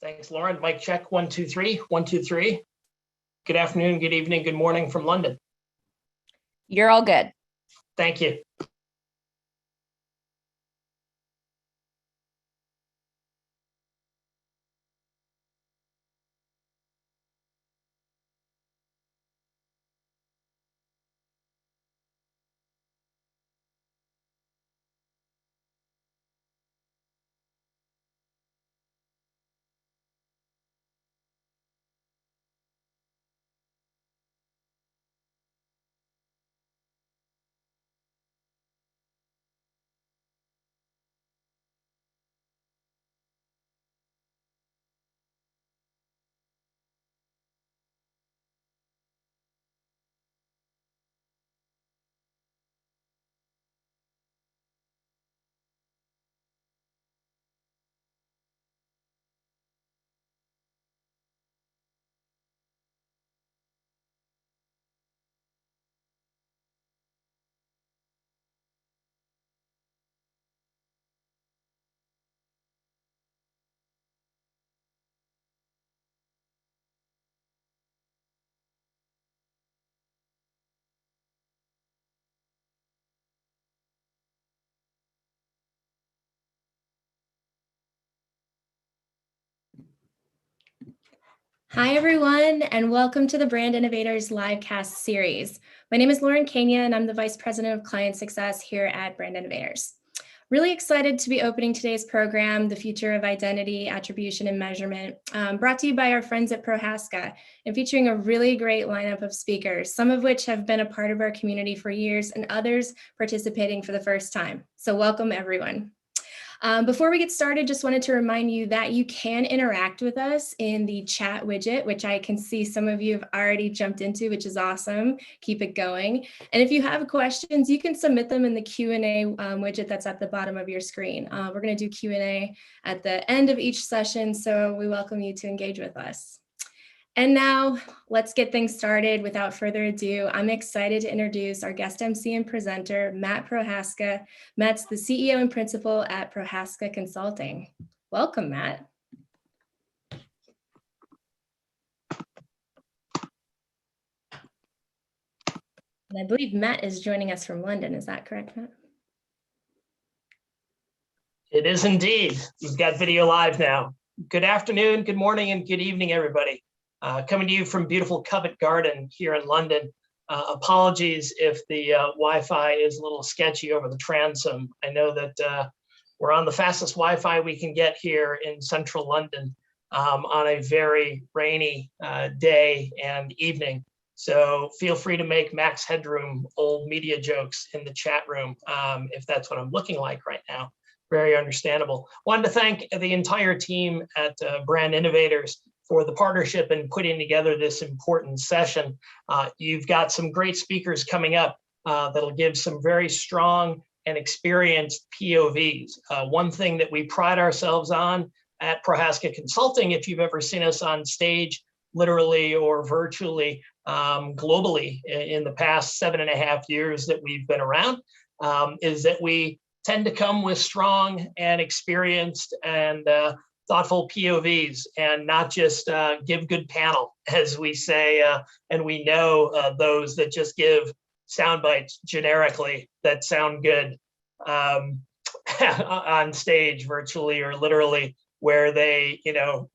Thanks, Lauren. Mic check, 1, 2, 3, 1, 2, 3. Good afternoon, good evening, good morning from London. You're all good. Thank you. Hi, everyone, and welcome to the Brand Innovators Livecast series. My name is Lauren Kania, and I'm the Vice President of Client Success here at Brand Innovators. Really excited to be opening today's program, The Future of Identity, Attribution, and Measurement, brought to you by our friends at Prohaska, and featuring a really great lineup of speakers, some of which have been a part of our community for years and others participating for the first time. So welcome, everyone. Before we get started, just wanted to remind you that you can interact with us in the chat widget, which I can see some of you have already jumped into, which is awesome. Keep it going. And if you have questions, you can submit them in the Q&A widget that's at the bottom of your screen. We're going to do Q&A at the end of each session, so we welcome you to engage with us. And now let's get things started. Without further ado, I'm excited to introduce our guest MC and presenter, Matt Prohaska. Matt's the CEO and principal at Prohaska Consulting. Welcome, Matt. And I believe Matt is joining us from London. Is that correct, Matt? It is indeed. We've got video live now. Good afternoon, good morning, and good evening, everybody. Coming to you from beautiful Covent Garden here in London. Apologies if the Wi-Fi is a little sketchy over the transom. I know that we're on the fastest Wi-Fi we can get here in central London on a very rainy day and evening. So feel free to make Max Headroom old media jokes in the chat room if that's what I'm looking like right now. Very understandable. Wanted to thank the entire team at Brand Innovators for the partnership and putting together this important session. You've got some great speakers coming up that'll give some very strong and experienced POVs. One thing that we pride ourselves on at Prohaska Consulting, if you've ever seen us on stage, literally or virtually, globally in the past 7.5 years that we've been around, is that we tend to come with strong and experienced and thoughtful POVs and not just give good panel, as we say, and we know those that just give sound bites generically that sound good on stage, virtually or literally, where they,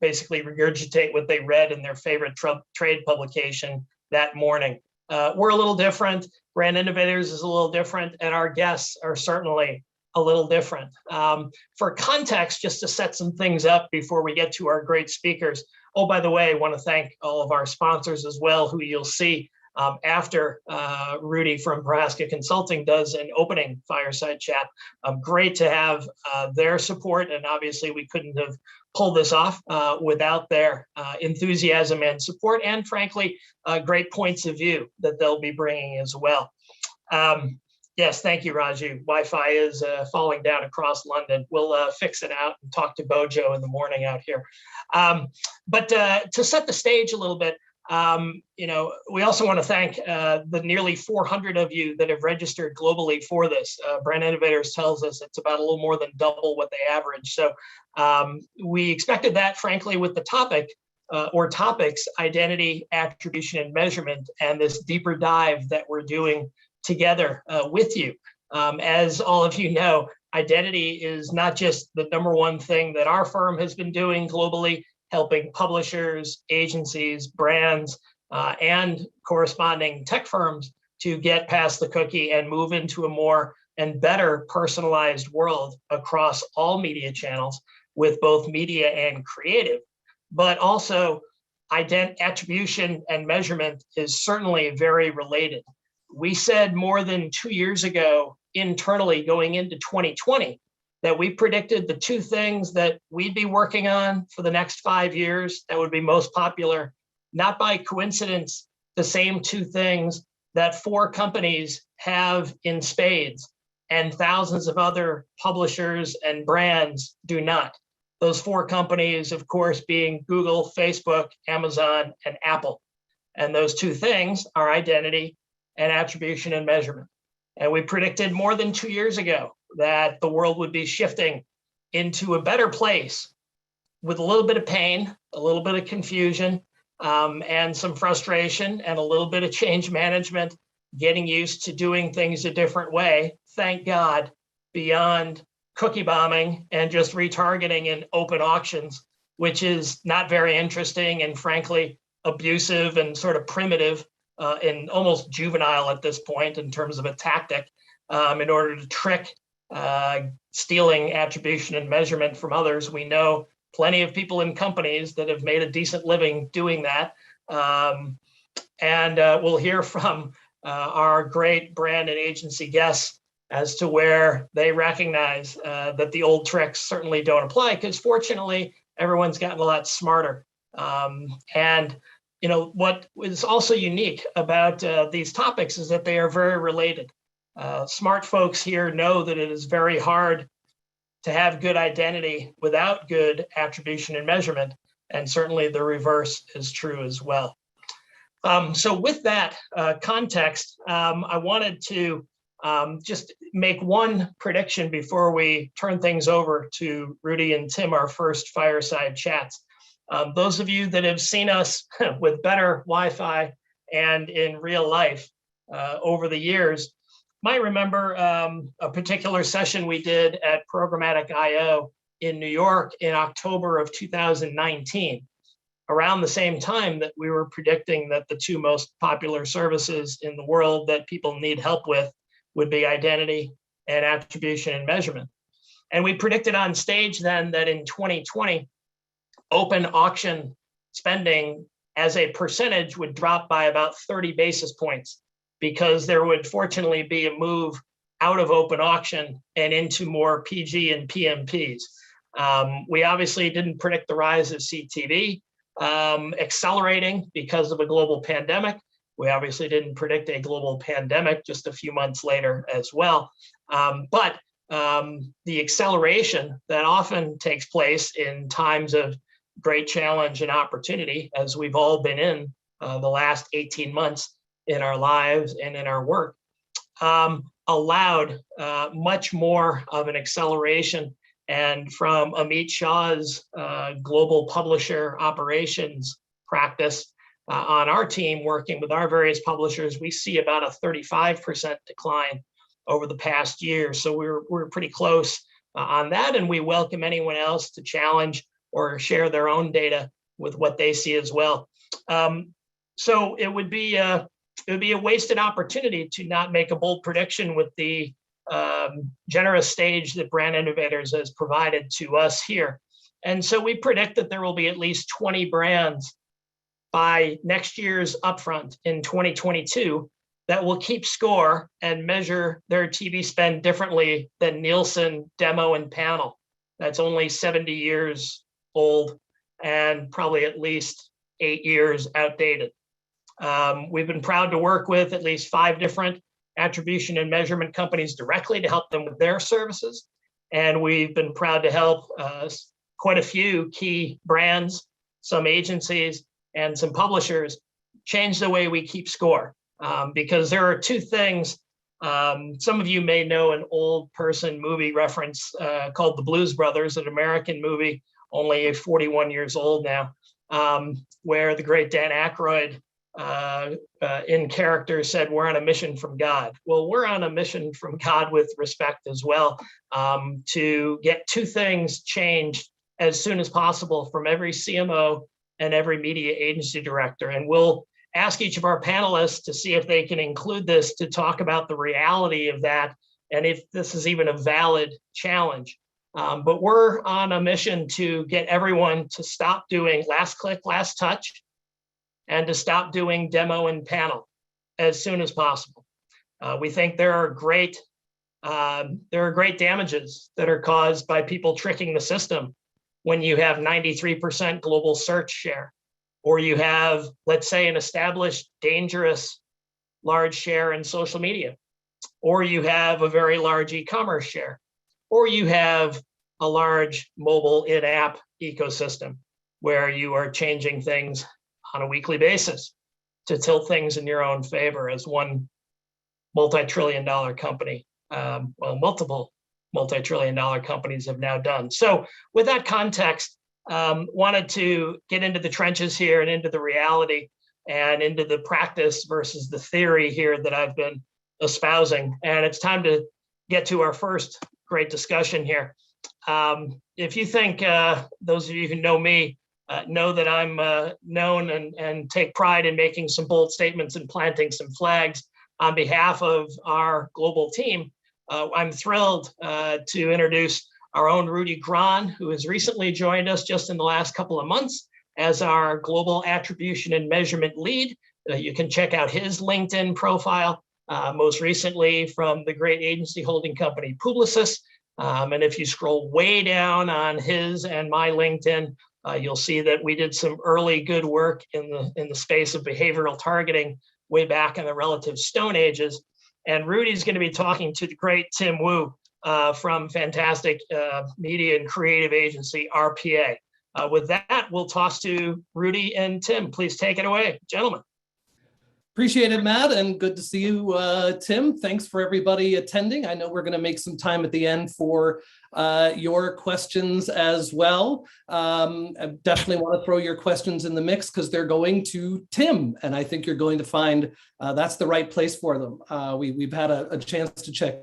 basically regurgitate what they read in their favorite trade publication that morning. We're a little different. Brand Innovators is a little different, and our guests are certainly a little different. For context, just to set some things up before we get to our great speakers. Oh, by the way, I want to thank all of our sponsors as well, who you'll see after Rudy from Prohaska Consulting does an opening fireside chat. Great to have their support, and obviously we couldn't have pulled this off without their enthusiasm and support, and frankly, great points of view that they'll be bringing as well. Yes, thank you, Raju. Wi-Fi is falling down across London. We'll fix it out and talk to Bojo in the morning out here. But to set the stage a little bit, We also want to thank the nearly 400 of you that have registered globally for this. Brand Innovators tells us it's about a little more than double what they average. So we expected that, frankly, with the topic or topics, identity, attribution, and measurement, and this deeper dive that we're doing together with you. As all of you know, identity is not just the number one thing that our firm has been doing globally, helping publishers, agencies, brands, and corresponding tech firms to get past the cookie and move into a more and better personalized world across all media channels with both media and creative. But also, attribution and measurement is certainly very related. We said more than 2 years ago internally going into 2020 that we predicted the two things that we'd be working on for the next 5 years that would be most popular, not by coincidence, the same two things that 4 companies have in spades and thousands of other publishers and brands do not. Those 4 companies, of course, being Google, Facebook, Amazon, and Apple. And those two things are identity and attribution and measurement. And we predicted more than 2 years ago that the world would be shifting into a better place with a little bit of pain, a little bit of confusion, and some frustration, and a little bit of change management, getting used to doing things a different way, thank God, beyond cookie bombing and just retargeting and open auctions, which is not very interesting and frankly abusive and sort of primitive and almost juvenile at this point in terms of a tactic in order to trick stealing attribution and measurement from others. We know plenty of people in companies that have made a decent living doing that. And we'll hear from our great brand and agency guests as to where they recognize that the old tricks certainly don't apply, because fortunately, everyone's gotten a lot smarter. And what is also unique about these topics is that they are very related. Smart folks here know that it is very hard to have good identity without good attribution and measurement, and certainly the reverse is true as well. So with that context, I wanted to just make one prediction before we turn things over to Rudy and Tim, our first fireside chats. Those of you that have seen us with better Wi-Fi and in real life over the years might remember a particular session we did at Programmatic I/O in New York in October of 2019, around the same time that we were predicting that the two most popular services in the world that people need help with would be identity and attribution and measurement. And we predicted on stage then that in 2020, open auction spending as a percentage would drop by about 30 basis points, because there would fortunately be a move out of open auction and into more PG and PMPs. We obviously didn't predict the rise of CTV accelerating because of a global pandemic. We obviously didn't predict a global pandemic just a few months later as well. But the acceleration that often takes place in times of great challenge and opportunity, as we've all been in the last 18 months in our lives and in our work, allowed much more of an acceleration. And from Amit Shah's global publisher operations practice on our team, working with our various publishers, we see about a 35% decline over the past year. So we're pretty close on that, and we welcome anyone else to challenge or share their own data with what they see as well. So it would be a wasted opportunity to not make a bold prediction with the generous stage that Brand Innovators has provided to us here. And so we predict that there will be at least 20 brands by next year's upfront in 2022 that will keep score and measure their TV spend differently than Nielsen, Demo, and Panel. That's only 70 years old and probably at least 8 years outdated. We've been proud to work with at least 5 different attribution and measurement companies directly to help them with their services. And we've been proud to help quite a few key brands, some agencies, and some publishers change the way we keep score, because there are two things. Some of you may know an old person movie reference called The Blues Brothers, an American movie, only 41 years old now, where the great Dan Aykroyd in character said, "We're on a mission from God." Well, we're on a mission from God with respect as well, to get two things changed as soon as possible from every CMO and every media agency director. And we'll ask each of our panelists to see if they can include this to talk about the reality of that and if this is even a valid challenge. But we're on a mission to get everyone to stop doing last click, last touch, and to stop doing demo and panel as soon as possible. We think there are great damages that are caused by people tricking the system when you have 93% global search share, or you have, let's say, an established, dangerous, large share in social media, or you have a very large e-commerce share, or you have a large mobile in-app ecosystem where you are changing things on a weekly basis to tilt things in your own favor, as one multi-trillion-dollar company, multiple multi-trillion-dollar companies have now done. So with that context, wanted to get into the trenches here and into the reality and into the practice versus the theory here that I've been espousing. And it's time to get to our first great discussion here. If you think, those of you who know me, know that I'm known and take pride in making some bold statements and planting some flags on behalf of our global team, I'm thrilled to introduce our own Rudy Gran, who has recently joined us just in the last couple of months as our global attribution and measurement lead. You can check out his LinkedIn profile, most recently from the great agency holding company Publicis. And if you scroll way down on his and my LinkedIn, you'll see that we did some early good work in the space of behavioral targeting way back in the relative Stone Ages. And Rudy's going to be talking to the great Tim Wu from fantastic media and creative agency RPA. With that, we'll toss to Rudy and Tim. Please take it away, gentlemen. Appreciate it, Matt, and good to see you, Tim. Thanks for everybody attending. I know we're going to make some time at the end for your questions as well. I definitely want to throw your questions in the mix because they're going to Tim, and I think you're going to find that's the right place for them. We've had a chance to check.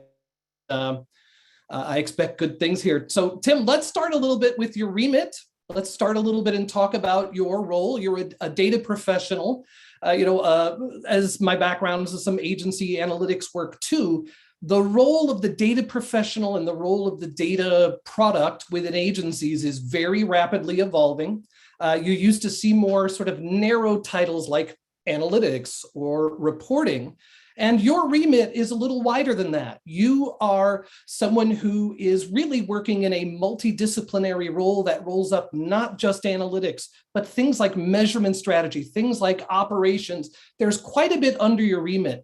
I expect good things here. So, Tim, let's start a little bit with your remit. Let's start a little bit and talk about your role. You're a data professional. As my background is some agency analytics work too, the role of the data professional and the role of the data product within agencies is very rapidly evolving. You used to see more sort of narrow titles like analytics or reporting. And your remit is a little wider than that. You are someone who is really working in a multidisciplinary role that rolls up not just analytics, but things like measurement strategy, things like operations. There's quite a bit under your remit.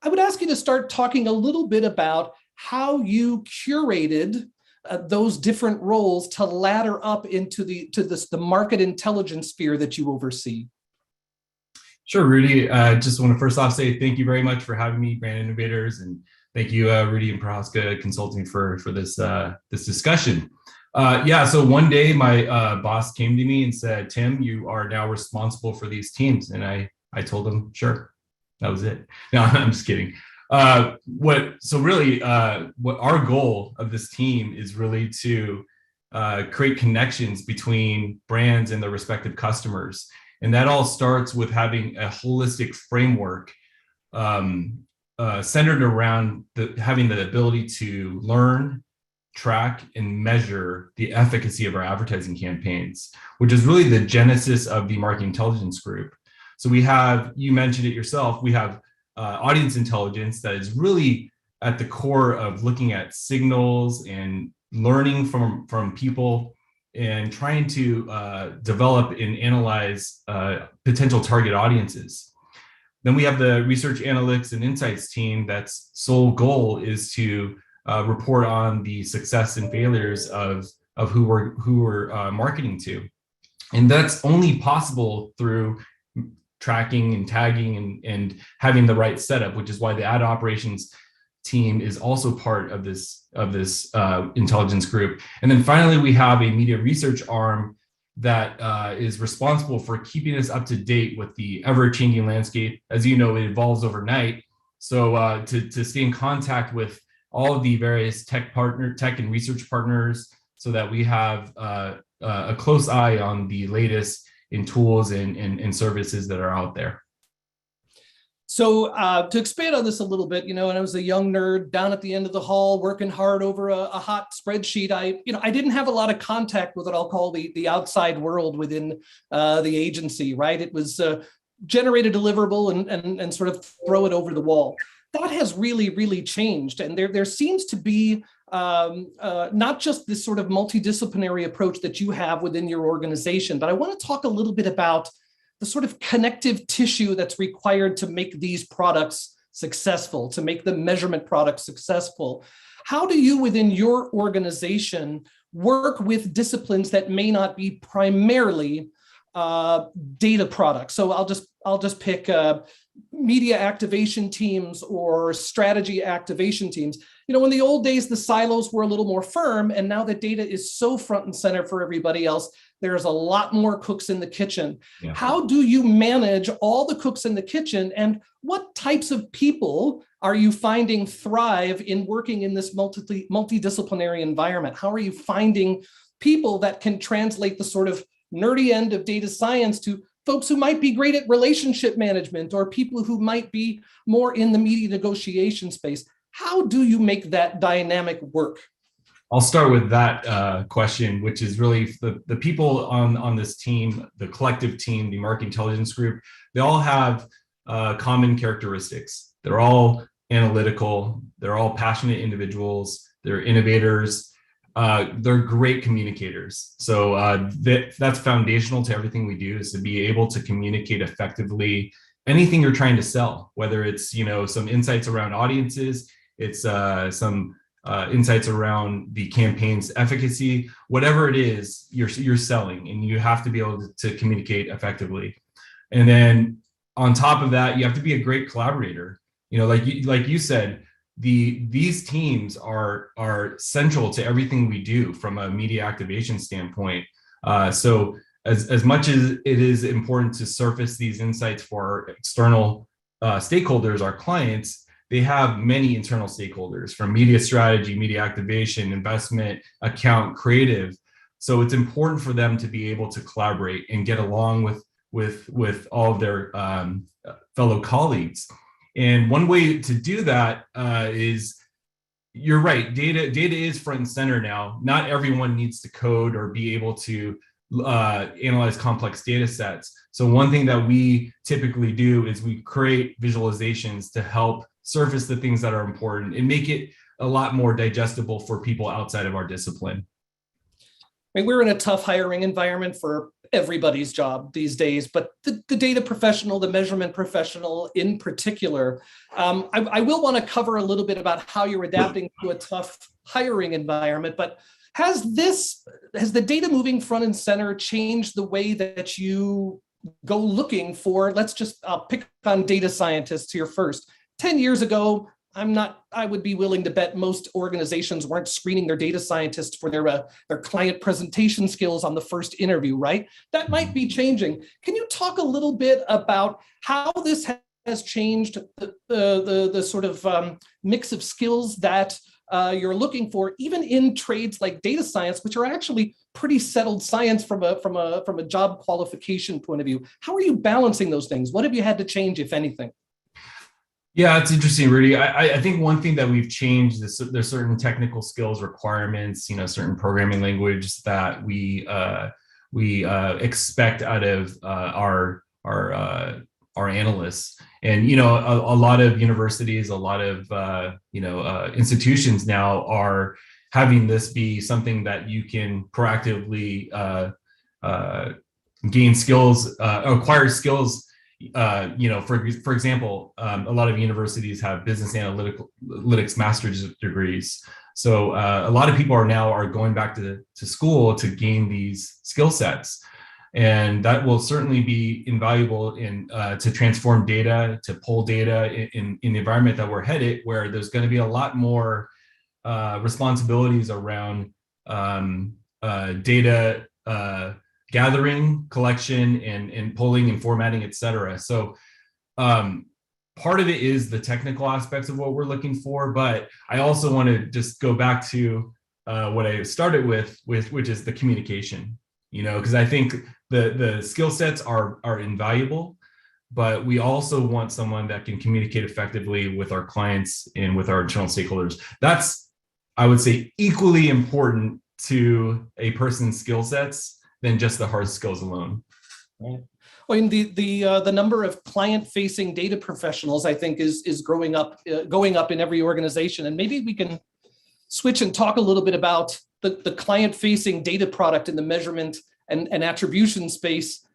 I would ask you to start talking a little bit about how you curated those different roles to ladder up into the market intelligence sphere that you oversee. Sure, Rudy. Just want to first off say thank you very much for having me, Brand Innovators, and thank you, Rudy and Prohaska Consulting for this discussion. So one day my boss came to me and said, "Tim, you are now responsible for these teams," and I told him, "Sure." That was it. No, I'm just kidding. What our goal of this team is really to create connections between brands and their respective customers. And that all starts with having a holistic framework centered around having the ability to learn, track, and measure the efficacy of our advertising campaigns, which is really the genesis of the marketing intelligence group. So we have, you mentioned it yourself, we have audience intelligence that is really at the core of looking at signals and learning from people and trying to develop and analyze potential target audiences. Then we have the research analytics and insights team that's sole goal is to report on the success and failures of who we're marketing to. And that's only possible through tracking and tagging and having the right setup, which is why the ad operations team is also part of this intelligence group. And then finally, we have a media research arm that is responsible for keeping us up to date with the ever-changing landscape. As you know, it evolves overnight. So to stay in contact with all of the various tech and research partners, so that we have a close eye on the latest in tools and services that are out there. So to expand on this a little bit, when I was a young nerd down at the end of the hall working hard over a hot spreadsheet, I didn't have a lot of contact with what I'll call the outside world within the agency, right? It was generate a deliverable and sort of throw it over the wall. That has really, really changed. And there seems to be not just this sort of multidisciplinary approach that you have within your organization, but I want to talk a little bit about the sort of connective tissue that's required to make these products successful, to make the measurement products successful. How do you within your organization work with disciplines that may not be primarily data products? So I'll just pick media activation teams or strategy activation teams. In the old days, the silos were a little more firm, and now that data is so front and center for everybody else, there's a lot more cooks in the kitchen. Yeah. How do you manage all the cooks in the kitchen, and what types of people are you finding thrive in working in this multidisciplinary environment? How are you finding people that can translate the sort of nerdy end of data science to folks who might be great at relationship management, or people who might be more in the media negotiation space? How do you make that dynamic work? I'll start with that question, which is really the people on this team, the collective team, the market intelligence group. They all have common characteristics. They're all analytical. They're all passionate individuals. They're innovators. They're great communicators. So that's foundational to everything we do, is to be able to communicate effectively anything you're trying to sell, whether it's some insights around audiences, it's some insights around the campaign's efficacy, whatever it is you're selling, and you have to be able to communicate effectively. And then on top of that, you have to be a great collaborator. Like you said, these teams are central to everything we do from a media activation standpoint. So as much as it is important to surface these insights for our external stakeholders, our clients, they have many internal stakeholders, from media strategy, media activation, investment, account, creative. So it's important for them to be able to collaborate and get along with all of their fellow colleagues. And one way to do that is, you're right, data is front and center now. Not everyone needs to code or be able to analyze complex data sets. So one thing that we typically do is we create visualizations to help surface the things that are important and make it a lot more digestible for people outside of our discipline. I mean, we're in a tough hiring environment for everybody's job these days, but the data professional, the measurement professional in particular, I will want to cover a little bit about how you're adapting to a tough hiring environment, but has the data moving front and center changed the way that you go looking for, I'll pick on data scientists here first. 10 years ago, I would be willing to bet most organizations weren't screening their data scientists for their client presentation skills on the first interview, right? That might be changing. Can you talk a little bit about how this has changed the sort of mix of skills that you're looking for, even in trades like data science, which are actually pretty settled science from a job qualification point of view? How are you balancing those things? What have you had to change, if anything? Yeah, it's interesting, Rudy. I think one thing that we've changed is there's certain technical skills requirements, certain programming language that we expect out of our analysts. And a lot of universities, a lot of institutions now are having this be something that you can proactively gain skills, acquire skills. For example, a lot of universities have business analytics master's degrees. So a lot of people are going back to school to gain these skill sets. And that will certainly be invaluable in to transform data, to pull data in the environment that we're headed, where there's going to be a lot more responsibilities around data gathering, collection, and pulling and formatting, et cetera. So part of it is the technical aspects of what we're looking for, but I also want to just go back to what I started with, which is the communication, because I think the skill sets are invaluable, but we also want someone that can communicate effectively with our clients and with our internal stakeholders. That's, I would say, equally important to a person's skill sets than just the hard skills alone. Right. Well, and the number of client-facing data professionals, I think, is going up in every organization. And maybe we can switch and talk a little bit about the client-facing data product in the measurement and attribution space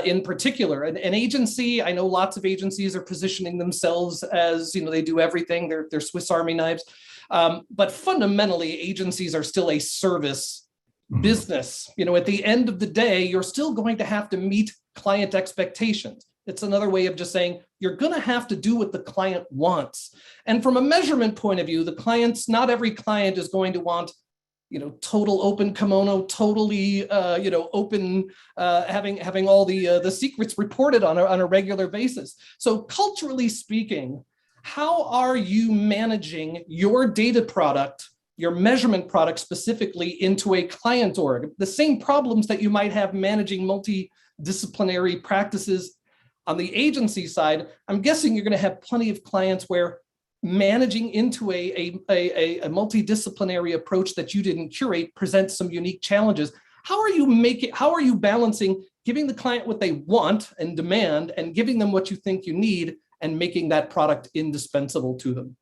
in particular. An agency, I know lots of agencies are positioning themselves as, they do everything. They're Swiss Army knives. But fundamentally, agencies are still a service business. At the end of the day, you're still going to have to meet client expectations. It's another way of just saying you're going to have to do what the client wants. And from a measurement point of view, not every client is going to want, total open kimono, totally, open, having all the secrets reported on a regular basis. So culturally speaking, how are you managing your data product, your measurement product specifically, into a client org? The same problems that you might have managing multidisciplinary practices on the agency side, I'm guessing you're going to have plenty of clients where managing into a multidisciplinary approach that you didn't curate presents some unique challenges. How are you balancing giving the client what they want and demand and giving them what you think you need and making that product indispensable to them?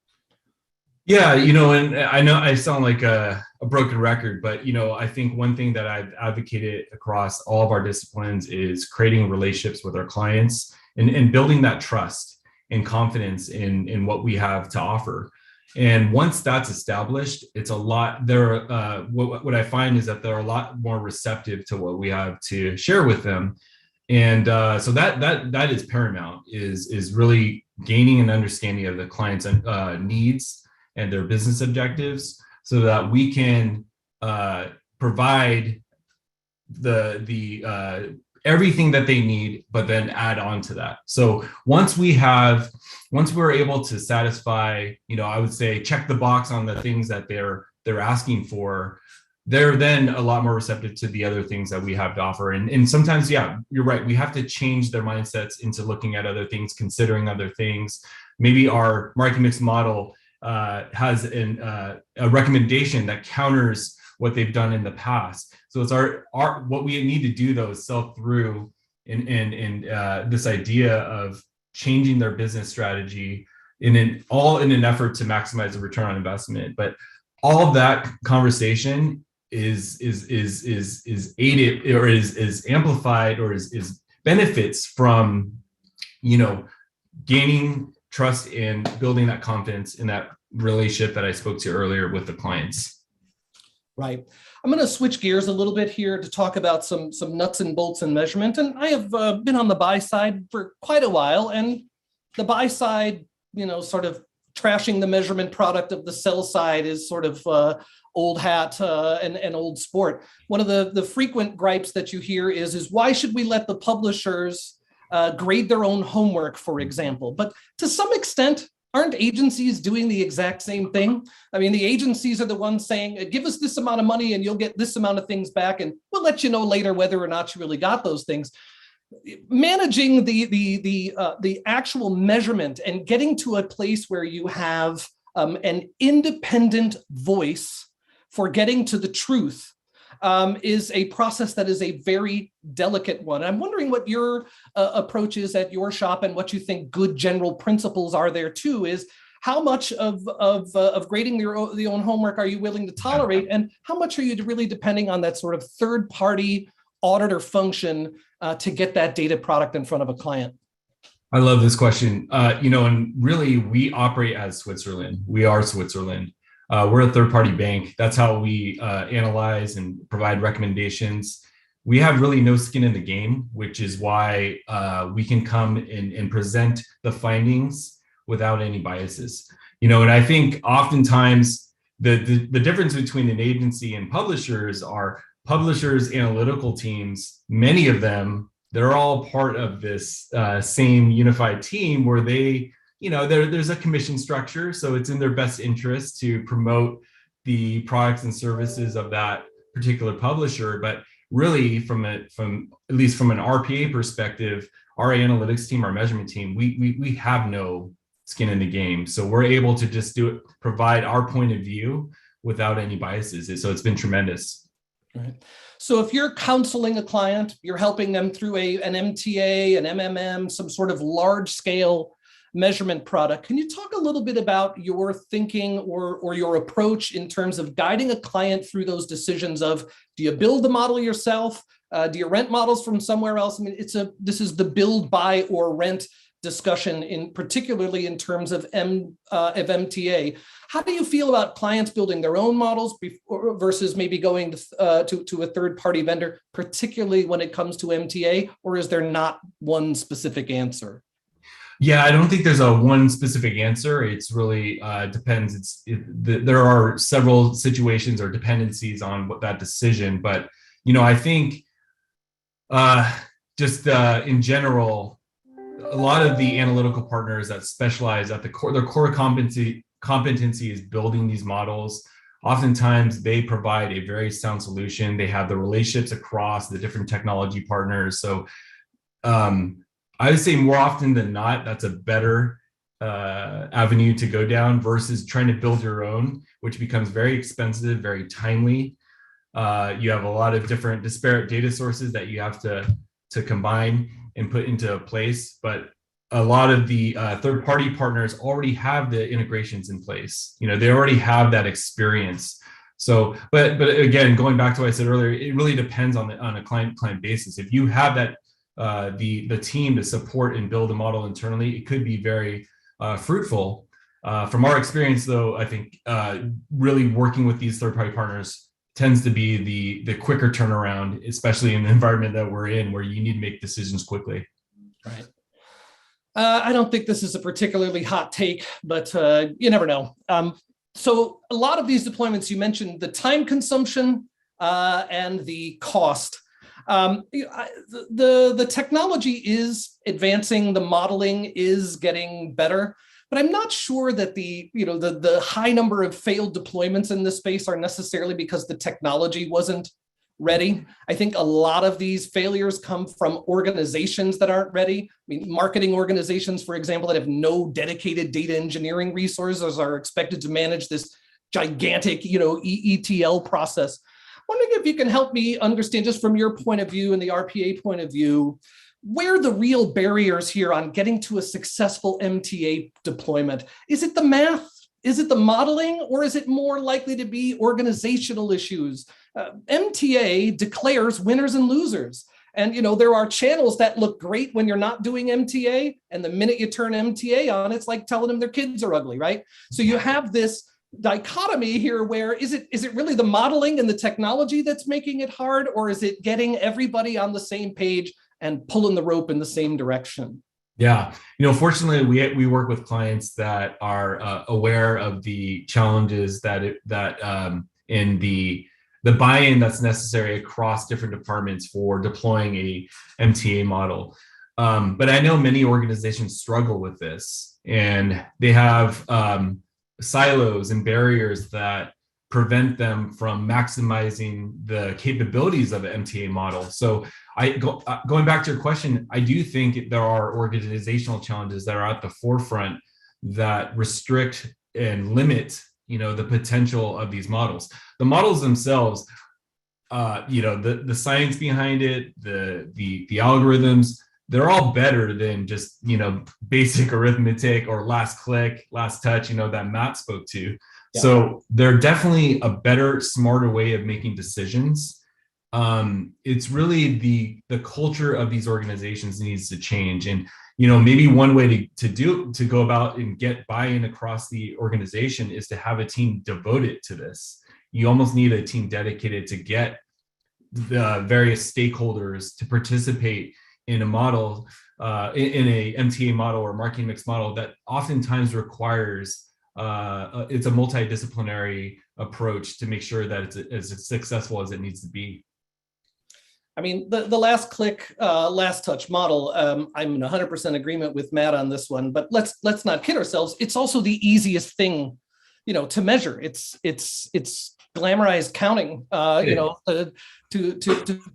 Yeah, and I know I sound like a broken record, but, I think one thing that I've advocated across all of our disciplines is creating relationships with our clients and building that trust and confidence in what we have to offer. And once that's established, it's a lot there. What I find is that they're a lot more receptive to what we have to share with them. And so that is paramount, is really gaining an understanding of the client's needs and their business objectives, so that we can provide the everything that they need, but then add on to that. So once we're able to satisfy, I would say, check the box on the things that they're asking for, they're then a lot more receptive to the other things that we have to offer. And sometimes, yeah, you're right, we have to change their mindsets into looking at other things, considering other things. Maybe our market mix model has a recommendation that counters what they've done in the past. So it's our what we need to do, though, is sell through in this idea of changing their business strategy in an effort to maximize the return on investment. But all of that conversation is aided or is amplified or is benefits from gaining trust and building that confidence in that relationship that I spoke to earlier with the clients. Right. I'm going to switch gears a little bit here to talk about some nuts and bolts in measurement. And I have been on the buy side for quite a while, and the buy side, sort of trashing the measurement product of the sell side is sort of old hat and old sport. One of the frequent gripes that you hear is why should we let the publishers grade their own homework, for example? But to some extent, aren't agencies doing the exact same thing? I mean, the agencies are the ones saying, give us this amount of money and you'll get this amount of things back, and we'll let you know later whether or not you really got those things. Managing the actual measurement and getting to a place where you have an independent voice for getting to the truth is a process that is a very delicate one. I'm wondering what your approach is at your shop and what you think good general principles are there too. Is how much of grading the own homework are you willing to tolerate, and how much are you really depending on that sort of third-party auditor function to get that data product in front of a client? I love this question. And really, we operate as Switzerland. We are Switzerland. We're a third-party bank. That's how we analyze and provide recommendations. we have really no skin in the game, which is why we can come and present the findings without any biases. And I think oftentimes the difference between an agency and publishers are publishers' analytical teams. Many of them, they're all part of this same unified team where they, there's a commission structure. So it's in their best interest to promote the products and services of that particular publisher. But really, from at least from an RPA perspective, our analytics team, our measurement team, we have no skin in the game. So we're able to just provide our point of view without any biases. So it's been tremendous. Right. So if you're counseling a client, you're helping them through an MTA, an MMM, some sort of large scale measurement product. Can you talk a little bit about your thinking or your approach in terms of guiding a client through those decisions of, do you build the model yourself? Do you rent models from somewhere else? I mean, this is the build, buy, or rent discussion, particularly in terms of MTA. How do you feel about clients building their own models versus maybe going to a third-party vendor, particularly when it comes to MTA, or is there not one specific answer? Yeah, I don't think there's a one specific answer. It's really depends. There are several situations or dependencies on what that decision. But I think just in general, a lot of the analytical partners that specialize at their core competency is building these models. Oftentimes, they provide a very sound solution. They have the relationships across the different technology partners. So I would say more often than not, that's a better avenue to go down versus trying to build your own, which becomes very expensive, very timely. You have a lot of different disparate data sources that you have to combine and put into place. But a lot of the third-party partners already have the integrations in place. They already have that experience. So, but again, going back to what I said earlier, it really depends on a client basis. If you have that the team to support and build a model internally, it could be very fruitful. From our experience, though, I think really working with these third-party partners tends to be the quicker turnaround, especially in the environment that we're in, where you need to make decisions quickly. Right. I don't think this is a particularly hot take, but you never know. So a lot of these deployments, you mentioned the time consumption and the cost. The technology is advancing, the modeling is getting better, but I'm not sure that the high number of failed deployments in this space are necessarily because the technology wasn't ready. I think a lot of these failures come from organizations that aren't ready. I mean, marketing organizations, for example, that have no dedicated data engineering resources are expected to manage this gigantic, ETL process. Wondering if you can help me understand, just from your point of view and the RPA point of view, where the real barriers here on getting to a successful MTA deployment. Is it the math? Is it the modeling? Or is it more likely to be organizational issues? MTA declares winners and losers. And there are channels that look great when you're not doing MTA. And the minute you turn MTA on, it's like telling them their kids are ugly, right? So you have this dichotomy here where is it really the modeling and the technology that's making it hard, or is it getting everybody on the same page and pulling the rope in the same direction? Yeah, fortunately, we work with clients that are aware of the challenges that in the buy-in that's necessary across different departments for deploying a MTA model. But I know many organizations struggle with this, and they have silos and barriers that prevent them from maximizing the capabilities of an MTA model. So going back to your question, I do think there are organizational challenges that are at the forefront that restrict and limit, the potential of these models. The models themselves, the science behind it, the algorithms, they're all better than just, basic arithmetic or last click, last touch, that Matt spoke to. Yeah. So they're definitely a better, smarter way of making decisions. It's really the culture of these organizations needs to change. And, maybe one way to go about and get buy-in across the organization is to have a team devoted to this. You almost need a team dedicated to get the various stakeholders to participate in a model, in a MTA model or marketing mix model that oftentimes requires it's a multidisciplinary approach to make sure that it's as successful as it needs to be. I mean, the last click, last touch model, I'm in 100% agreement with Matt on this one, but let's not kid ourselves. It's also the easiest thing, to measure. It's glamorized counting, to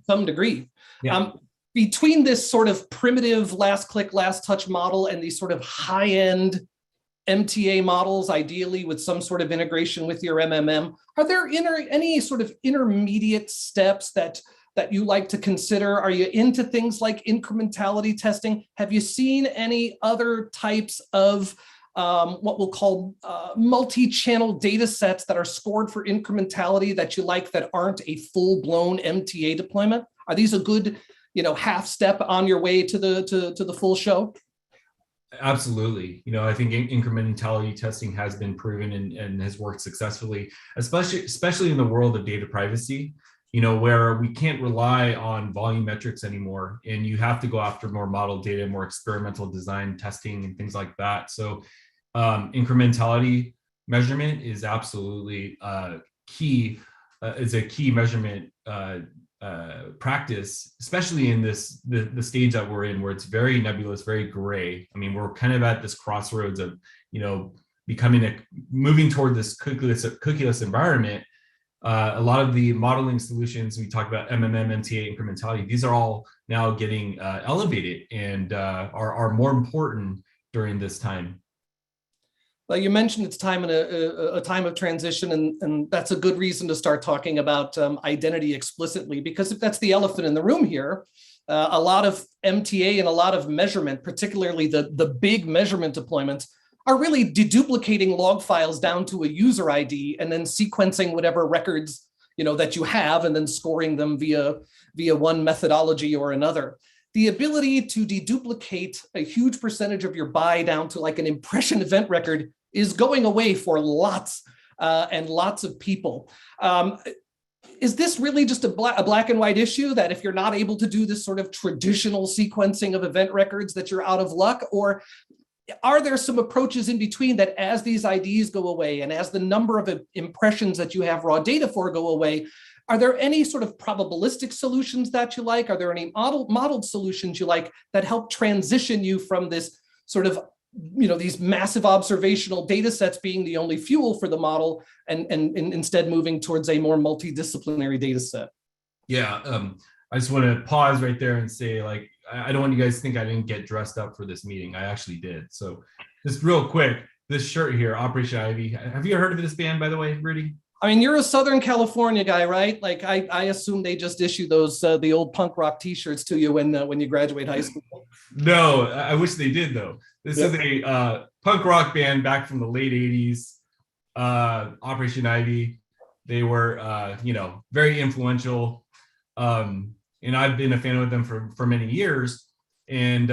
some degree. Yeah. Between this sort of primitive last click, last touch model and these sort of high-end MTA models, ideally with some sort of integration with your MMM, are there any sort of intermediate steps that you like to consider? Are you into things like incrementality testing? Have you seen any other types of what we'll call multi-channel data sets that are scored for incrementality that you like that aren't a full-blown MTA deployment? Are these a good half step on your way to the full show? Absolutely. I think incrementality testing has been proven and has worked successfully, especially in the world of data privacy, where we can't rely on volume metrics anymore. And you have to go after more model data, more experimental design testing and things like that. So incrementality measurement is absolutely key, is a key measurement practice, especially in the stage that we're in, where it's very nebulous, very gray. I mean, we're kind of at this crossroads of moving toward this cookieless environment. A lot of the modeling solutions we talk about, MMM, MTA, incrementality, these are all now getting elevated and are more important during this time. Well, you mentioned it's time in a time of transition, and that's a good reason to start talking about identity explicitly, because if that's the elephant in the room here, a lot of MTA and a lot of measurement, particularly the big measurement deployments, are really deduplicating log files down to a user ID and then sequencing whatever records that you have and then scoring them via one methodology or another. The ability to deduplicate a huge percentage of your buy down to like an impression event record is going away for lots and lots of people. Is this really just a black and white issue that if you're not able to do this sort of traditional sequencing of event records that you're out of luck? Or are there some approaches in between that as these IDs go away and as the number of impressions that you have raw data for go away, are there any sort of probabilistic solutions that you like? Are there any modeled solutions you like that help transition you from this sort of, these massive observational data sets being the only fuel for the model and instead moving towards a more multidisciplinary data set? Yeah, I just want to pause right there and say, I don't want you guys to think I didn't get dressed up for this meeting. I actually did. So just real quick, this shirt here, Operation Ivy. Have you heard of this band, by the way, Rudy? I mean, you're a Southern California guy, right? Like I assume they just issue those the old punk rock T-shirts to you when you graduate high school. No, I wish they did though. This is a punk rock band back from the late '80s. Operation Ivy. They were very influential, and I've been a fan of them for many years. And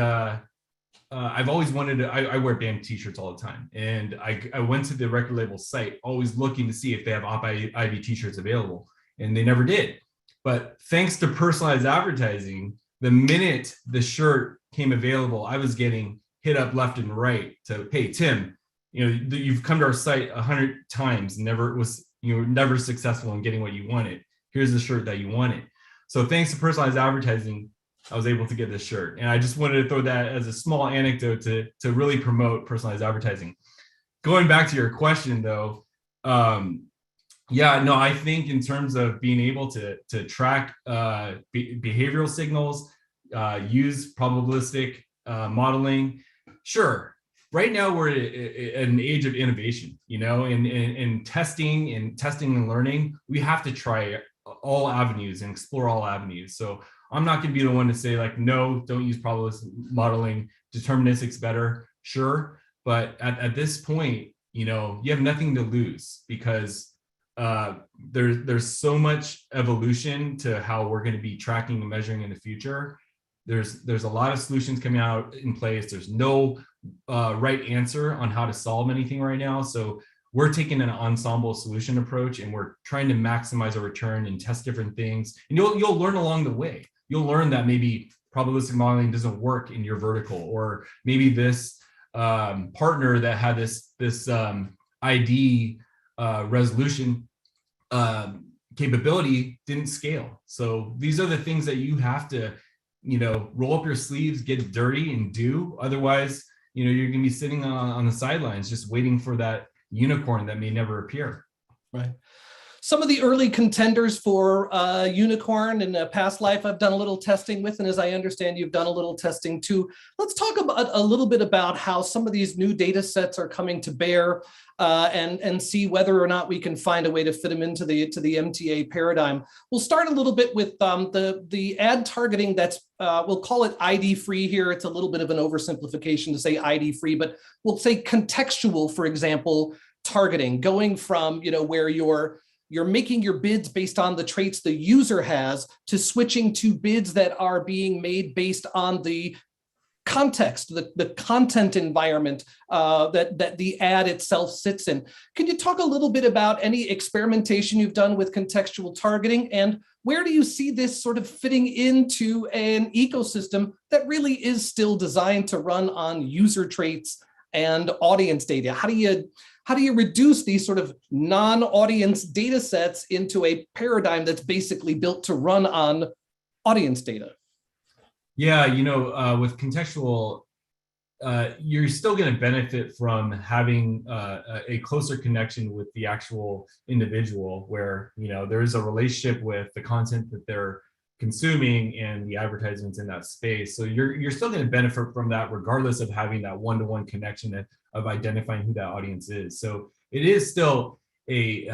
I've always wanted to, I wear band t-shirts all the time. And I went to the record label site, always looking to see if they have Op Ivy t-shirts available. And they never did. But thanks to personalized advertising, the minute the shirt came available, I was getting hit up left and right to, hey, Tim, you've come to our site 100 times, you were never successful in getting what you wanted. Here's the shirt that you wanted. So thanks to personalized advertising, I was able to get this shirt. And I just wanted to throw that as a small anecdote to really promote personalized advertising. Going back to your question though, I think in terms of being able to track behavioral signals, use probabilistic modeling, sure. Right now we're at an age of innovation, in testing and learning, we have to try all avenues and explore all avenues. So I'm not going to be the one to say no, don't use probabilistic modeling. Deterministic's better, sure. But at this point, you have nothing to lose because there's so much evolution to how we're going to be tracking and measuring in the future. There's a lot of solutions coming out in place. There's no right answer on how to solve anything right now. So we're taking an ensemble solution approach, and we're trying to maximize our return and test different things. And you'll learn along the way. You'll learn that maybe probabilistic modeling doesn't work in your vertical, or maybe this partner that had this ID resolution capability didn't scale. So these are the things that you have to, roll up your sleeves, get dirty, and do. Otherwise, you're going to be sitting on the sidelines just waiting for that unicorn that may never appear. Right. Some of the early contenders for unicorn in a past life I've done a little testing with, and as I understand you've done a little testing too. Let's talk about a little bit about how some of these new data sets are coming to bear, and see whether or not we can find a way to fit them into the MTA paradigm. We'll start a little bit with the ad targeting that's, we'll call it ID free here. It's a little bit of an oversimplification to say ID free, but we'll say contextual, for example, targeting, going from where you're making your bids based on the traits the user has, to switching to bids that are being made based on the context, the content environment that the ad itself sits in. Can you talk a little bit about any experimentation you've done with contextual targeting, and where do you see this sort of fitting into an ecosystem that really is still designed to run on user traits and audience data? How do you reduce these sort of non-audience data sets into a paradigm that's basically built to run on audience data? Yeah, with contextual, you're still going to benefit from having a closer connection with the actual individual, where there is a relationship with the content that they're consuming and the advertisements in that space. So you're still going to benefit from that, regardless of having that one-to-one connection of identifying who that audience is. So it is still a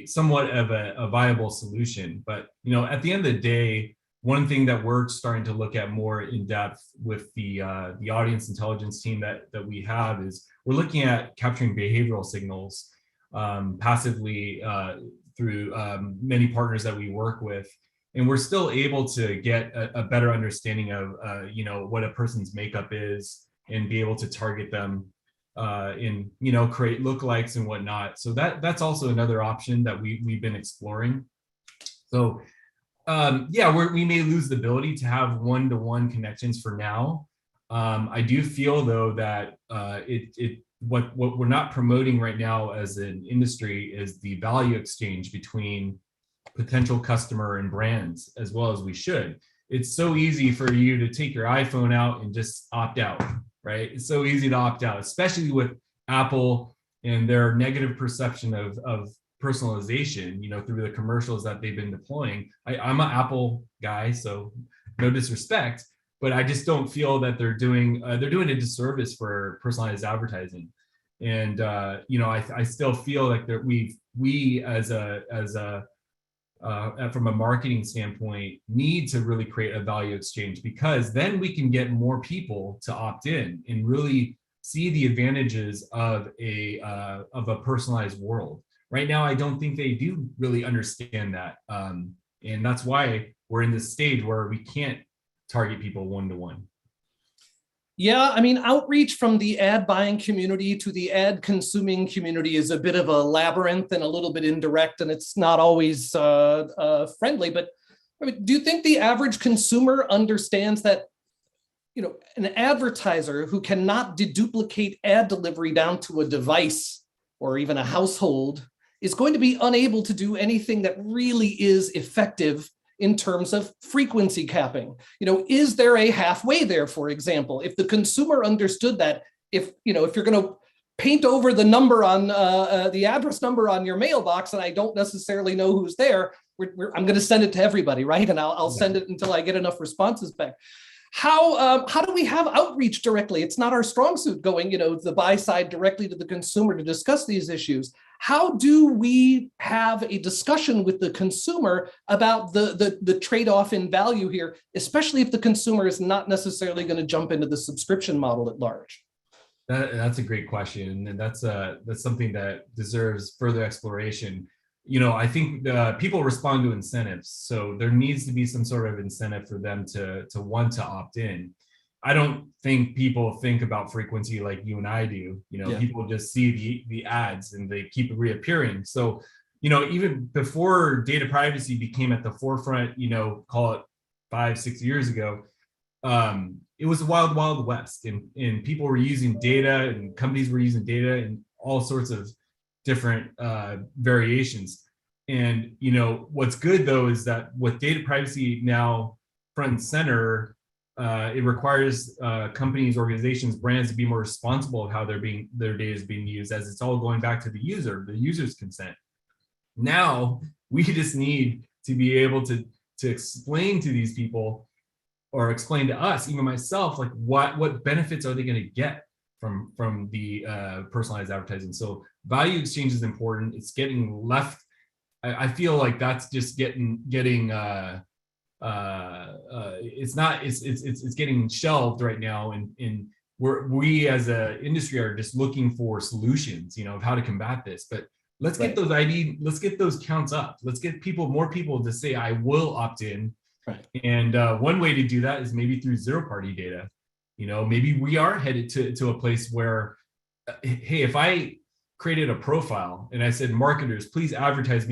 somewhat of a viable solution. But at the end of the day, one thing that we're starting to look at more in depth with the audience intelligence team that we have is we're looking at capturing behavioral signals passively through many partners that we work with. And we're still able to get a better understanding of what a person's makeup is, and be able to target them and create lookalikes and whatnot. So that's also another option that we've been exploring. So we may lose the ability to have one-to-one connections for now. I do feel though that what we're not promoting right now as an industry is the value exchange between potential customer and brands as well as we should. It's so easy for you to take your iPhone out and just opt out, right? It's so easy to opt out, especially with Apple and their negative perception of personalization, through the commercials that they've been deploying. I'm an Apple guy, so no disrespect, but I just don't feel that they're doing a disservice for personalized advertising. And I still feel like that we as a from a marketing standpoint need to really create a value exchange, because then we can get more people to opt in and really see the advantages of a personalized world. Right now, I don't think they do really understand that. And that's why we're in this stage where we can't target people one-to-one. Yeah, I mean, outreach from the ad buying community to the ad consuming community is a bit of a labyrinth and a little bit indirect, and it's not always friendly. But I mean, do you think the average consumer understands that, an advertiser who cannot deduplicate ad delivery down to a device or even a household is going to be unable to do anything that really is effective in terms of frequency capping? Is there a halfway there, for example? If the consumer understood that, if you're going to paint over the number on the address number on your mailbox, and I don't necessarily know who's there, I'm going to send it to everybody, right? And I'll send it until I get enough responses back. How do we have outreach directly? It's not our strong suit, going, the buy side directly to the consumer to discuss these issues. How do we have a discussion with the consumer about the trade-off in value here, especially if the consumer is not necessarily going to jump into the subscription model at large? That's a great question, and that's something that deserves further exploration. I think people respond to incentives, so there needs to be some sort of incentive for them to want to opt in. I don't think people think about frequency like you and I do. People just see the ads and they keep reappearing. So, even before data privacy became at the forefront, call it 5-6 years ago, it was the wild, wild west, and people were using data, and companies were using data in all sorts of different variations. And what's good though is that with data privacy now front and center, it requires companies, organizations, brands to be more responsible of how their data is being used, as it's all going back to the user's consent. Now we just need to be able to explain to these people, or explain to us, even myself, like what benefits are they going to get from the personalized advertising. So value exchange is important. It's getting left. I feel like that's just getting it's getting shelved right now, and we as an industry are just looking for solutions, of how to combat this. But let's get let's get those counts up. Let's get more people to say, I will opt in. Right. And one way to do that is maybe through zero-party data. Maybe we are headed to a place where, hey, if I created a profile and I said, marketers, please advertise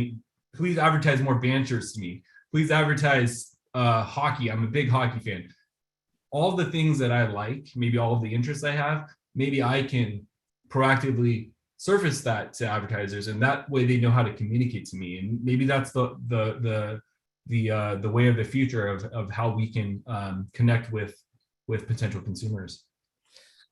more band shirts to me. Please advertise hockey. I'm a big hockey fan. All the things that I like, maybe all of the interests I have, maybe I can proactively surface that to advertisers, and that way they know how to communicate to me. And maybe that's the way of the future of how we can connect with potential consumers.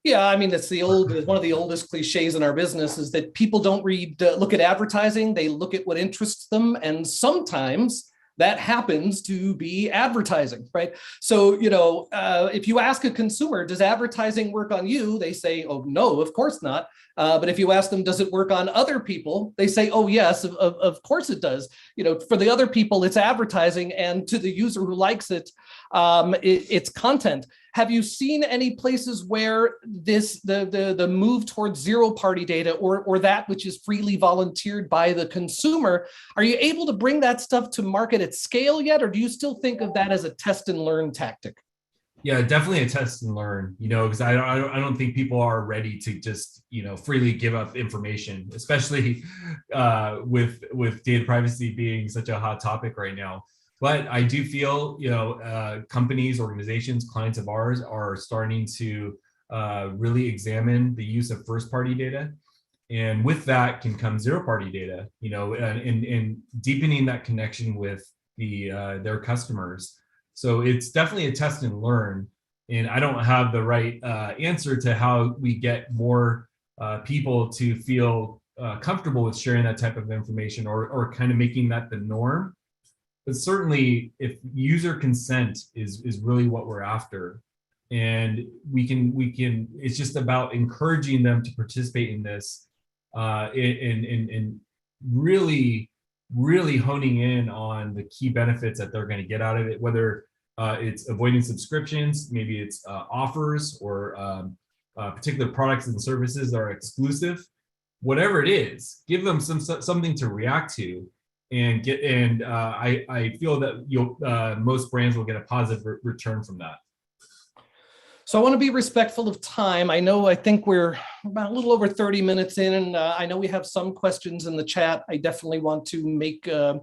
Yeah, I mean, it's one of the oldest cliches in our business is that people don't look at advertising, they look at what interests them, and sometimes that happens to be advertising, right? So, if you ask a consumer, does advertising work on you? They say, oh, no, of course not. But if you ask them, does it work on other people? They say, oh, yes, of course it does. For the other people, it's advertising, and to the user who likes it, it's content. Have you seen any places where the move towards zero-party data or that which is freely volunteered by the consumer, are you able to bring that stuff to market at scale yet, or do you still think of that as a test and learn tactic? Yeah, definitely a test and learn, because I don't think people are ready to just, freely give up information, especially with data privacy being such a hot topic right now. But I do feel, companies, organizations, clients of ours are starting to really examine the use of first-party data. And with that can come zero-party data, and deepening that connection with their customers. So it's definitely a test and learn. And I don't have the right answer to how we get more people to feel comfortable with sharing that type of information, or kind of making that the norm. But certainly, if user consent is really what we're after, and we can, it's just about encouraging them to participate in this, and really honing in on the key benefits that they're going to get out of it, whether it's avoiding subscriptions, maybe it's offers, or particular products and services that are exclusive. Whatever it is, give them something to react to. And I feel that most brands will get a positive return from that. So I want to be respectful of time. I think we're about a little over 30 minutes in, and I know we have some questions in the chat. I definitely want to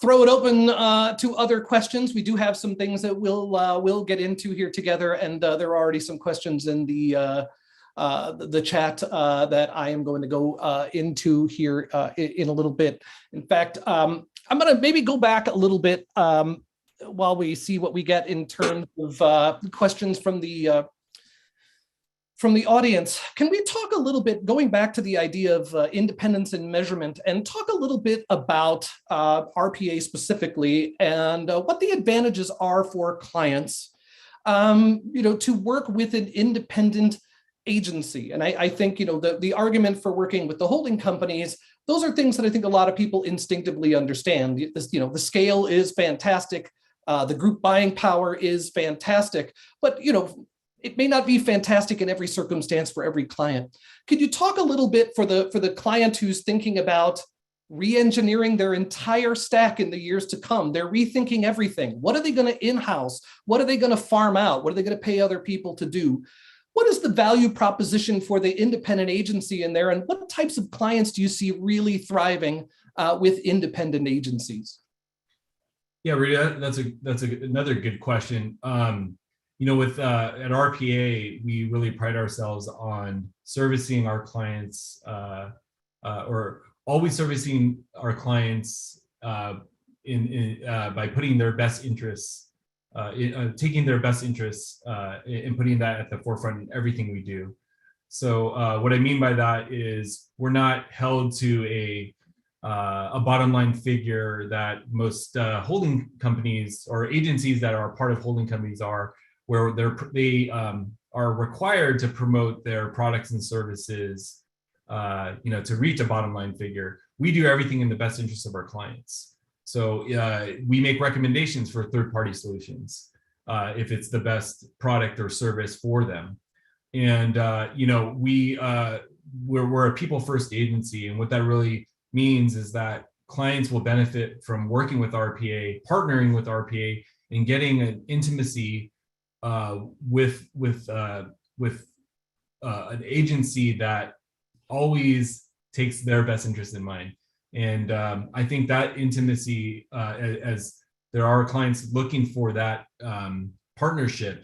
throw it open to other questions. We do have some things that we'll get into here together, and there are already some questions in the chat that I am going to go into here in a little bit. In fact, I'm going to maybe go back a little bit while we see what we get in terms of questions from the audience. Can we talk a little bit, going back to the idea of independence and measurement, and talk a little bit about RPA specifically, and what the advantages are for clients, to work with an independent agency? And I think, the argument for working with the holding companies, those are things that I think a lot of people instinctively understand. The scale is fantastic. The group buying power is fantastic, but, it may not be fantastic in every circumstance for every client. Could you talk a little bit for the client who's thinking about, re-engineering their entire stack in the years to come. They're rethinking everything. What are they going to in-house? What are they going to farm out? What are they going to pay other people to do? What is the value proposition for the independent agency in there? And what types of clients do you see really thriving with independent agencies? Yeah, Rita, that's another good question. With at RPA, we really pride ourselves on servicing our clients or always servicing our clients by putting their best interests, taking their best interests and putting that at the forefront in everything we do. So what I mean by that is we're not held to a bottom line figure that most holding companies or agencies that are part of holding companies are, where they are required to promote their products and services, to reach a bottom line figure. We do everything in the best interest of our clients. So we make recommendations for third-party solutions if it's the best product or service for them. And we're a people-first agency, and what that really means is that clients will benefit from working with RPA, partnering with RPA, and getting an intimacy with an agency that always takes their best interest in mind. And I think that intimacy, as there are clients looking for that partnership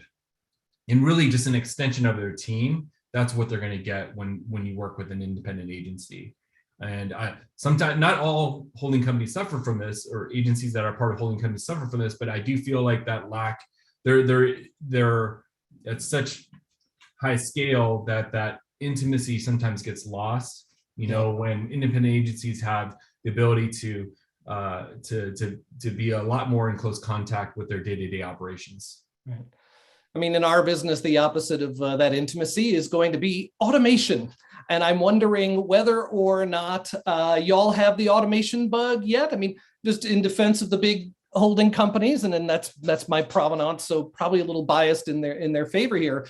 and really just an extension of their team, that's what they're going to get when you work with an independent agency. And sometimes not all holding companies suffer from this, or agencies that are part of holding companies suffer from this, but I do feel like that lack, they're at such high scale that intimacy sometimes gets lost, when independent agencies have the ability to be a lot more in close contact with their day-to-day operations. Right. I mean, in our business, the opposite of that intimacy is going to be automation. And I'm wondering whether or not y'all have the automation bug yet. I mean, just in defense of the big holding companies, and then that's my provenance, so probably a little biased in their favor here.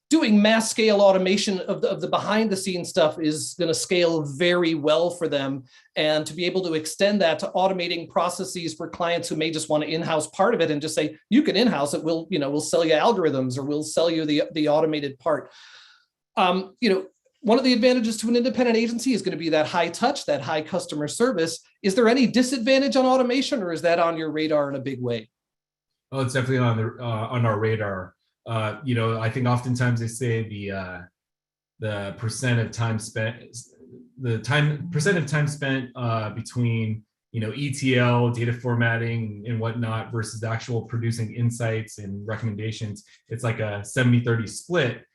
Doing mass scale automation of the behind the scenes stuff is going to scale very well for them. And to be able to extend that to automating processes for clients who may just want to in-house part of it and just say, you can in-house it, we'll sell you algorithms, or we'll sell you the automated part. One of the advantages to an independent agency is going to be that high touch, that high customer service. Is there any disadvantage on automation, or is that on your radar in a big way? Oh, it's definitely on our radar. I think oftentimes they say the percent of time spent, between ETL, data formatting and whatnot versus the actual producing insights and recommendations, it's like a 70-30 split.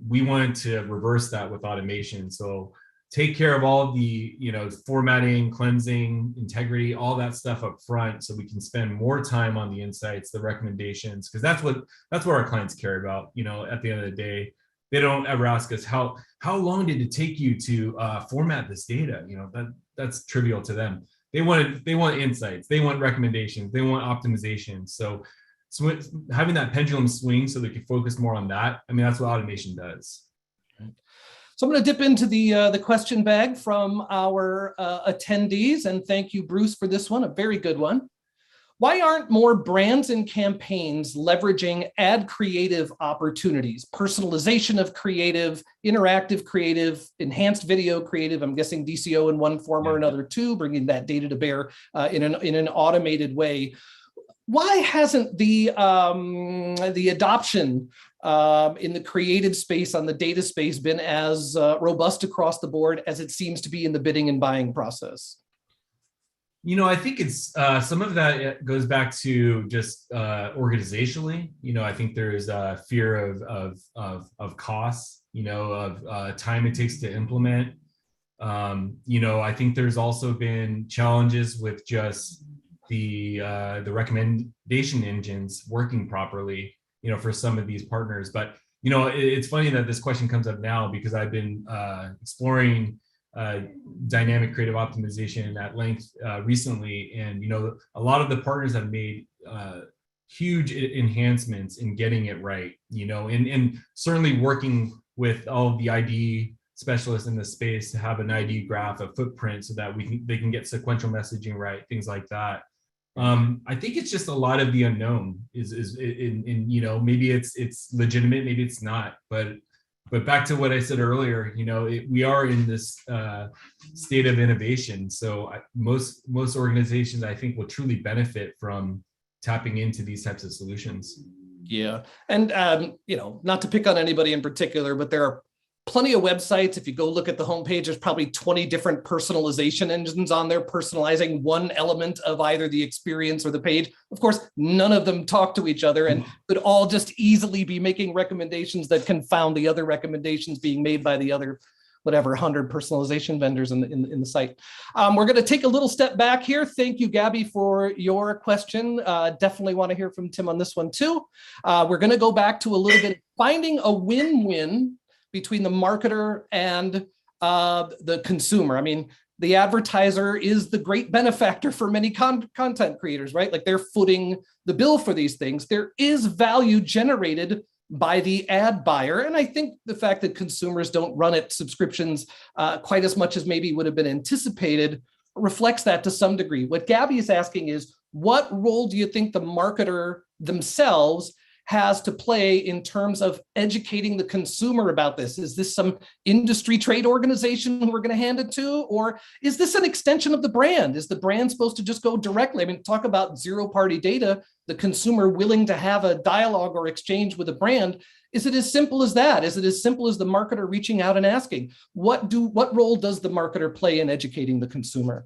We wanted to reverse that with automation. So take care of all the formatting, cleansing, integrity, all that stuff up front, so we can spend more time on the insights, the recommendations, because that's what our clients care about. At the end of the day, they don't ever ask us how long did it take you to format this data. That's trivial to them. They want insights, they want recommendations, they want optimization. So having that pendulum swing so they can focus more on that, that's what automation does. So I'm going to dip into the question bag from our attendees, and thank you, Bruce, for this one, a very good one. Why aren't more brands and campaigns leveraging ad creative opportunities, personalization of creative, interactive creative, enhanced video creative? I'm guessing DCO in one form or another too, bringing that data to bear in an automated way. Why hasn't the adoption in the creative space, on the data space, been as robust across the board as it seems to be in the bidding and buying process? I think it's some of that goes back to just organizationally. I think there's a fear of costs, of time it takes to implement. I think there's also been challenges with just the recommendation engines working properly, for some of these partners. But it's funny that this question comes up now, because I've been exploring dynamic creative optimization at length recently, and a lot of the partners have made huge enhancements in getting it right, and certainly working with all of the ID specialists in the space to have an ID graph, a footprint, so that they can get sequential messaging right, things like that. I think it's just a lot of the unknown is in you know, maybe it's legitimate, maybe it's not, but back to what I said earlier, you know, we are in this state of innovation. So most organizations, I think, will truly benefit from tapping into these types of solutions. Yeah, and you know, not to pick on anybody in particular, but there are plenty of websites. If you go look at the homepage, there's probably 20 different personalization engines on there, personalizing one element of either the experience or the page. Of course, none of them talk to each other and could all just easily be making recommendations that confound the other recommendations being made by the other, whatever, 100 personalization vendors in the site. We're going to take a little step back here. Thank you, Gabby, for your question. Definitely want to hear from Tim on this one too. We're going to go back to a little bit finding a win-win between the marketer and the consumer. I mean, the advertiser is the great benefactor for many content creators, right? Like they're footing the bill for these things. There is value generated by the ad buyer. And I think the fact that consumers don't run at subscriptions quite as much as maybe would have been anticipated reflects that to some degree. What Gabby is asking is, what role do you think the marketer themselves has to play in terms of educating the consumer about this? Is this some industry trade organization who we're going to hand it to? Or is this an extension of the brand? Is the brand supposed to just go directly? I mean, talk about zero-party data, the consumer willing to have a dialogue or exchange with a brand. Is it as simple as that? Is it as simple as the marketer reaching out and asking? What role does the marketer play in educating the consumer?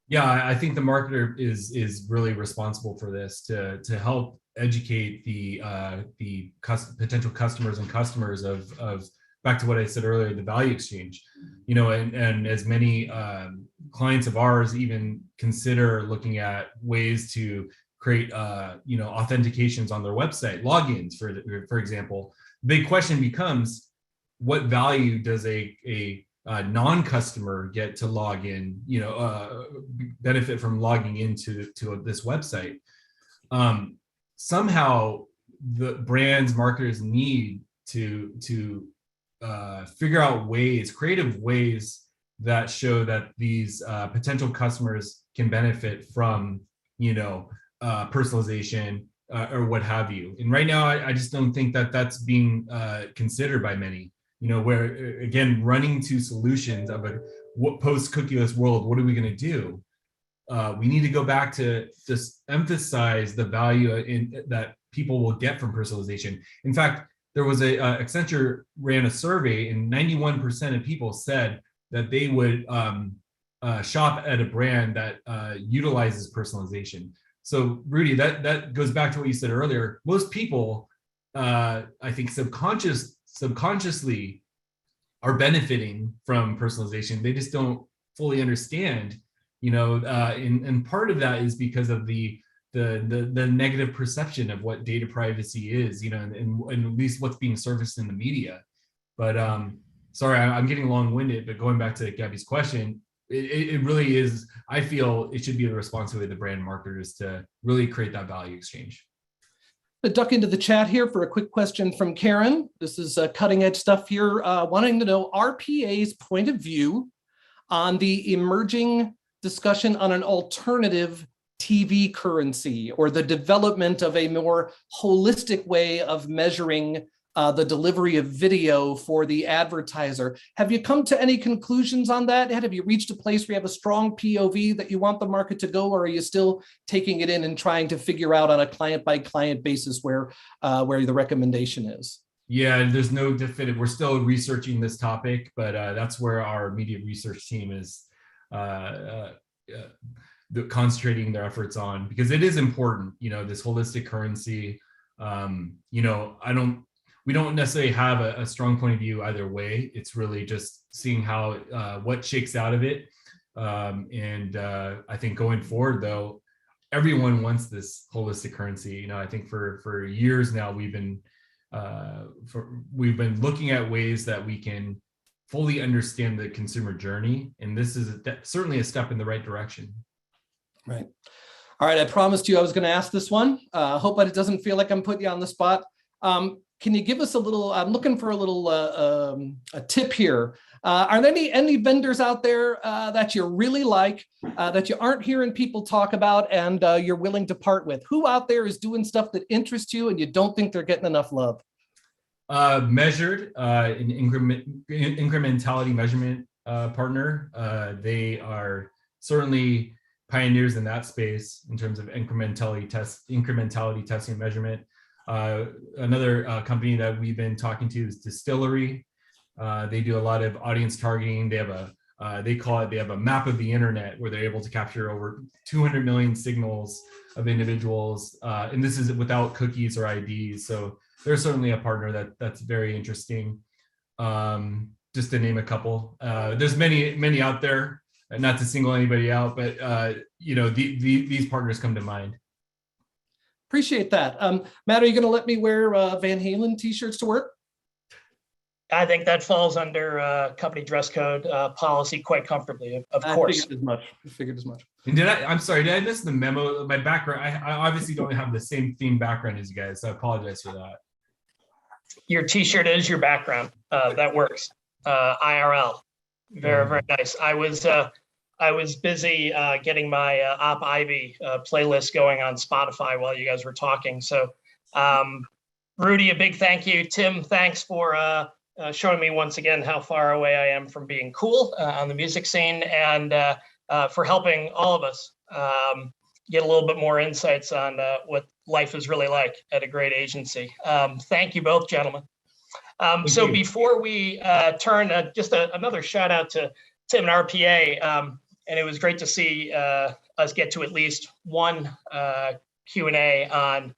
Yeah, I think the marketer is really responsible for this to help educate the potential customers and customers of back to what I said earlier, the value exchange, you know, and as many clients of ours even consider looking at ways to create you know, authentications on their website, logins for example. The big question becomes, what value does a non-customer get to log in, you know, benefit from logging into this website? Somehow the brands, marketers need to figure out ways, creative ways that show that these potential customers can benefit from, you know, personalization or what have you. And right now, I just don't think that that's being considered by many. You know, where again, running to solutions of a post-cookieless world, what are we going to do? We need to go back to just emphasize the value that people will get from personalization. In fact, there was Accenture ran a survey, and 91% of people said that they would shop at a brand that utilizes personalization. So, Rudy, that goes back to what you said earlier. Most people, I think, subconsciously are benefiting from personalization. They just don't fully understand, you know, and part of that is because of the negative perception of what data privacy is, you know, and at least what's being surfaced in the media. But sorry, I'm getting long-winded, but going back to Gabby's question, it really is, I feel it should be the responsibility of the brand marketers to really create that value exchange. Duck into the chat here for a quick question from Karen. This is cutting edge stuff here, wanting to know RPA's point of view on the emerging discussion on an alternative TV currency, or the development of a more holistic way of measuring the delivery of video for the advertiser. Have you come to any conclusions on that? Have you reached a place where you have a strong POV that you want the market to go, or are you still taking it in and trying to figure out on a client by client basis where the recommendation is? Yeah, there's no definitive. We're still researching this topic, but that's where our media research team is concentrating their efforts on, because it is important, you know, this holistic currency. You know, we don't necessarily have a strong point of view either way. It's really just seeing how what shakes out of it. And I think going forward, though, everyone wants this holistic currency. You know, I think for years now we've been looking at ways that we can fully understand the consumer journey, and this is certainly a step in the right direction. Right. All right. I promised you I was going to ask this one. Hope that it doesn't feel like I'm putting you on the spot. can you give us a little, I'm looking for a little a tip here. Are there any vendors out there that you really like, that you aren't hearing people talk about and you're willing to part with? Who out there is doing stuff that interests you and you don't think they're getting enough love? Measured an incrementality measurement partner. They are certainly pioneers in that space in terms of incrementality testing and measurement. Another company that we've been talking to is Distillery. They do a lot of audience targeting. They have they have a map of the internet where they're able to capture over 200 million signals of individuals. And this is without cookies or IDs. So they're certainly a partner that's very interesting. Just to name a couple. There's many out there, not to single anybody out, but these partners come to mind. Appreciate that. Matt, are you going to let me wear Van Halen t-shirts to work? I think that falls under company dress code policy quite comfortably, of course. I figured as much. And I'm sorry, did I miss the memo? My background, I obviously don't have the same theme background as you guys, so I apologize for that. Your t-shirt is your background. That works. IRL. Very nice. I was busy getting my Op Ivy playlist going on Spotify while you guys were talking. So Rudy, a big thank you. Tim, thanks for showing me once again how far away I am from being cool on the music scene, and for helping all of us get a little bit more insights on what life is really like at a great agency. Thank you both, gentlemen. So before we turn, just another shout out to Tim and RPA, and it was great to see us get to at least one Q&A on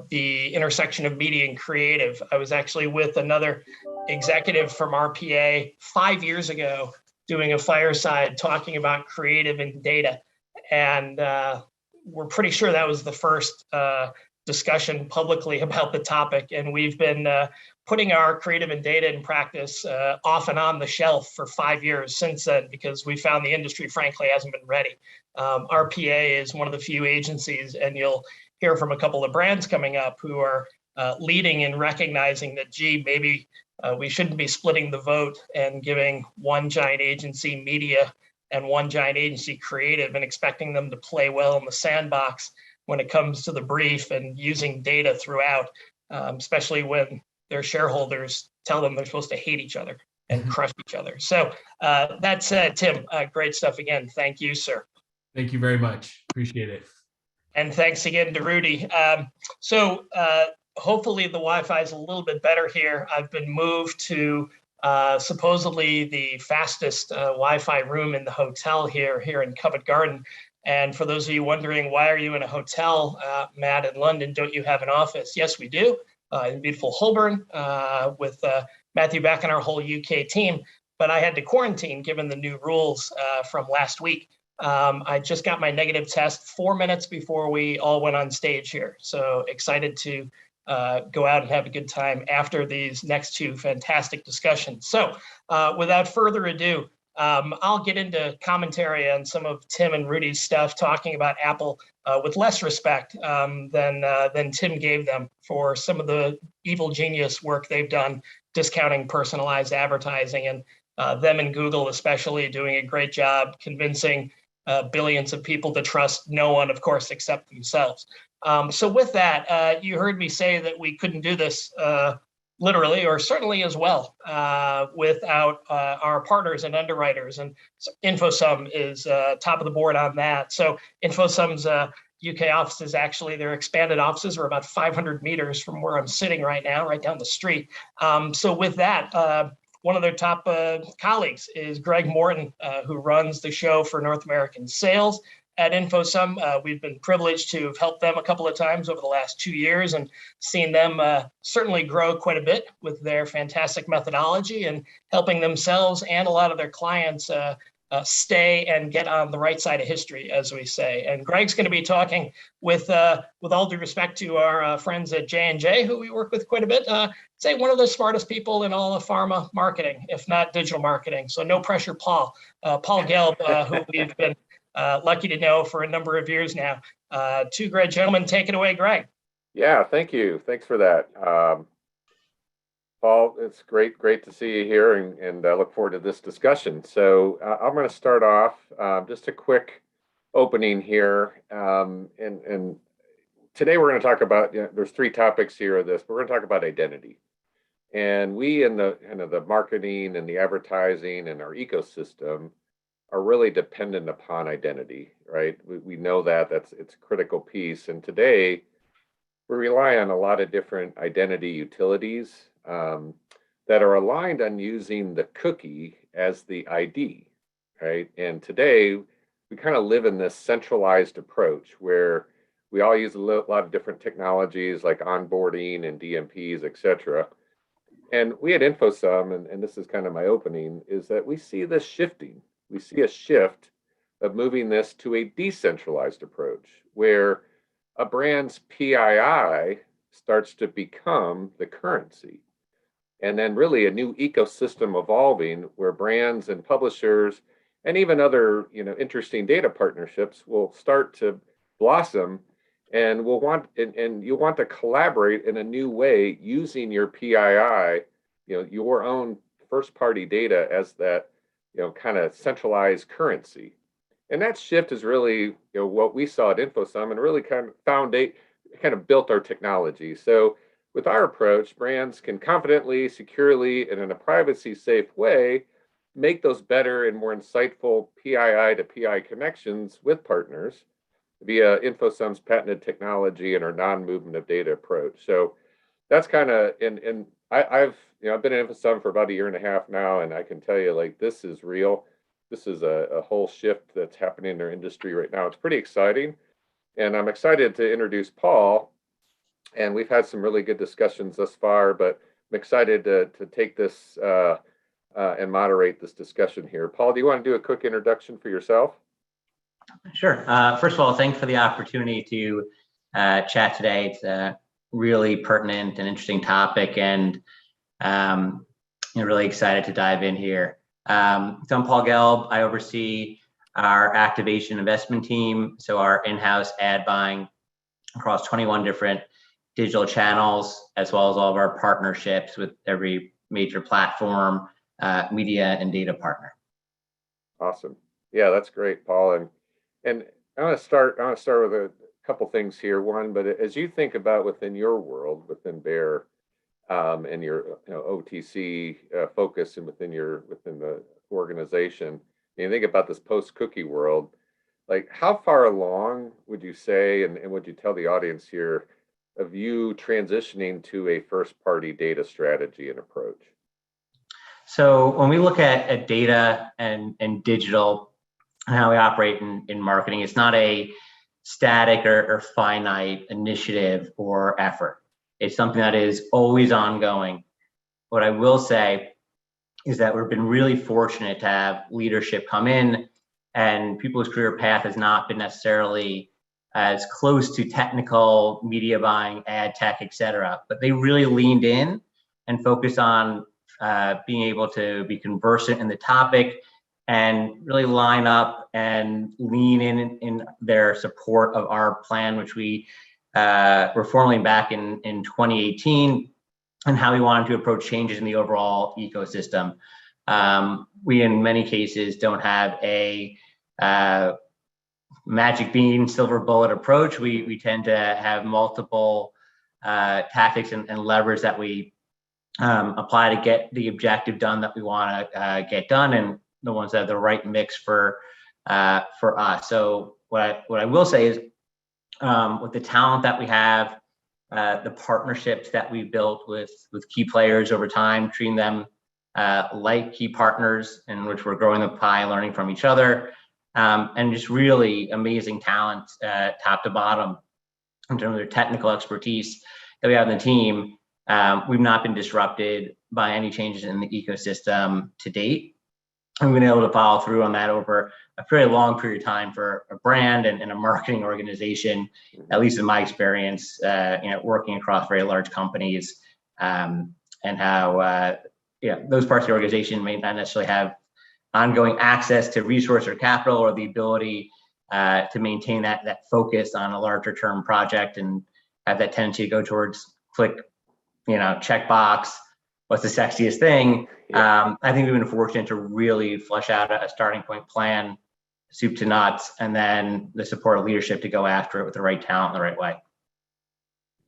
the intersection of media and creative. I was actually with another executive from RPA 5 years ago doing a fireside talking about creative and data. And we're pretty sure that was the first discussion publicly about the topic. And we've been putting our creative and data in practice off and on the shelf for 5 years since then, because we found the industry, frankly, hasn't been ready. RPA is one of the few agencies, and you'll hear from a couple of brands coming up who are leading in recognizing that, gee, maybe we shouldn't be splitting the vote and giving one giant agency media and one giant agency creative and expecting them to play well in the sandbox when it comes to the brief and using data throughout, especially when their shareholders tell them they're supposed to hate each other and crush each other. So that said, Tim, great stuff again. Thank you, sir. Thank you very much. Appreciate it. And thanks again to Rudy. So hopefully the Wi-Fi is a little bit better here. I've been moved to supposedly the fastest Wi-Fi room in the hotel here in Covent Garden. And for those of you wondering, why are you in a hotel, Matt, in London? Don't you have an office? Yes, we do, in beautiful Holborn, with Matthew Beck and our whole UK team. But I had to quarantine given the new rules from last week. I just got my negative test 4 minutes before we all went on stage here. So excited to go out and have a good time after these next two fantastic discussions. So without further ado, I'll get into commentary on some of Tim and Rudy's stuff, talking about Apple with less respect than Tim gave them for some of the evil genius work they've done, discounting personalized advertising, and them and Google especially doing a great job convincing billions of people to trust no one, of course, except themselves. So with that, you heard me say that we couldn't do this literally, or certainly as well, without our partners and underwriters. And InfoSum is top of the board on that. So InfoSum's UK offices, actually, their expanded offices are about 500 meters from where I'm sitting right now, right down the street. So with that, one of their top colleagues is Greg Morton, who runs the show for North American sales at InfoSum. We've been privileged to have helped them a couple of times over the last 2 years and seen them certainly grow quite a bit with their fantastic methodology and helping themselves and a lot of their clients stay and get on the right side of history, as we say. And Greg's going to be talking with all due respect to our friends at J&J, who we work with quite a bit, say one of the smartest people in all of pharma marketing, if not digital marketing. So no pressure, Paul. Paul Gelb, who we've been lucky to know for a number of years now. Two great gentlemen. Take it away, Greg. Yeah, thank you. Thanks for that. Paul, it's great to see you here, and I look forward to this discussion. So I'm going to start off just a quick opening here, and today we're going to talk about. There's three topics here of this. But we're going to talk about identity, and we in the kind of the marketing and the advertising and our ecosystem are really dependent upon identity, right? We know that it's a critical piece, and today we rely on a lot of different identity utilities that are aligned on using the cookie as the ID, right? And today we kind of live in this centralized approach where we all use a lot of different technologies like onboarding and DMPs, et cetera. And we at InfoSum, and this is kind of my opening, is that we see this shifting. We see a shift of moving this to a decentralized approach where a brand's PII starts to become the currency. And then really a new ecosystem evolving where brands and publishers and even other interesting data partnerships will start to blossom, and will want and you want to collaborate in a new way using your PII, your own first party data as that kind of centralized currency. And that shift is really what we saw at InfoSum, and really kind of built our technology. So with our approach, brands can confidently, securely, and in a privacy safe way make those better and more insightful PII to PI connections with partners via InfoSum's patented technology and our non-movement of data approach. So that's kind of, and I've been in InfoSum for about a year and a half now, and I can tell you, like, this is real. This is a whole shift that's happening in our industry right now. It's pretty exciting, and I'm excited to introduce Paul. And we've had some really good discussions thus far, but I'm excited to take this and moderate this discussion here. Paul, do you want to do a quick introduction for yourself? Sure. First of all, thanks for the opportunity to chat today. It's a really pertinent and interesting topic, and I'm really excited to dive in here. So I'm Paul Gelb. I oversee our activation investment team, so our in-house ad buying across 21 different digital channels, as well as all of our partnerships with every major platform, media and data partner. Awesome. Yeah, that's great, Paul. And I want to start with a couple things here. One, but as you think about within your world, within Bear, and your OTC focus, and within the organization, and you think about this post-cookie world, like how far along would you say, and would you tell the audience here, of you transitioning to a first-party data strategy and approach? So when we look at data and digital, and how we operate in marketing, it's not a static or finite initiative or effort. It's something that is always ongoing. What I will say is that we've been really fortunate to have leadership come in, and people's career path has not been necessarily as close to technical media buying, ad tech, et cetera, but they really leaned in and focused on being able to be conversant in the topic and really line up and lean in their support of our plan, which we were formulating back in 2018, and how we wanted to approach changes in the overall ecosystem. We, in many cases, don't have a magic bean, silver bullet approach. We tend to have multiple tactics and levers that we apply to get the objective done that we want to get done, and the ones that have the right mix for us. So what I will say is, with the talent that we have, the partnerships that we've built with key players over time, treating them like key partners in which we're growing the pie, learning from each other, and just really amazing talent, top to bottom, in terms of their technical expertise that we have in the team. We've not been disrupted by any changes in the ecosystem to date. And we've been able to follow through on that over a very long period of time for a brand and a marketing organization, at least in my experience, working across very large companies, and how those parts of the organization may not necessarily have ongoing access to resource or capital, or the ability to maintain that focus on a larger term project, and have that tendency to go towards click, checkbox, what's the sexiest thing. I think we've been fortunate to really flesh out a starting point plan, soup to nuts, and then the support of leadership to go after it with the right talent in the right way.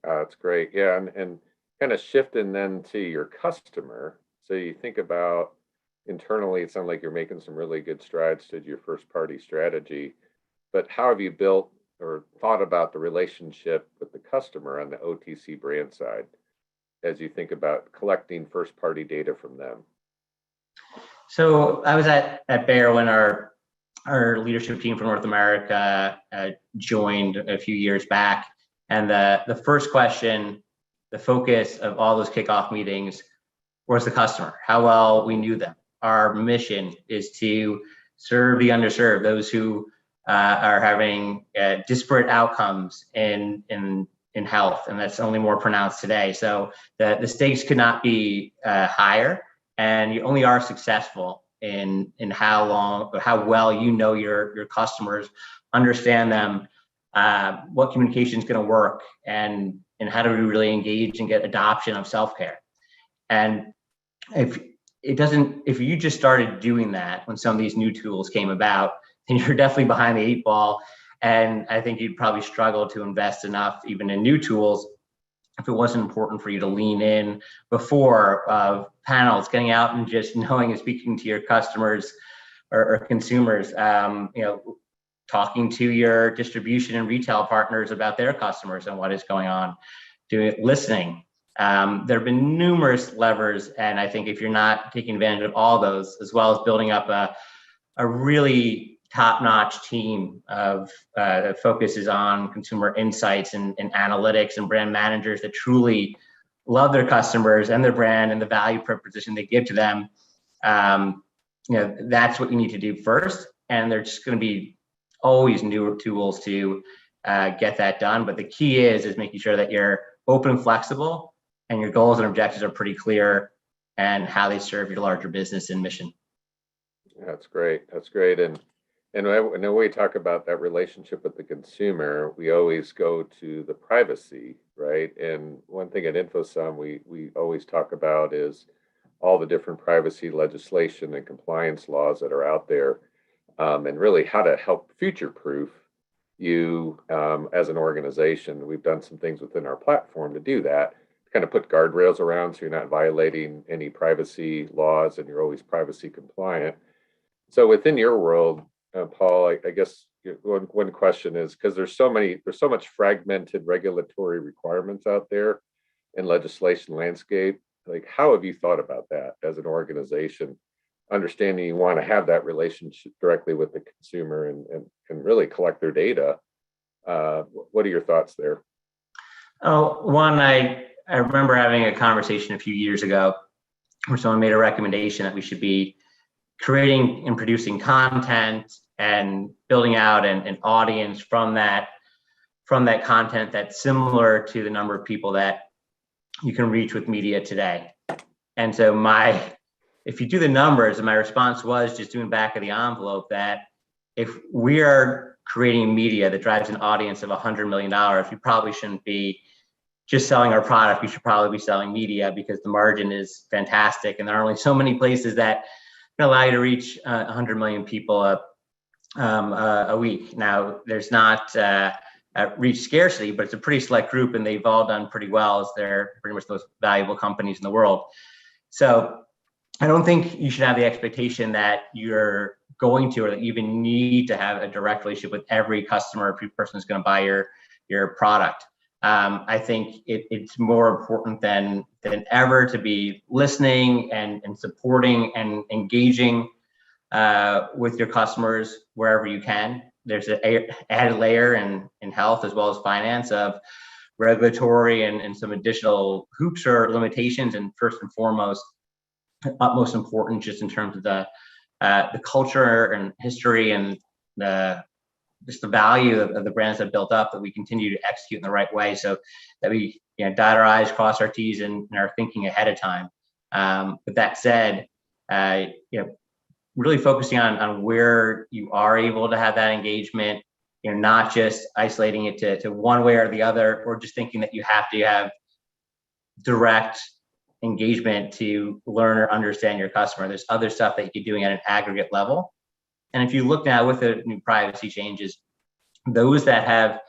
That's great. Yeah, and kind of shifting then to your customer. So you think about internally, it sounds like you're making some really good strides to your first party strategy, but how have you built or thought about the relationship with the customer on the OTC brand side as you think about collecting first party data from them? So I was at Bayer when our leadership team for North America joined a few years back. And the first question, the focus of all those kickoff meetings was the customer, how well we knew them. Our mission is to serve the underserved, those who are having disparate outcomes in health, and that's only more pronounced today. So the stakes could not be higher, and you only are successful in how well you know your customers, understand them, what communication is going to work, and how do we really engage and get adoption of self-care. And if you just started doing that when some of these new tools came about, then you're definitely behind the 8 ball. And I think you'd probably struggle to invest enough even in new tools if it wasn't important for you to lean in before panels, getting out and just knowing and speaking to your customers or consumers, talking to your distribution and retail partners about their customers and what is going on, listening. There have been numerous levers, and I think if you're not taking advantage of all those, as well as building up a really top-notch team that focuses on consumer insights and analytics and brand managers that truly love their customers and their brand and the value proposition they give to them, that's what you need to do first. And there's just going to be always newer tools to get that done. But the key is making sure that you're open and flexible, and your goals and objectives are pretty clear, and how they serve your larger business and mission. That's great. That's great. And when we talk about that relationship with the consumer, we always go to the privacy, right? And one thing at InfoSum we always talk about is all the different privacy legislation and compliance laws that are out there, and really how to help future-proof you as an organization. We've done some things within our platform to do that, kind of put guardrails around so you're not violating any privacy laws and you're always privacy compliant. So within your world, Paul, I guess one question is, because there's so much fragmented regulatory requirements out there in legislation landscape, like how have you thought about that as an organization, understanding you want to have that relationship directly with the consumer and really collect their data? What are your thoughts there? Oh, one, I remember having a conversation a few years ago where someone made a recommendation that we should be creating and producing content and building out an audience from that content that's similar to the number of people that you can reach with media today. And so if you do the numbers, and my response was just doing back of the envelope, that if we are creating media that drives an audience of $100 million, we probably shouldn't be just selling our product. We should probably be selling media, because the margin is fantastic. And there are only so many places that can allow you to reach 100 million people a week. Now, there's not reach scarcity, but it's a pretty select group, and they've all done pretty well, as they're pretty much the most valuable companies in the world. So I don't think you should have the expectation that you're going to, or that you even need to have a direct relationship with every customer, every person who's going to buy your product. I think it's more important than ever to be listening and supporting and engaging with your customers wherever you can. There's an added layer in health as well as finance of regulatory and some additional hoops or limitations. And first and foremost, utmost important just in terms of the culture and history and just the value of the brands that built up, that we continue to execute in the right way, so that we dot our I's, cross our T's, and are thinking ahead of time. With that said, really focusing on where you are able to have that engagement, not just isolating it to one way or the other, or just thinking that you have to have direct engagement to learn or understand your customer. There's other stuff that you're doing at an aggregate level. And if you look now with the new privacy changes, those that have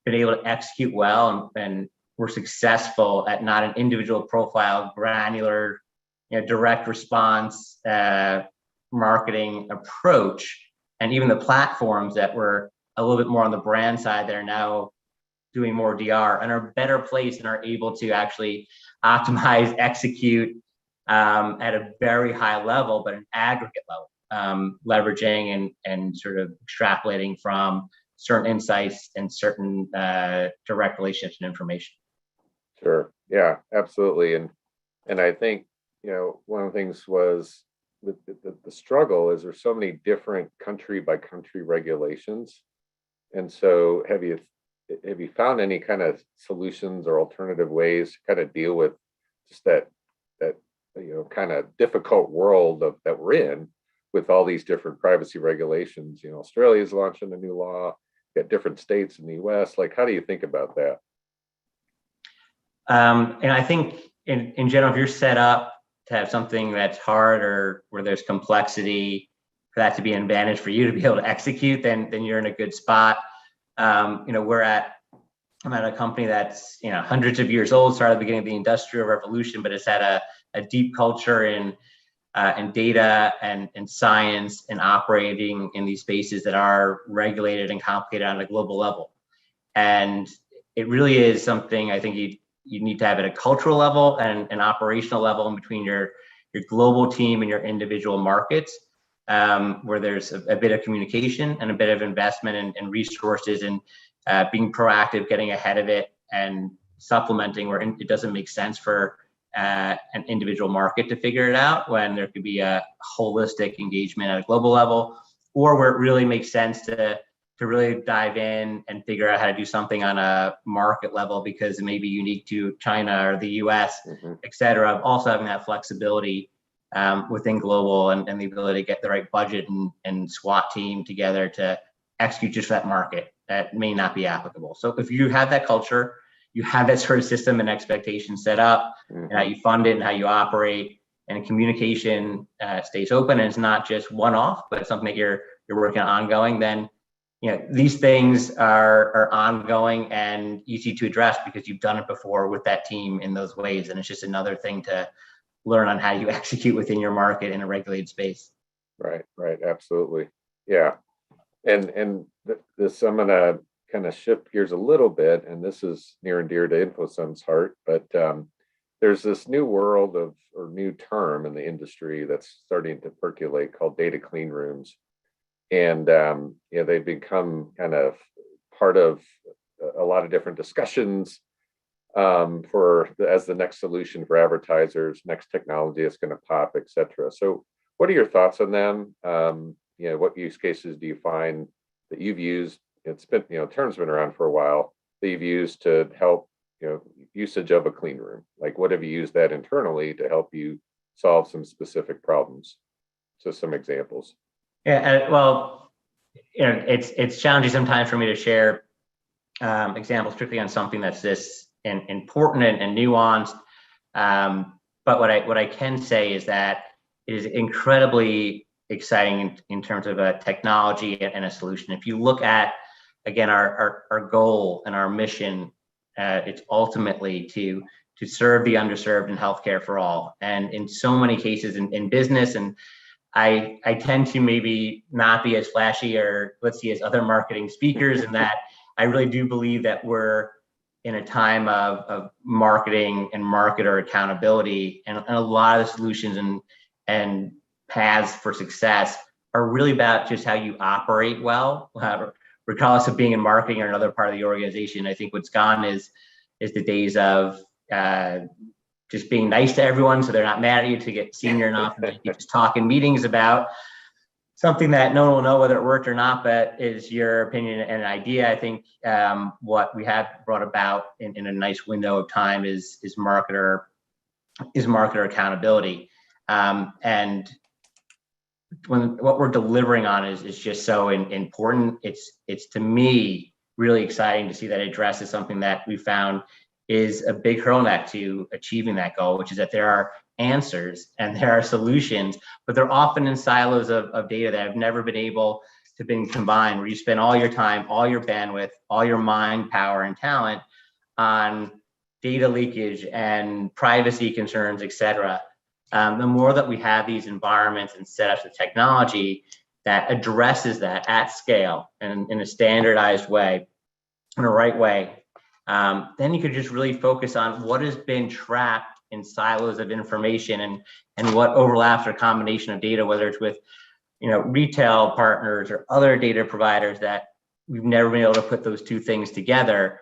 been able to execute well and were successful at not an individual profile, granular, direct response marketing approach, and even the platforms that were a little bit more on the brand side that are now doing more DR and are better placed and are able to actually optimize, execute at a very high level, but an aggregate level, leveraging and sort of extrapolating from certain insights and certain direct relationships and information. Sure. Yeah, absolutely. And I think, one of the things was the struggle is there's so many different country by country regulations. And so have you found any kind of solutions or alternative ways to kind of deal with just that kind of difficult world that we're in with all these different privacy regulations? Australia's launching a new law, got different states in the US. Like, how do you think about that? And I think in general, if you're set up to have something that's hard or where there's complexity, for that to be an advantage for you to be able to execute, then you're in a good spot. I'm at a company that's hundreds of years old, started at the beginning of the Industrial Revolution, but it's had a deep culture in data and science and operating in these spaces that are regulated and complicated on a global level. And it really is something I think you need to have at a cultural level and an operational level in between your global team and your individual markets, where there's a bit of communication and a bit of investment and resources and being proactive, getting ahead of it and supplementing where it doesn't make sense for an individual market to figure it out, when there could be a holistic engagement at a global level, or where it really makes sense to really dive in and figure out how to do something on a market level because it may be unique to China or the US, et cetera. Also having that flexibility within global and the ability to get the right budget and SWAT team together to execute just that market that may not be applicable. So if you have that culture, you have that sort of system and expectation set up, and how you fund it and how you operate, and communication stays open, and it's not just one-off, but it's something that you're working on ongoing, then these things are ongoing and easy to address because you've done it before with that team in those ways. And it's just another thing to learn on how you execute within your market in a regulated space. Right. Absolutely. Yeah. And this, I'm going to kind of shift gears a little bit, and this is near and dear to InfoSum's heart, but there's this new world or new term in the industry that's starting to percolate called data clean rooms. And they've become kind of part of a lot of different discussions as the next solution for advertisers, next technology that's going to pop, et cetera. So what are your thoughts on them? What use cases do you find that you've used? It's been, term's been around for a while, that you've used to help, usage of a clean room. Like, what have you used that internally to help you solve some specific problems? So some examples. Yeah, well, it's challenging sometimes for me to share examples, particularly on something that's this important and nuanced. But what I can say is that it is incredibly exciting in terms of a technology and a solution. If you look at, again, our goal and our mission, it's ultimately to serve the underserved in healthcare for all. And in so many cases in business, and I tend to maybe not be as flashy or let's see as other marketing speakers, in that I really do believe that we're in a time of marketing and marketer accountability, and a lot of the solutions and paths for success are really about just how you operate well, regardless of being in marketing or another part of the organization. I think what's gone is the days of just being nice to everyone so they're not mad at you, to get senior enough and you just talk in meetings about something that no one will know whether it worked or not, but is your opinion and an idea. I think what we have brought about in a nice window of time is marketer accountability. And what we're delivering on is just so important. It's to me really exciting to see that it addresses something that we found is a big hurdle neck to achieving that goal, which is that there are answers and there are solutions, but they're often in silos of data that have never been able to be combined, where you spend all your time, all your bandwidth, all your mind, power, and talent on data leakage and privacy concerns, et cetera. The more that we have these environments and setups with technology that addresses that at scale and in a standardized way, in a right way, then you could just really focus on what has been trapped in silos of information and what overlaps or combination of data, whether it's with retail partners or other data providers that we've never been able to put those two things together.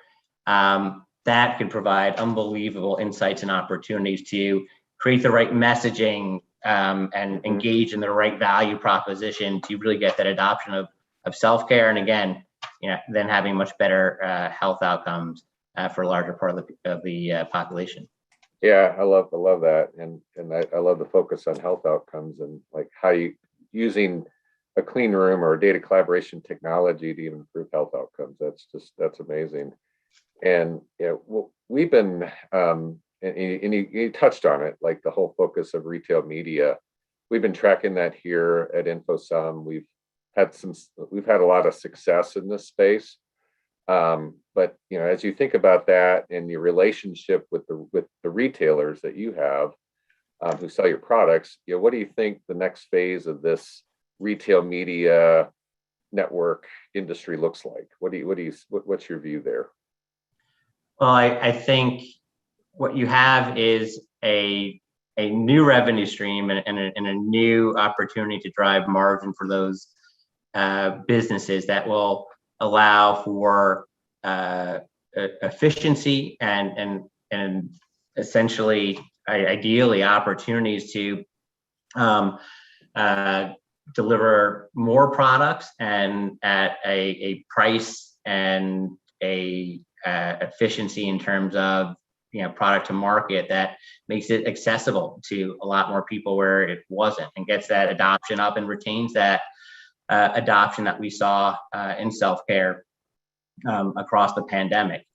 That could provide unbelievable insights and opportunities to create the right messaging and engage in the right value proposition to really get that adoption of self-care. And again, then having much better health outcomes for a larger part of the population. Yeah, I love that, and I love the focus on health outcomes and like how you using a clean room or data collaboration technology to even improve health outcomes. That's amazing. And we've been and you touched on it, like the whole focus of retail media. We've been tracking that here at InfoSum. We've had a lot of success in this space. But as you think about that and your relationship with the retailers that you have who sell your products, what do you think the next phase of this retail media network industry looks like? What's your view there? Well, I think what you have is a new revenue stream and a new opportunity to drive margin for those businesses that will allow for efficiency and essentially, ideally, opportunities to deliver more products and at a price and a efficiency in terms of product to market that makes it accessible to a lot more people where it wasn't, and gets that adoption up and retains that adoption that we saw in self-care across the pandemic.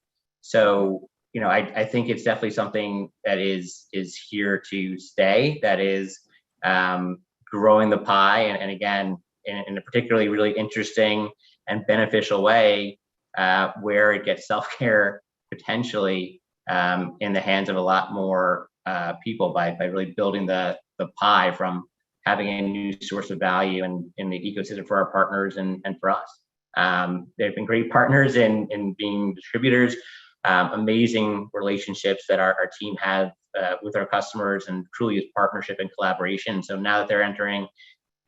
So I think it's definitely something that is here to stay, that is growing the pie, and again in a particularly really interesting and beneficial way where it gets self-care potentially in the hands of a lot more people by really building the pie from having a new source of value in the ecosystem for our partners and for us. They've been great partners in being distributors, amazing relationships that our team has with our customers, and truly is partnership and collaboration. So now that they're entering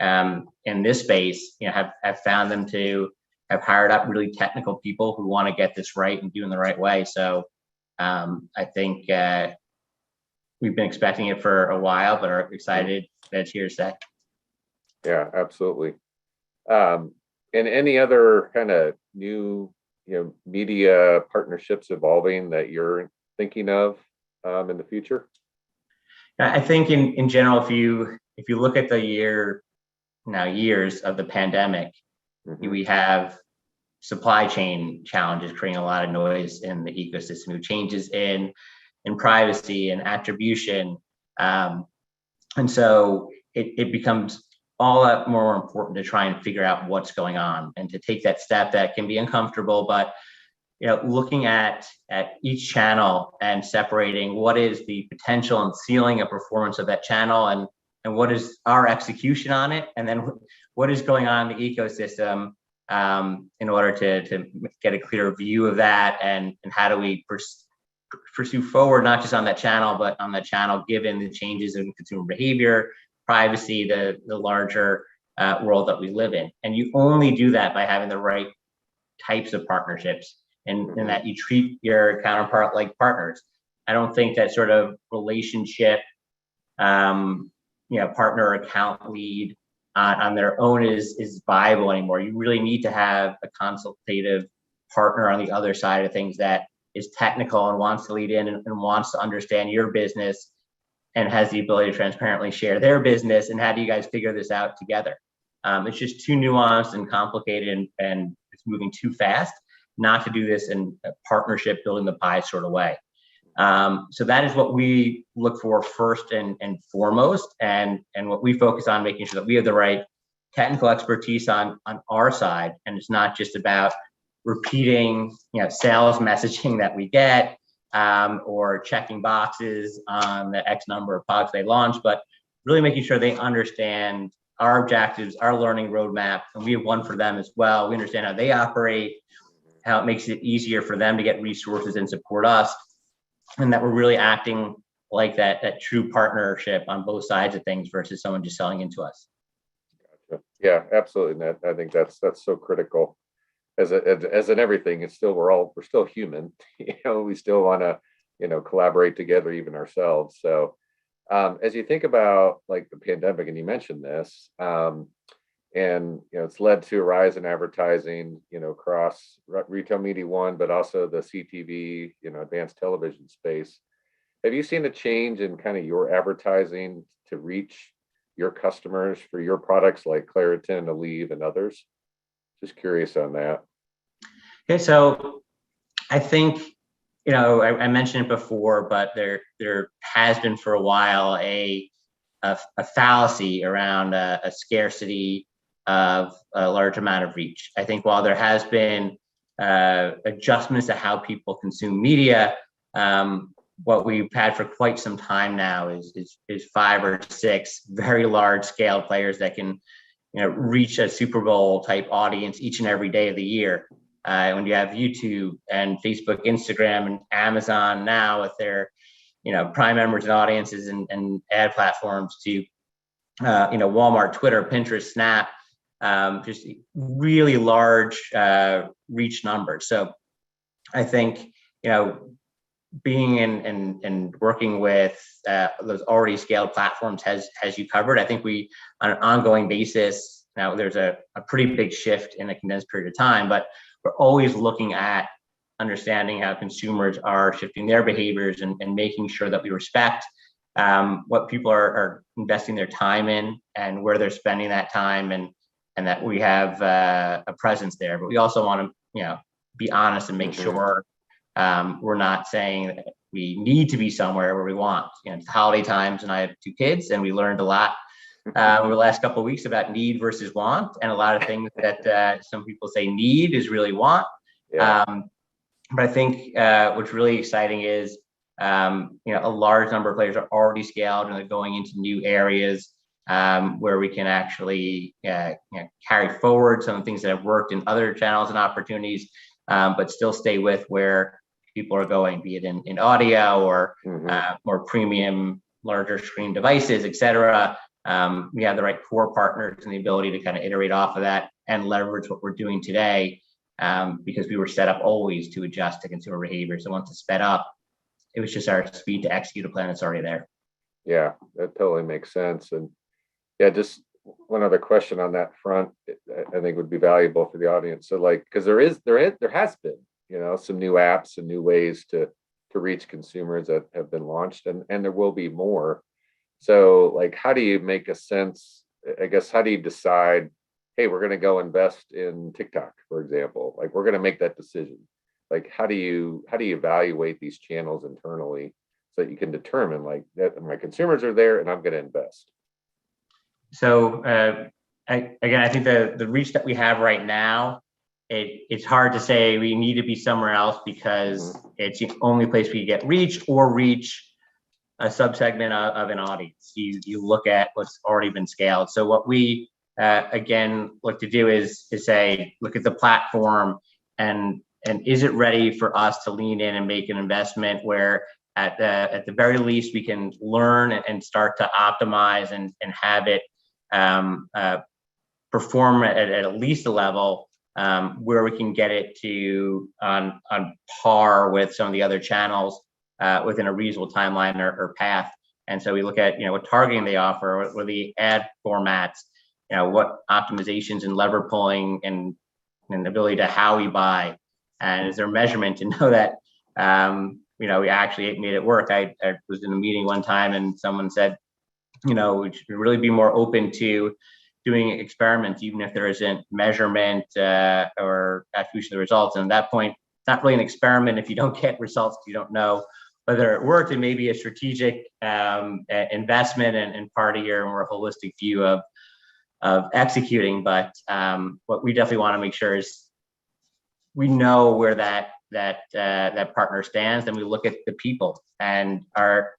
in this space, have found them to have hired up really technical people who want to get this right and do it in the right way. So I think we've been expecting it for a while, but are excited that it's here to stay. Yeah, absolutely. And any other kind of new, media partnerships evolving that you're thinking of in the future? I think in general, if you look at the years of the pandemic, we have supply chain challenges creating a lot of noise in the ecosystem, changes in privacy and attribution. And so it becomes all that more important to try and figure out what's going on and to take that step that can be uncomfortable, but looking at each channel and separating what is the potential and ceiling of performance of that channel and what is our execution on it, and then what is going on in the ecosystem in order to get a clear view of that, and how do we pursue forward, not just on that channel, but on the channel given the changes in consumer behavior, privacy, the larger world that we live in. And you only do that by having the right types of partnerships, and that you treat your counterpart like partners. I don't think that sort of relationship, partner account lead on their own is viable anymore. You really need to have a consultative partner on the other side of things that is technical and wants to lead in and wants to understand your business and has the ability to transparently share their business. And how do you guys figure this out together? It's just too nuanced and complicated, and it's moving too fast not to do this in a partnership, building the pie sort of way. So that is what we look for first and foremost, and what we focus on, making sure that we have the right technical expertise on our side, and it's not just about repeating, sales messaging that we get, or checking boxes on the X number of products they launch, but really making sure they understand our objectives, our learning roadmap, and we have one for them as well. We understand how they operate, how it makes it easier for them to get resources and support us, and that we're really acting like that true partnership on both sides of things versus someone just selling into us. Gotcha. Yeah, absolutely. And I think that's so critical. As in everything, it's still we're still human. We still want to collaborate together, even ourselves. So as you think about like the pandemic, and you mentioned this, and it's led to a rise in advertising, across retail media one, but also the CTV, advanced television space. Have you seen a change in kind of your advertising to reach your customers for your products like Claritin, Aleve, and others? Just curious on that. Okay, so I think, I mentioned it before, but there has been for a while a fallacy around a scarcity of a large amount of reach. I think while there has been adjustments to how people consume media, what we've had for quite some time now is 5 or 6 very large scale players that can reach a Super Bowl type audience each and every day of the year. When you have YouTube and Facebook, Instagram, and Amazon now with their Prime members and audiences and ad platforms to Walmart, Twitter, Pinterest, Snap, just really large reach numbers. So I think being in and working with those already scaled platforms has you covered. I think we, on an ongoing basis, now there's a pretty big shift in a condensed period of time, but we're always looking at understanding how consumers are shifting their behaviors and making sure that we respect what people are investing their time in and where they're spending that time, and that we have a presence there. But we also want to be honest and make sure we're not saying that we need to be somewhere where we want. It's holiday times, and I have 2 kids, and we learned a lot over the last couple of weeks about need versus want, and a lot of things that some people say need is really want. Yeah. But I think what's really exciting is a large number of players are already scaled and they're going into new areas where we can actually carry forward some of the things that have worked in other channels and opportunities, but still stay with where people are going, be it in audio or more premium, larger screen devices, et cetera. We have the right core partners and the ability to kind of iterate off of that and leverage what we're doing today, because we were set up always to adjust to consumer behavior. So once it's sped up, it was just our speed to execute a plan that's already there. Yeah, that totally makes sense. And yeah, just one other question on that front, I think would be valuable for the audience. So like, because there has been, some new apps and new ways to reach consumers that have been launched, and there will be more. So like, how do you make a sense, I guess, how do you decide, hey, we're going to go invest in TikTok, for example, like we're going to make that decision. Like, how do you evaluate these channels internally so that you can determine like that my consumers are there and I'm going to invest? So I think the reach that we have right now, it's hard to say we need to be somewhere else because it's the only place we get reach or reach a subsegment of an audience. You look at what's already been scaled. So what we again look to do is say, look at the platform and is it ready for us to lean in and make an investment where at the very least we can learn and start to optimize and have it perform at least a level where we can get it to on par with some of the other channels within a reasonable timeline or path. And so we look at what targeting they offer, what are the ad formats, what optimizations and lever pulling and ability to how we buy, and is there measurement to know that we actually made it work. I was in a meeting one time and someone said, we should really be more open to doing experiments, even if there isn't measurement or attribution of the results. And at that point, it's not really an experiment if you don't get results, you don't know whether it worked, it may be a strategic investment and part of your more holistic view of executing. But what we definitely want to make sure is we know where that partner stands, and we look at the people and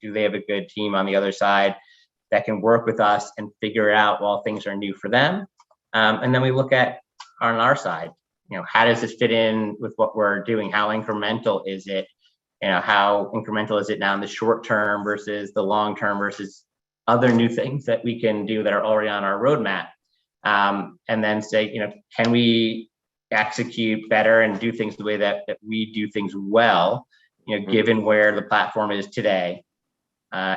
do they have a good team on the other side that can work with us and figure it out while things are new for them. And then we look at on our side, how does this fit in with what we're doing? How incremental is it? How incremental is it now in the short term versus the long term versus other new things that we can do that are already on our roadmap? And then say, can we execute better and do things the way that we do things well, given where the platform is today,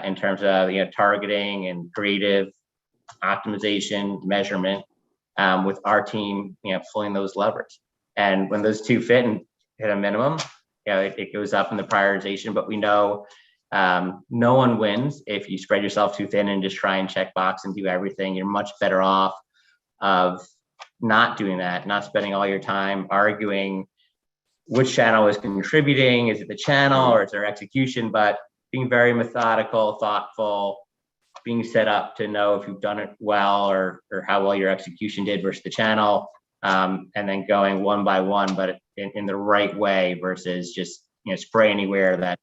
in terms of targeting and creative optimization, measurement, with our team, pulling those levers. And when those two fit and hit a minimum, it goes up in the prioritization. But we know no one wins if you spread yourself too thin and just try and check box and do everything. You're much better off of not doing that, not spending all your time arguing which channel is contributing. Is it the channel or is there execution? But being very methodical, thoughtful, being set up to know if you've done it well or how well your execution did versus the channel, and then going one by one, but in the right way versus just spray anywhere. That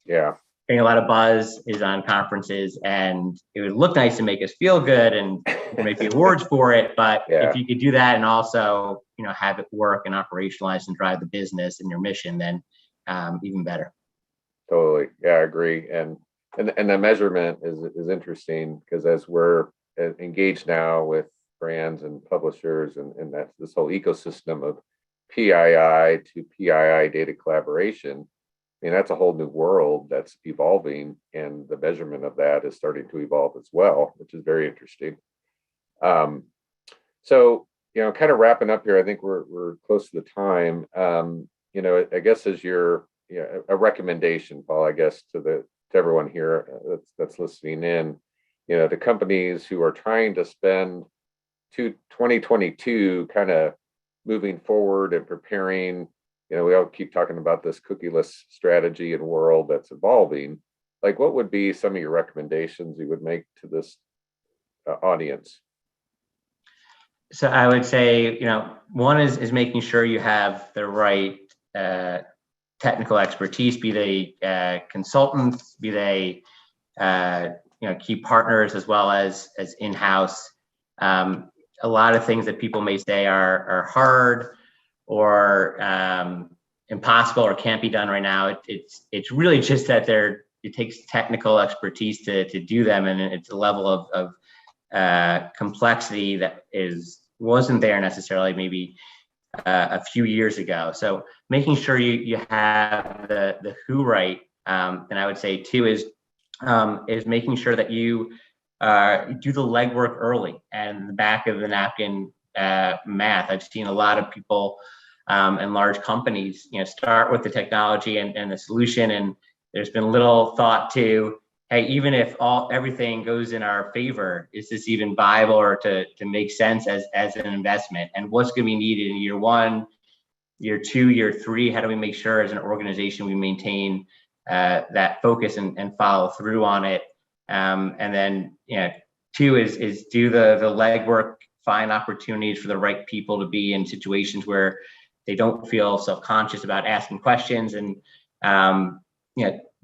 getting a lot of buzz is on conferences, and it would look nice to make us feel good and make the awards for it. But if you could do that and also have it work and operationalize and drive the business and your mission, then even better. Totally. Yeah, I agree. And the measurement is interesting, because as we're engaged now with brands and publishers and that's this whole ecosystem of PII to PII data collaboration, I mean, that's a whole new world that's evolving, and the measurement of that is starting to evolve as well, which is very interesting. So, kind of wrapping up here, I think we're close to the time. I guess as your a recommendation, Paul, I guess to everyone here that's listening in, to companies who are trying to spend 2022 kind of moving forward and preparing. We all keep talking about this cookieless strategy and world that's evolving. Like, what would be some of your recommendations you would make to this audience? So I would say, one is making sure you have the right technical expertise, be they consultants, be they key partners, as well as in-house. A lot of things that people may say are hard or impossible or can't be done right now. It's really just that it takes technical expertise to do them, and it's a level of complexity that wasn't there necessarily maybe a few years ago. So making sure you have the who right, and I would say two is making sure that you do the legwork early and the back of the napkin math. I've seen a lot of people and large companies, start with the technology and the solution, and there's been little thought to, hey, even if everything goes in our favor, is this even viable or to make sense as an investment? And what's going to be needed in year 1, year 2, year 3? How do we make sure as an organization we maintain that focus and follow through on it? And then 2 is do the legwork, find opportunities for the right people to be in situations where they don't feel self-conscious about asking questions, and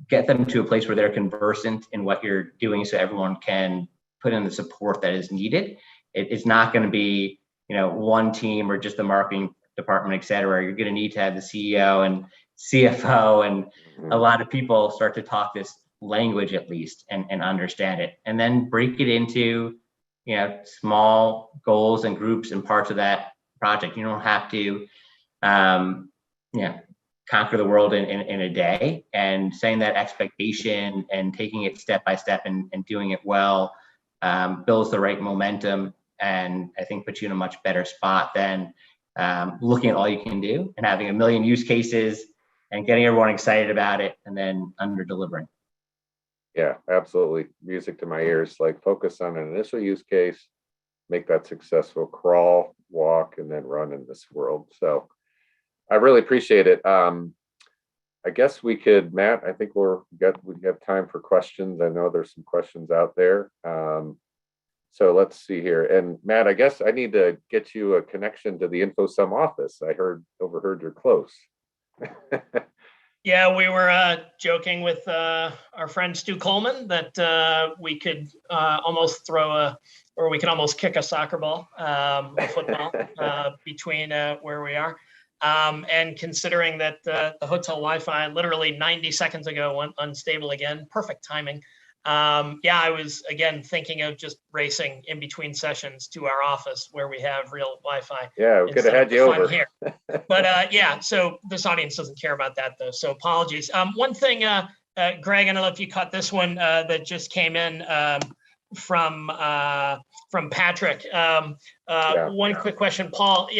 get them to a place where they're conversant in what you're doing, so everyone can put in the support that is needed. It's not going to be one team or just the marketing department, et cetera. You're going to need to have the CEO and CFO and a lot of people start to talk this language at least and understand it, and then break it into small goals and groups and parts of that project. You don't have to conquer the world in a day, and setting that expectation and taking it step by step and doing it well builds the right momentum, and I think puts you in a much better spot than looking at all you can do and having a million use cases and getting everyone excited about it and then under delivering. Yeah, absolutely. Music to my ears. Like, focus on an initial use case, make that successful, crawl, walk, and then run in this world. So I really appreciate it. I guess we could, Matt, I think we have time for questions. I know there's some questions out there. So let's see here. And Matt, I guess I need to get you a connection to the InfoSum office. I overheard you're close. Yeah, we were joking with our friend Stu Coleman that we could almost we could almost kick a soccer ball, a football between where we are. And considering that the hotel Wi-Fi literally 90 seconds ago went unstable again, perfect timing. Yeah, I was again thinking of just racing in between sessions to our office where we have real Wi-Fi. Yeah, we could have had you over here. But yeah, so this audience doesn't care about that though. So apologies. One thing, Greg, I don't know if you caught this one that just came in from Patrick. One quick question, Paul.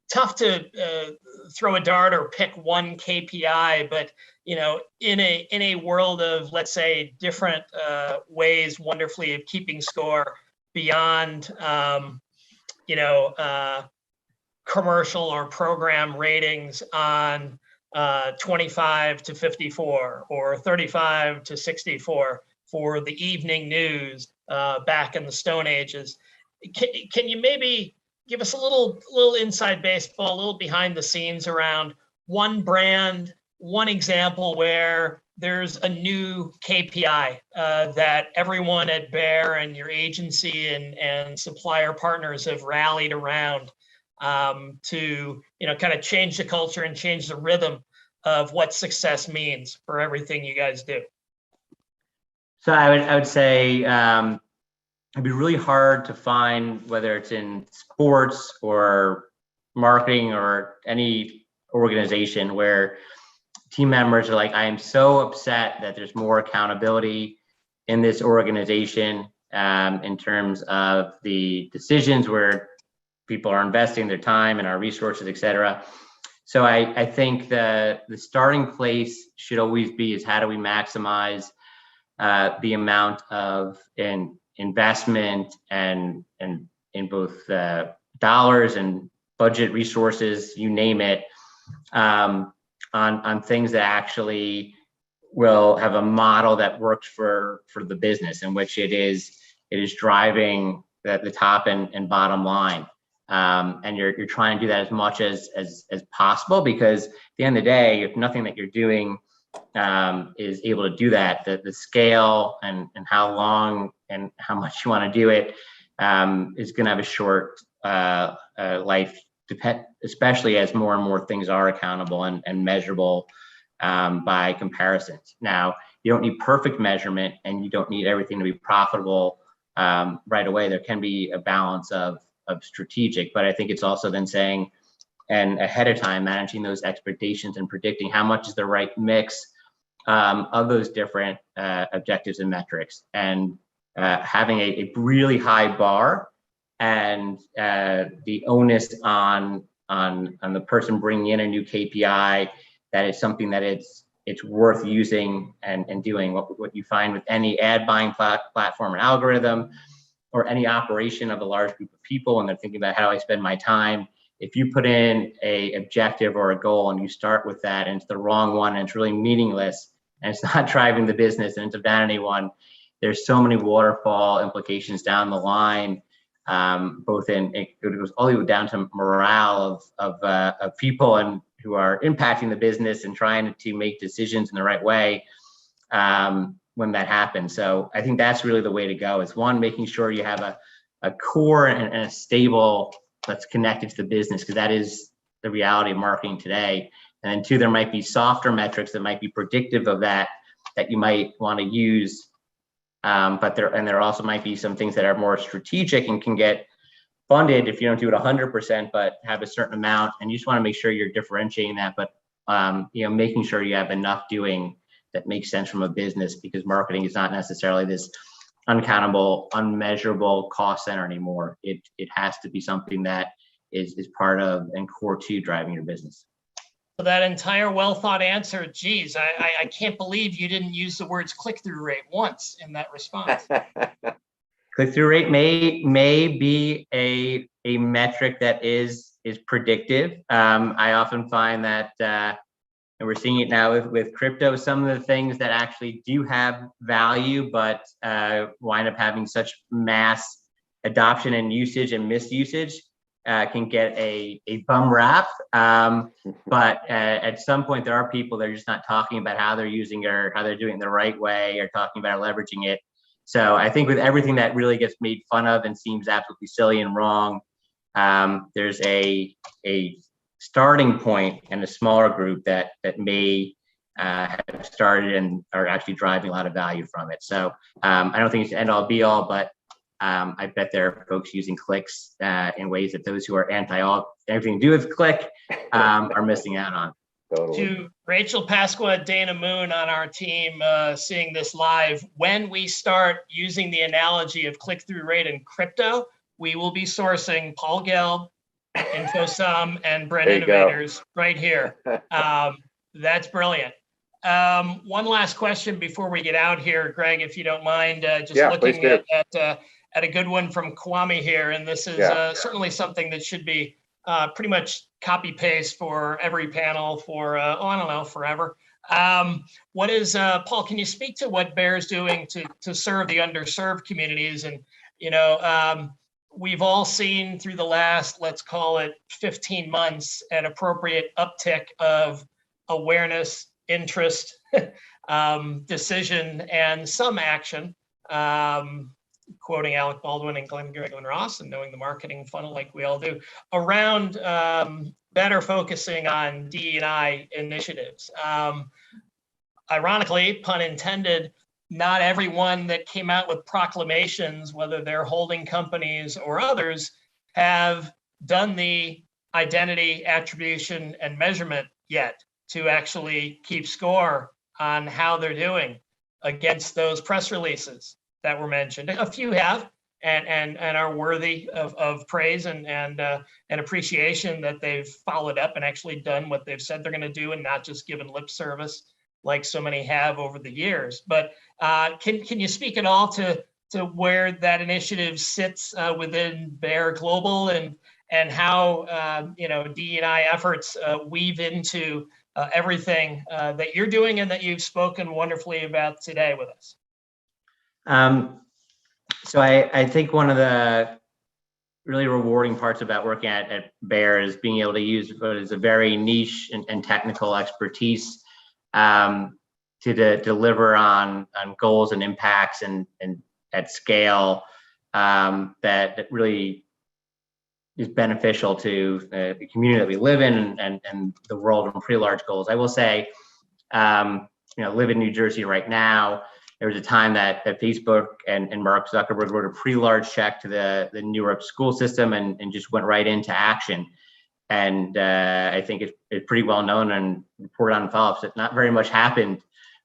Tough to throw a dart or pick one KPI, but in a world of, let's say, different ways wonderfully of keeping score beyond commercial or program ratings on 25 to 54 or 35 to 64 for the evening news back in the Stone Ages. Can you maybe give us a little inside baseball, a little behind the scenes around one brand, one example where there's a new KPI that everyone at Bear and your agency and supplier partners have rallied around to kind of change the culture and change the rhythm of what success means for everything you guys do? So I would say it'd be really hard to find, whether it's in sports or marketing or any organization, where team members are like, I am so upset that there's more accountability in this organization in terms of the decisions where people are investing their time and our resources, et cetera. So I think the starting place should always be is how do we maximize the amount of investment and in both dollars and budget resources, you name it, on things that actually will have a model that works for the business, in which it is driving the top and bottom line. And you're trying to do that as much as possible, because at the end of the day, if nothing that you're doing is able to do that, the scale and how long and how much you want to do it is going to have a short life, especially as more and more things are accountable and measurable by comparisons. Now, you don't need perfect measurement and you don't need everything to be profitable right away. There can be a balance of strategic, but I think it's also then saying, and ahead of time, managing those expectations and predicting how much is the right mix of those different objectives and metrics, and having a really high bar, and the onus on the person bringing in a new KPI, that is something that it's worth using and doing. What you find with any ad buying platform and algorithm, or any operation of a large group of people, and they're thinking about how do I spend my time. If you put in a objective or a goal and you start with that and it's the wrong one and it's really meaningless and it's not driving the business and it's a vanity one, there's so many waterfall implications down the line, both it goes all the way down to morale of people and who are impacting the business and trying to make decisions in the right way when that happens. So I think that's really the way to go. Is one, making sure you have a core and a stable that's connected to the business, because that is the reality of marketing today. And then two, there might be softer metrics that might be predictive of that you might want to use. But there also might be some things that are more strategic and can get funded if you don't do it 100%, but have a certain amount. And you just want to make sure you're differentiating that, but making sure you have enough doing that makes sense from a business, because marketing is not necessarily this uncountable, unmeasurable cost center anymore. It has to be something that is part of and core to driving your business. So that entire well thought answer, geez, I can't believe you didn't use the words click-through rate once in that response. Click-through rate may be a metric that is predictive. I often find that and we're seeing it now with crypto. Some of the things that actually do have value, but wind up having such mass adoption and usage and misusage, can get a bum rap. But at some point, there are people that are just not talking about how they're using it or how they're doing it the right way, or talking about leveraging it. So I think with everything that really gets made fun of and seems absolutely silly and wrong, there's a starting point and a smaller group that may have started and are actually driving a lot of value from it. So I don't think it's end all be all, but I bet there are folks using clicks in ways that those who are anti all everything to do with click are missing out on. Totally. To Rachel Pasqua, Dana Moon on our team seeing this live, when we start using the analogy of click-through rate in crypto, we will be sourcing Paul Gelb, InfoSum, and Brand There you go. Innovators right here. That's brilliant. One last question before we get out here, Greg, if you don't mind, just looking at a good one from Kwame here, and this is certainly something that should be pretty much copy paste for every panel for I don't know, forever. What is Paul? Can you speak to what Bear is doing to serve the underserved communities? And we've all seen through the last, let's call it 15 months, an appropriate uptick of awareness, interest, decision, and some action. Quoting Alec Baldwin and Glenn Ross, and knowing the marketing funnel like we all do, around better focusing on DE&I initiatives. Ironically, pun intended, not everyone that came out with proclamations, whether they're holding companies or others, have done the identity, attribution, and measurement yet to actually keep score on how they're doing against those press releases that were mentioned. A few have and are worthy of praise and appreciation that they've followed up and actually done what they've said they're going to do, and not just given lip service like so many have over the years. But can you speak at all to where that initiative sits within Bear Global, and how DE&I efforts weave into everything that you're doing and that you've spoken wonderfully about today with us? So I think one of the really rewarding parts about working at Bear is being able to use what is a very niche and technical expertise to deliver on goals and impacts and at scale that really is beneficial to the community that we live in and the world on pretty large goals. I will say, live in New Jersey right now. There was a time that Facebook and Mark Zuckerberg wrote a pretty large check to the Newark school system and just went right into action. And I think it's pretty well known and reported on follow-ups that not very much happened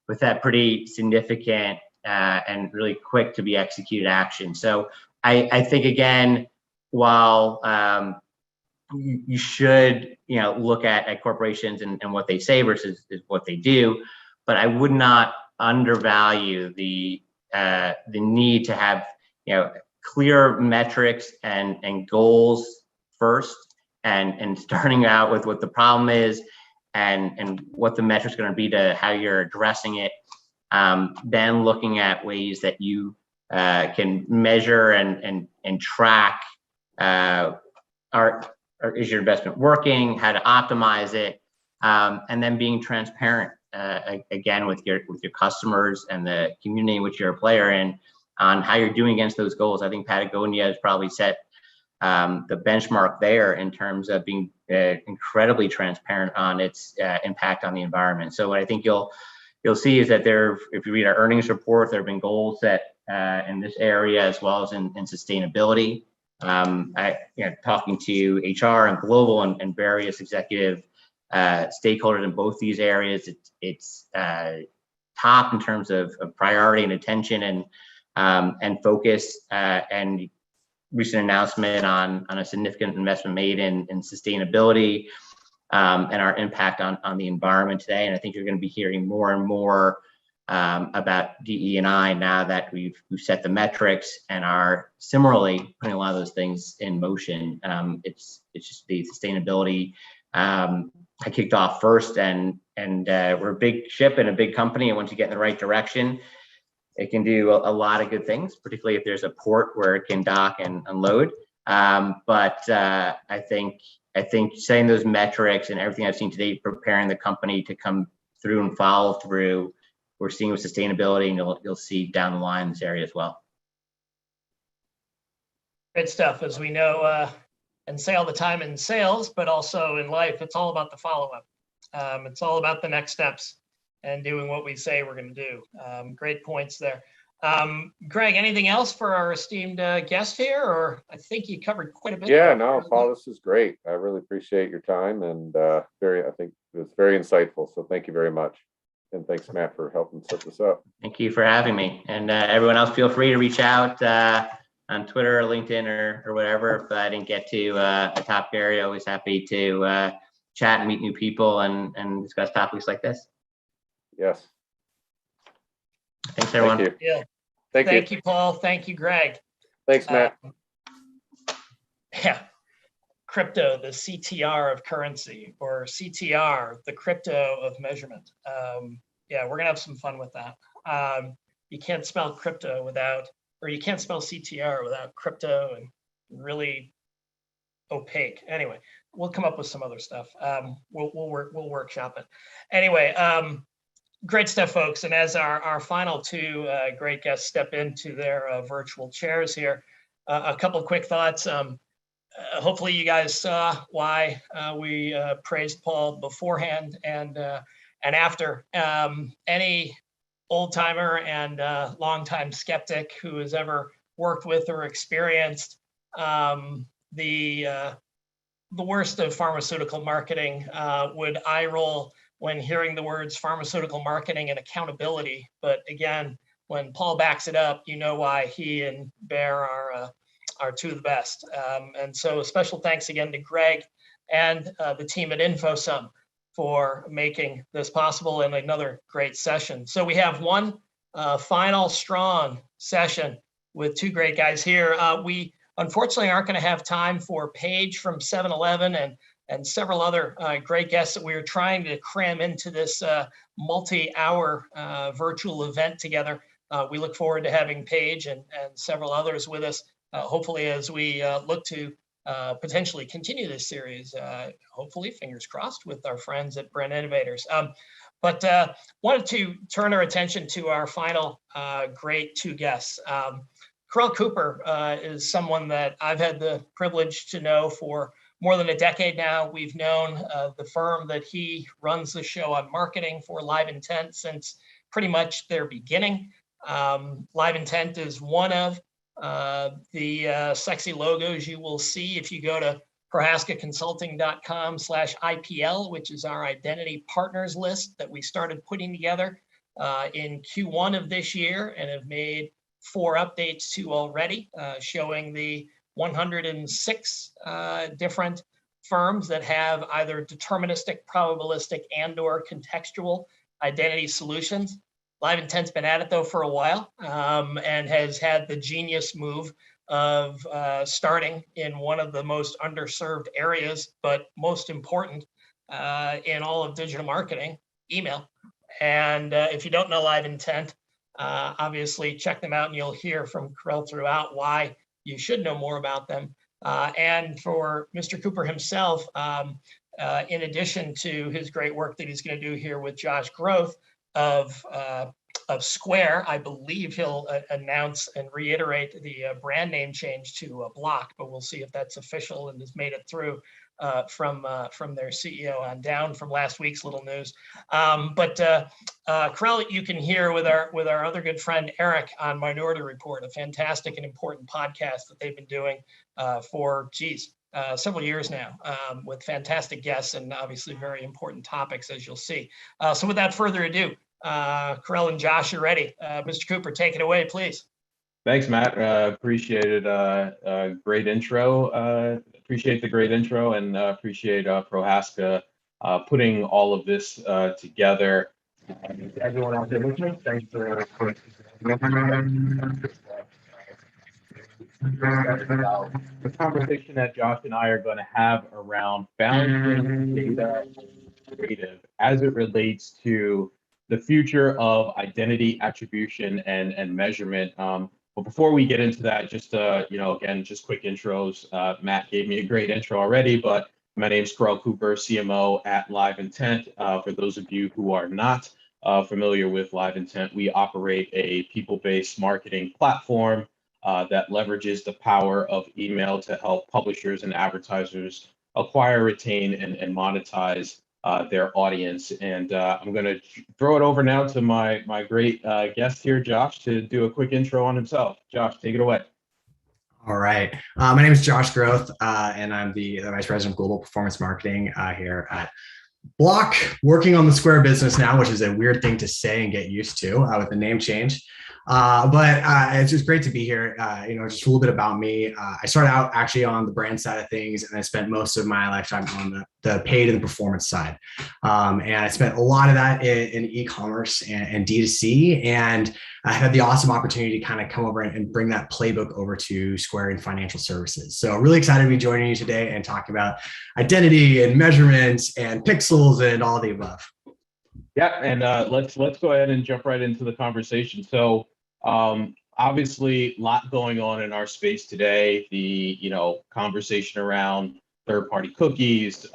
with that pretty significant and really quick to be executed action. So I think, again, while you should look at corporations and what they say versus what they do, but I would not undervalue the need to have clear metrics and goals first, and starting out with what the problem is and what the metrics are going to be to how you're addressing it, then looking at ways that you can measure and track is your investment working, how to optimize it, and then being transparent again with your customers and the community in which you're a player in on how you're doing against those goals. I think Patagonia has probably set the benchmark there in terms of being incredibly transparent on its impact on the environment. So what I think you'll see is that if you read our earnings report, there have been goals set in this area as well as in sustainability. Talking to HR and global and various executive stakeholders in both these areas, it's top in terms of priority and attention and focus, and recent announcement on a significant investment made in sustainability and our impact on the environment today. And I think you're going to be hearing more and more about DE&I now that we've set the metrics and are similarly putting a lot of those things in motion. It's just the sustainability I kicked off first, and we're a big ship and a big company, and once you get in the right direction, it can do a lot of good things, particularly if there's a port where it can dock and unload. But I think setting those metrics and everything I've seen today, preparing the company to come through and follow through, we're seeing with sustainability, and you'll see down the line in this area as well. Great stuff. As we know, and say all the time in sales, but also in life, it's all about the follow-up. It's all about the next steps and doing what we say we're going to do. Great points there. Greg, anything else for our esteemed guest here, or I think you covered quite a bit. Yeah, no, Paul, this is great. I really appreciate your time, and I think it was very insightful. So thank you very much. And thanks, Matt, for helping set this up. Thank you for having me. And everyone else, feel free to reach out on Twitter or LinkedIn or whatever. If I didn't get to a top area, always happy to chat and meet new people and discuss topics like this. Yes. Thanks, everyone. Thank you. Yeah. Thank you, Paul. Thank you, Greg. Thanks, Matt. Yeah. Crypto, the CTR of currency, or CTR, the crypto of measurement. Yeah, we're gonna have some fun with that. You can't spell crypto without, or you can't spell CTR without crypto and really opaque. Anyway, we'll come up with some other stuff. We'll workshop it. Anyway, great stuff, folks. And as our final two great guests step into their virtual chairs here, a couple of quick thoughts. Hopefully you guys saw why we praised Paul beforehand and after. Any old timer and longtime skeptic who has ever worked with or experienced the worst of pharmaceutical marketing would eye roll when hearing the words pharmaceutical marketing and accountability. But again, when Paul backs it up, you know why he and Bear are two of the best. And so a special thanks again to Greg and the team at InfoSum for making this possible, and another great session. So we have one final strong session with two great guys here. We unfortunately aren't going to have time for Paige from 7-Eleven and several other great guests that we are trying to cram into this multi-hour virtual event together. We look forward to having Paige and several others with us, hopefully as we look to potentially continue this series, hopefully, fingers crossed, with our friends at Brand Innovators. But wanted to turn our attention to our final great two guests. Carell Cooper is someone that I've had the privilege to know for more than a decade now. We've known the firm that he runs the show on marketing for, Live Intent, since pretty much their beginning. Live Intent is one of the sexy logos you will see if you go to prohaskaconsulting.com/IPL, which is our identity partners list that we started putting together in Q1 of this year and have made 4 updates to already, showing the 106 different firms that have either deterministic, probabilistic, and/or contextual identity solutions. Live Intent's been at it though for a while, and has had the genius move of starting in one of the most underserved areas, but most important in all of digital marketing, email. And if you don't know Live Intent, obviously check them out, and you'll hear from Carell throughout why you should know more about them. And for Mr. Cooper himself, in addition to his great work that he's going to do here with Josh Groth of Square, I believe he'll announce and reiterate the brand name change to Block, but we'll see if that's official and has made it through from their CEO on down from last week's little news. But Carell, you can hear with our other good friend Eric on Minority Report, a fantastic and important podcast that they've been doing for several years now, with fantastic guests and obviously very important topics, as you'll see. So without further ado, Carell and Josh are ready. Mr. Cooper, take it away, please. Thanks, Matt. Appreciate it. Great intro. Appreciate the great intro, and appreciate Prohaska putting all of this together. Everyone out there listening, thanks for the conversation that Josh and I are going to have around balancing data creative as it relates to the future of identity attribution and measurement. But before we get into that, just again, just quick intros. Matt gave me a great intro already, but my name is Carl Cooper, CMO at Live Intent. For those of you who are not familiar with Live Intent, we operate a people-based marketing platform that leverages the power of email to help publishers and advertisers acquire, retain, and monetize their audience. And I'm going to throw it over now to my great guest here, Josh, to do a quick intro on himself. Josh, take it away. All right. My name is Josh Groth, and I'm the Vice President of Global Performance Marketing here at Block, working on the Square business now, which is a weird thing to say and get used to with the name change. But it's just great to be here. Just a little bit about me. I started out actually on the brand side of things, and I spent most of my lifetime on the paid and the performance side. And I spent a lot of that in e-commerce and D2C. And I had the awesome opportunity to kind of come over and bring that playbook over to Square and financial services. So really excited to be joining you today and talking about identity and measurements and pixels and all the above. Yeah, and let's go ahead and jump right into the conversation. So obviously, a lot going on in our space today. The conversation around third-party cookies,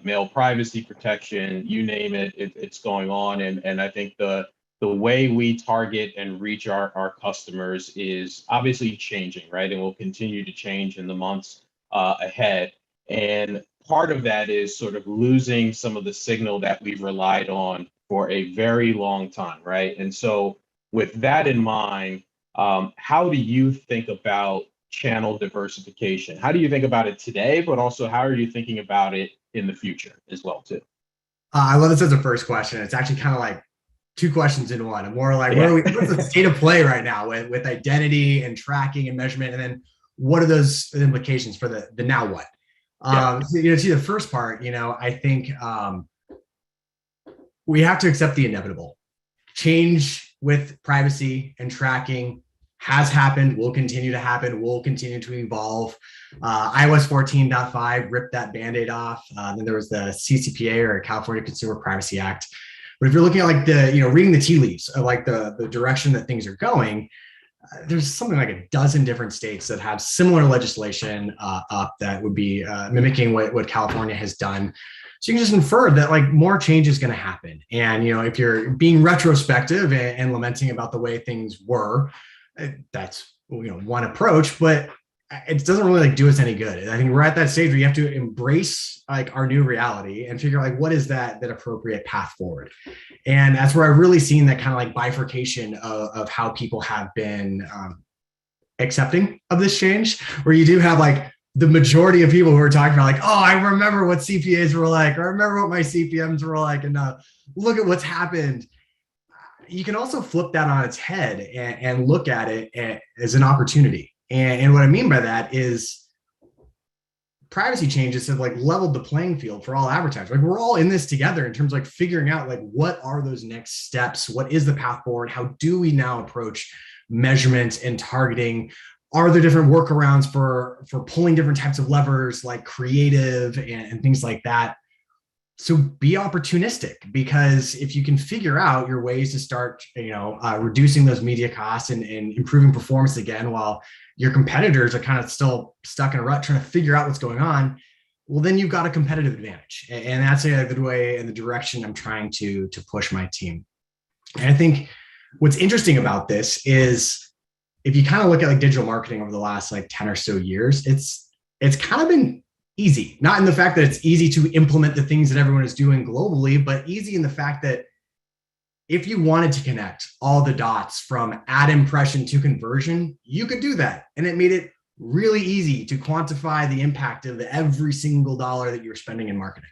mail privacy protection, you name it, it's going on. And I think the way we target and reach our customers is obviously changing, right? And will continue to change in the months ahead. And part of that is sort of losing some of the signal that we've relied on for a very long time, right? And so with that in mind, how do you think about channel diversification? How do you think about it today, but also how are you thinking about it in the future as well, too? I love this as a first question. It's actually kind of like two questions in one. I'm more like, what's the state of play right now with identity and tracking and measurement? And then what are those implications for the now what? See the first part, I think we have to accept the inevitable. Change with privacy and tracking has happened, will continue to happen, will continue to evolve. iOS 14.5 ripped that Band-Aid off. Then there was the CCPA, or California Consumer Privacy Act. But if you're looking at like reading the tea leaves of like the direction that things are going, there's something like a dozen different states that have similar legislation up that would be mimicking what California has done. So you can just infer that like more change is going to happen. And, if you're being retrospective and lamenting about the way things were, that's, one approach, but it doesn't really do us any good. I think we're at that stage where you have to embrace like our new reality and figure out like, what is that appropriate path forward? And that's where I've really seen that kind of like bifurcation of how people have been accepting of this change, where you do have like the majority of people who are talking about like, oh, I remember what CPAs were like, or I remember what my CPMs were like, and look at what's happened. You can also flip that on its head and look at it as an opportunity. And what I mean by that is privacy changes have like leveled the playing field for all advertisers. Like we're all in this together in terms of like figuring out like, what are those next steps? What is the path forward? How do we now approach measurement and targeting? Are there different workarounds for pulling different types of levers like creative and things like that? So be opportunistic, because if you can figure out your ways to start, reducing those media costs and improving performance again, while your competitors are kind of still stuck in a rut trying to figure out what's going on, well, then you've got a competitive advantage. And that's the way and the direction I'm trying to push my team. And I think what's interesting about this is if you kind of look at like digital marketing over the last like 10 or so years, it's kind of been easy, not in the fact that it's easy to implement the things that everyone is doing globally, but easy in the fact that if you wanted to connect all the dots from ad impression to conversion, you could do that. And it made it really easy to quantify the impact of every single dollar that you're spending in marketing.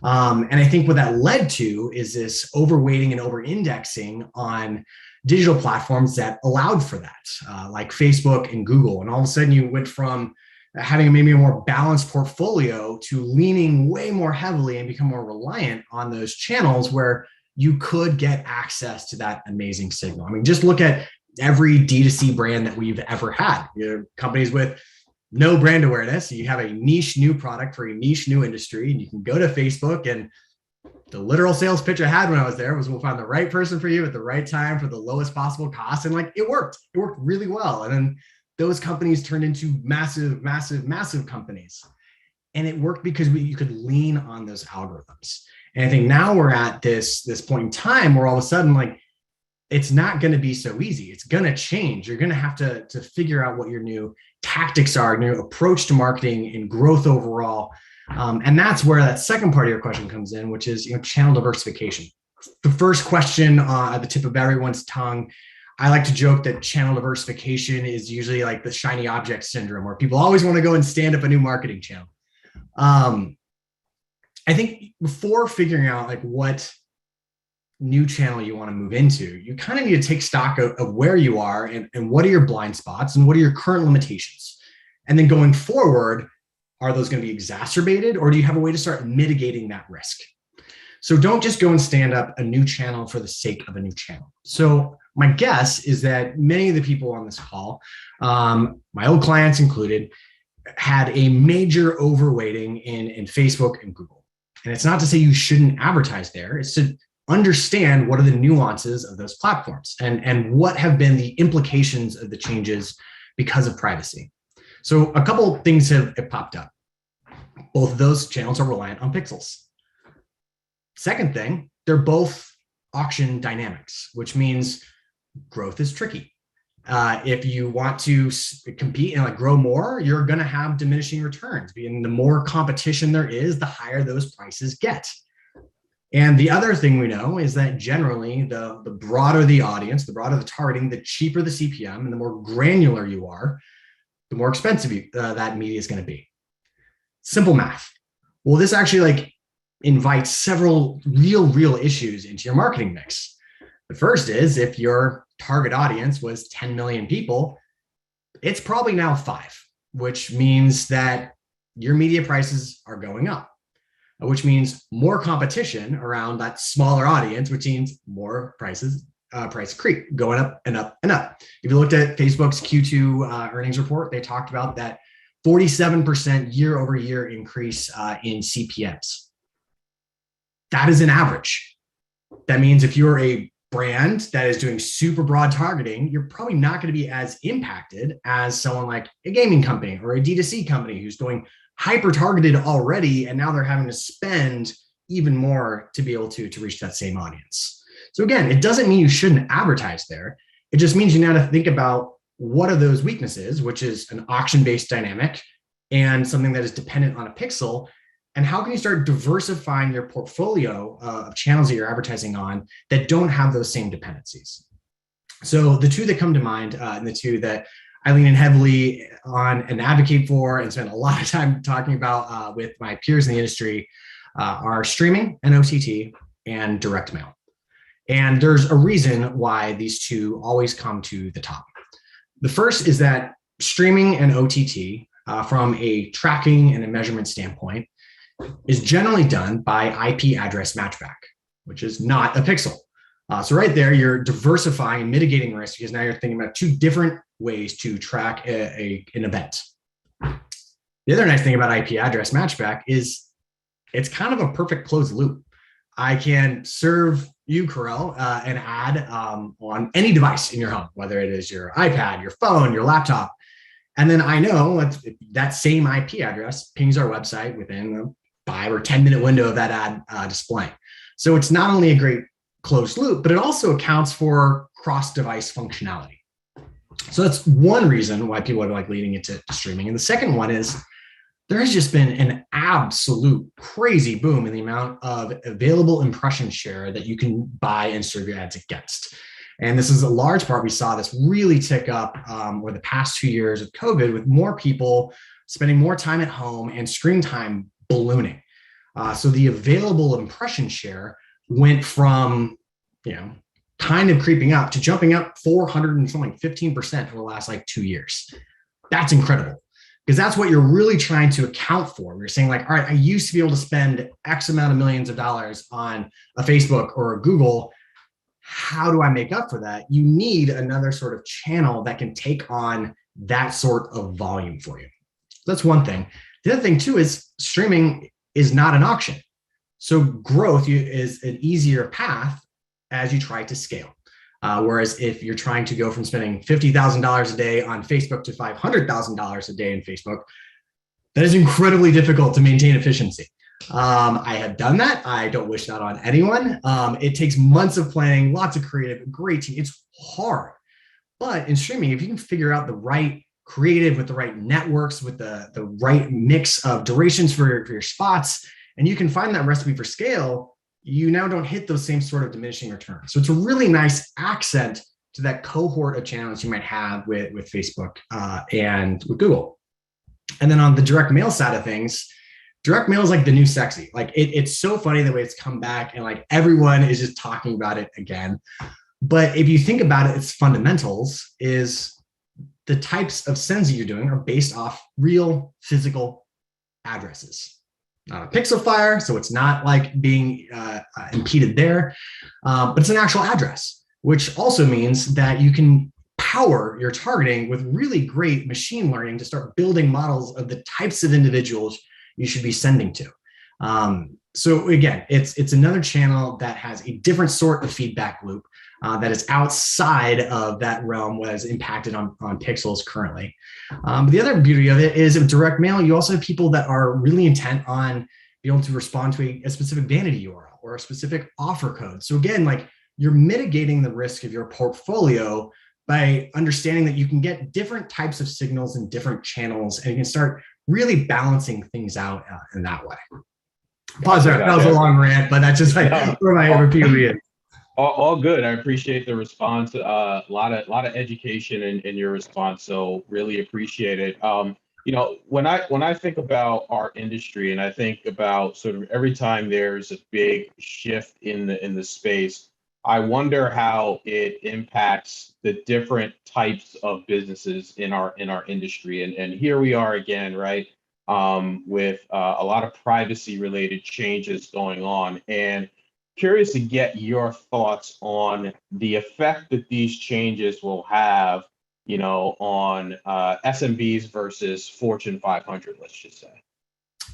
And I think what that led to is this overweighting and over-indexing on digital platforms that allowed for that, like Facebook and Google. And all of a sudden you went from having maybe a more balanced portfolio to leaning way more heavily and become more reliant on those channels where you could get access to that amazing signal. I mean, just look at every D2C brand that we've ever had. Companies with no brand awareness. You have a niche new product for a niche new industry, and you can go to Facebook and the literal sales pitch I had when I was there was, we'll find the right person for you at the right time for the lowest possible cost. And like, it worked really well. And then those companies turned into massive, massive, massive companies. And it worked because you could lean on those algorithms. And I think now we're at this point in time where all of a sudden, like, it's not going to be so easy. It's going to change. You're going to have to figure out what your new tactics are, new approach to marketing and growth overall. And that's where that second part of your question comes in, which is, channel diversification. The first question at the tip of everyone's tongue. I like to joke that channel diversification is usually like the shiny object syndrome, where people always want to go and stand up a new marketing channel. I think before figuring out like what new channel you want to move into, you kind of need to take stock of where you are and what are your blind spots and what are your current limitations. And then going forward, are those going to be exacerbated, or do you have a way to start mitigating that risk? So don't just go and stand up a new channel for the sake of a new channel. So my guess is that many of the people on this call, my old clients included, had a major overweighting in Facebook and Google. And it's not to say you shouldn't advertise there. It's to understand what are the nuances of those platforms and what have been the implications of the changes because of privacy. So a couple of things have popped up. Both of those channels are reliant on pixels. Second thing, they're both auction dynamics, which means growth is tricky. If you want to compete and like grow more, you're going to have diminishing returns. And the more competition there is, the higher those prices get. And the other thing we know is that generally the broader the audience, the broader the targeting, the cheaper the CPM, and the more granular you are, the more expensive that media is going to be. Simple math. Well, this actually like invites several real issues into your marketing mix. The first is, if your target audience was 10 million people, it's probably now 5, which means that your media prices are going up, which means more competition around that smaller audience, which means more price creep going up and up and up. If you looked at Facebook's Q2 earnings report, they talked about that 47% year over year increase in CPMs. That is an average. That means if you're a brand that is doing super broad targeting, you're probably not going to be as impacted as someone like a gaming company or a D2C company who's doing hyper targeted already, and now they're having to spend even more to be able to reach that same audience. So again, it doesn't mean you shouldn't advertise there. It just means you now have to think about what are those weaknesses, which is an auction-based dynamic and something that is dependent on a pixel, and how can you start diversifying your portfolio of channels that you're advertising on that don't have those same dependencies. So the two that come to mind, and the two that I lean in heavily on and advocate for and spend a lot of time talking about with my peers in the industry are streaming and OTT and direct mail. And there's a reason why these two always come to the top. The first is that streaming and OTT, from a tracking and a measurement standpoint, is generally done by IP address matchback, which is not a pixel. So right there, you're diversifying and mitigating risk because now you're thinking about two different ways to track an event. The other nice thing about IP address matchback is it's kind of a perfect closed loop. I can serve you, Carell, an ad on any device in your home, whether it is your iPad, your phone, your laptop. And then I know that same IP address pings our website within a 5 or 10 minute window of that ad displaying. So it's not only a great closed loop, but it also accounts for cross-device functionality. So that's one reason why people are like leading into streaming. And the second one is there has just been an absolute crazy boom in the amount of available impression share that you can buy and serve your ads against. And this is a large part, we saw this really tick up over the past 2 years of COVID, with more people spending more time at home and screen time ballooning. So the available impression share went from, kind of creeping up to jumping up 400 and something 15% over the last 2 years. That's incredible, because that's what you're really trying to account for. You're saying all right, I used to be able to spend X amount of millions of dollars on a Facebook or a Google. How do I make up for that? You need another sort of channel that can take on that sort of volume for you. That's one thing. The other thing too is streaming is not an auction. So growth is an easier path as you try to scale. Whereas if you're trying to go from spending $50,000 a day on Facebook to $500,000 a day in Facebook, that is incredibly difficult to maintain efficiency. I have done that. I don't wish that on anyone. It takes months of planning, lots of creative, great team. It's hard. But in streaming, if you can figure out the right creative with the right networks, with the right mix of durations for your spots, and you can find that recipe for scale, you now don't hit those same sort of diminishing returns. So it's a really nice accent to that cohort of channels you might have with Facebook and with Google. And then on the direct mail side of things, direct mail is like the new sexy. Like it's so funny the way it's come back, and like everyone is just talking about it again. But if you think about it, its fundamentals is the types of sends that you're doing are based off real physical addresses. Not a pixel fire, so it's not like being impeded there, but it's an actual address, which also means that you can power your targeting with really great machine learning to start building models of the types of individuals you should be sending to. So again, it's another channel that has a different sort of feedback loop that is outside of that realm was impacted on pixels currently. But the other beauty of it is with direct mail, you also have people that are really intent on being able to respond to a specific vanity URL or a specific offer code. So again, like you're mitigating the risk of your portfolio by understanding that you can get different types of signals in different channels, and you can start really balancing things out in that way. Pause there. That was a long rant, but that's just like where my POV is. All good. I appreciate the response. A lot of education in your response. So really appreciate it. When I think about our industry, and I think about sort of every time there's a big shift in the space, I wonder how it impacts the different types of businesses in our industry. And here we are again, right? With a lot of privacy related changes going on, and curious to get your thoughts on the effect that these changes will have, on SMBs versus Fortune 500, let's just say.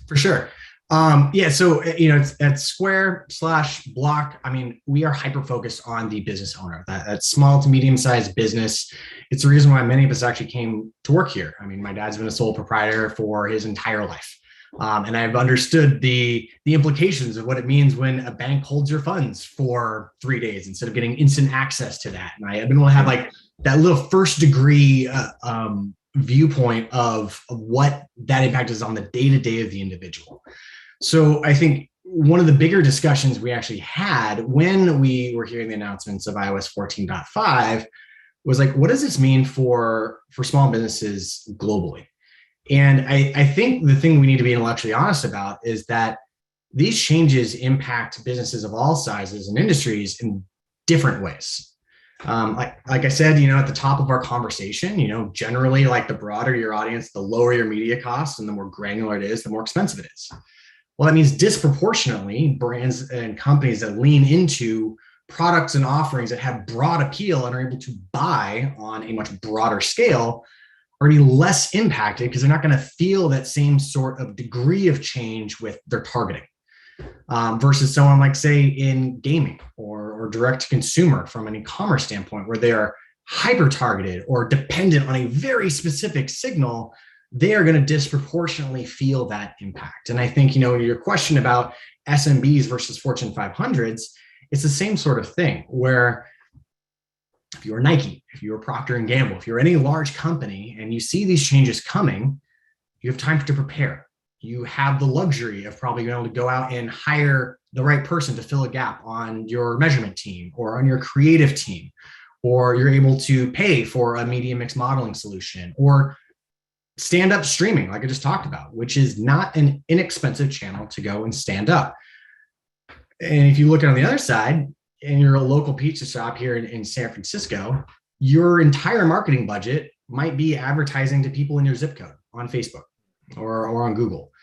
For sure. So, it's at Square/Block. I mean, we are hyper-focused on the business owner, that small to medium-sized business. It's the reason why many of us actually came to work here. I mean, my dad's been a sole proprietor for his entire life. And I've understood the implications of what it means when a bank holds your funds for 3 days instead of getting instant access to that. And I've been able to have like that little first degree viewpoint of what that impact is on the day-to-day of the individual. So I think one of the bigger discussions we actually had when we were hearing the announcements of iOS 14.5 was like, what does this mean for small businesses globally? And I think the thing we need to be intellectually honest about is that these changes impact businesses of all sizes and industries in different ways. Like I said, at the top of our conversation, generally like the broader your audience, the lower your media costs and the more granular it is, the more expensive it is. Well, that means disproportionately brands and companies that lean into products and offerings that have broad appeal and are able to buy on a much broader scale are going to be less impacted because they're not going to feel that same sort of degree of change with their targeting versus someone like, say, in gaming or direct to consumer from an e-commerce standpoint, where they are hyper targeted or dependent on a very specific signal. They are going to disproportionately feel that impact. And I think, your question about SMBs versus Fortune 500s, it's the same sort of thing where if you're Nike, if you're Procter & Gamble, if you're any large company and you see these changes coming, you have time to prepare. You have the luxury of probably being able to go out and hire the right person to fill a gap on your measurement team or on your creative team, or you're able to pay for a media mix modeling solution or stand up streaming, like I just talked about, which is not an inexpensive channel to go and stand up. And if you look on the other side, and you're a local pizza shop here in San Francisco, your entire marketing budget might be advertising to people in your zip code on Facebook or on Google.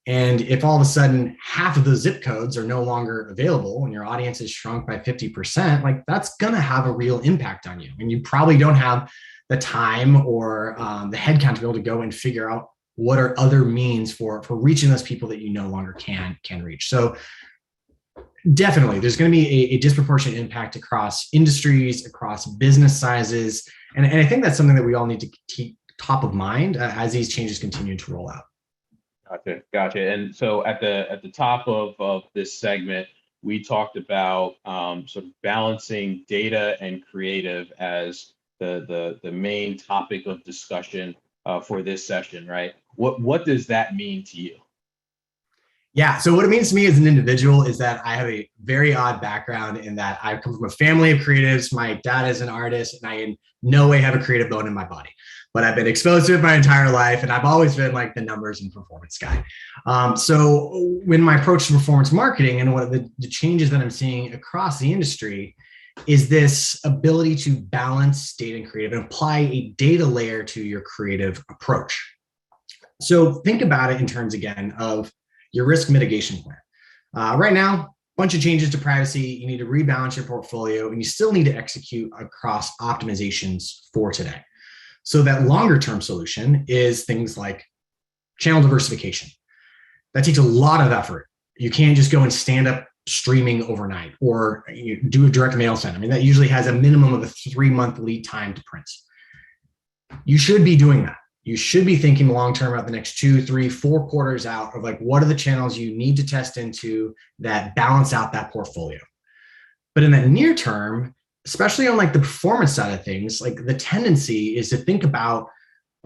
And if all of a sudden half of those zip codes are no longer available and your audience is shrunk by 50%, like that's going to have a real impact on you. And you probably don't have the time or the headcount to be able to go and figure out what are other means for reaching those people that you no longer can reach. So Definitely. There's going to be a disproportionate impact across industries, across business sizes. And I think that's something that we all need to keep top of mind as these changes continue to roll out. Gotcha. And so at the top of this segment, we talked about sort of balancing data and creative as the main topic of discussion for this session, right? What does that mean to you? Yeah, so what it means to me as an individual is that I have a very odd background in that I come from a family of creatives. My dad is an artist, and I in no way have a creative bone in my body. But I've been exposed to it my entire life, and I've always been like the numbers and performance guy. So when my approach to performance marketing and what the changes that I'm seeing across the industry is this ability to balance data and creative and apply a data layer to your creative approach. So think about it in terms, again, of your risk mitigation plan. Right now, bunch of changes to privacy. You need to rebalance your portfolio, and you still need to execute across optimizations for today. So that longer term solution is things like channel diversification. That takes a lot of effort. You can't just go and stand up streaming overnight or you do a direct mail send. I mean, that usually has a minimum of a 3-month lead time to print. You should be doing that. You should be thinking long-term about the next 2, 3, 4 quarters out of like, what are the channels you need to test into that balance out that portfolio? But in that near term, especially on like the performance side of things, like the tendency is to think about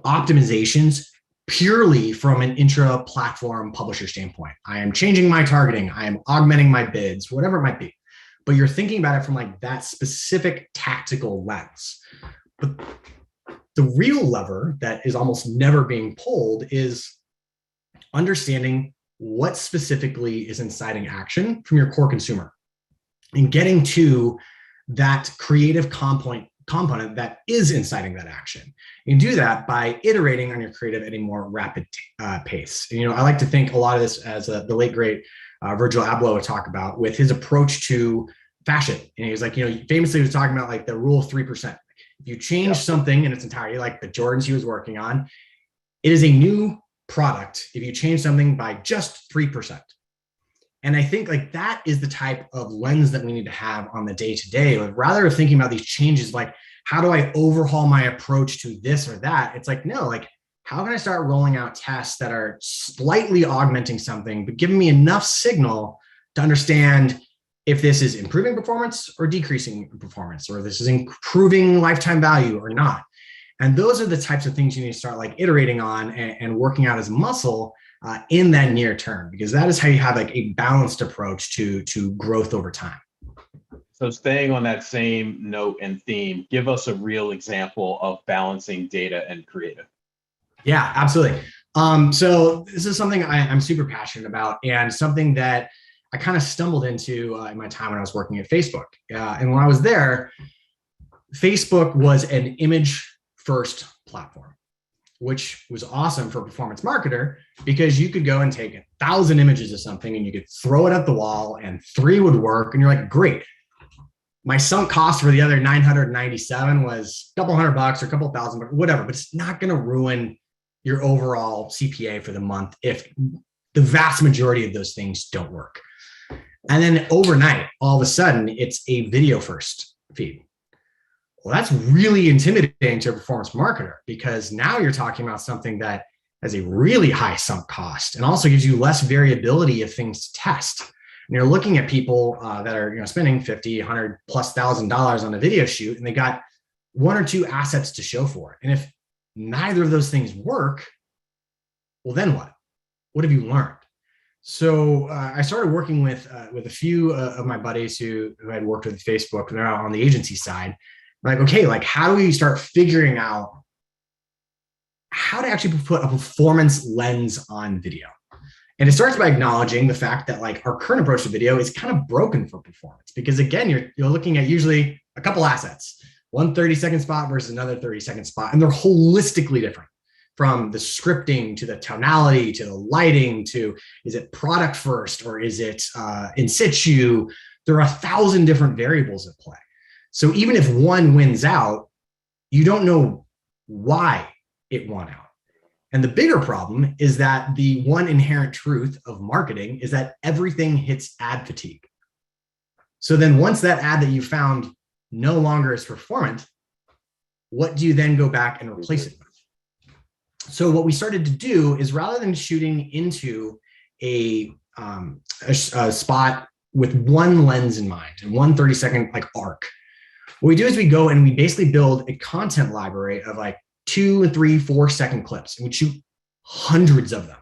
optimizations purely from an intra-platform publisher standpoint. I am changing my targeting, I am augmenting my bids, whatever it might be. But you're thinking about it from like that specific tactical lens. But the real lever that is almost never being pulled is understanding what specifically is inciting action from your core consumer and getting to that creative component that is inciting that action. You can do that by iterating on your creative at a more rapid pace. And, I like to think a lot of this as the late, great Virgil Abloh would talk about with his approach to fashion. And he was like, famously he was talking about like the rule of 3%. If you change something in its entirety, like the Jordans he was working on, it is a new product if you change something by just 3%. And I think like that is the type of lens that we need to have on the day-to-day. Like, rather than thinking about these changes, like how do I overhaul my approach to this or that? It's like, no, like how can I start rolling out tests that are slightly augmenting something, but giving me enough signal to understand if this is improving performance or decreasing performance, or this is improving lifetime value or not. And those are the types of things you need to start like iterating on and working out as muscle in that near term, because that is how you have like a balanced approach to growth over time. So staying on that same note and theme, give us a real example of balancing data and creative. Yeah, absolutely. So this is something I'm super passionate about, and something that I kind of stumbled into in my time when I was working at Facebook. And when I was there, Facebook was an image-first platform, which was awesome for a performance marketer because you could go and take 1,000 images of something and you could throw it at the wall and 3 would work. And you're like, great. My sunk cost for the other 997 was a couple $100 or a couple thousand, but whatever. But it's not going to ruin your overall CPA for the month if the vast majority of those things don't work. And then overnight, all of a sudden, it's a video first feed. Well, that's really intimidating to a performance marketer, because now you're talking about something that has a really high sunk cost and also gives you less variability of things to test. And you're looking at people that are spending $50, $100,000+ on a video shoot, and they got 1 or 2 assets to show for it. And if neither of those things work, well, then what? What have you learned? So I started working with a few of my buddies who had worked with Facebook, and they're out on the agency side. Like, okay, like how do we start figuring out how to actually put a performance lens on video? And it starts by acknowledging the fact that like our current approach to video is kind of broken for performance, because again, you're looking at usually a couple assets, one 30-second spot versus another 30-second spot, and they're holistically different. From the scripting to the tonality to the lighting to, is it product first or is it in situ? There are 1,000 different variables at play. So even if one wins out, you don't know why it won out. And the bigger problem is that the one inherent truth of marketing is that everything hits ad fatigue. So then once that ad that you found no longer is performant, what do you then go back and replace it with? So what we started to do is, rather than shooting into a spot with one lens in mind and one 30-second like arc, what we do is we go and we basically build a content library of like 2, 3, 4-second clips, and we shoot hundreds of them,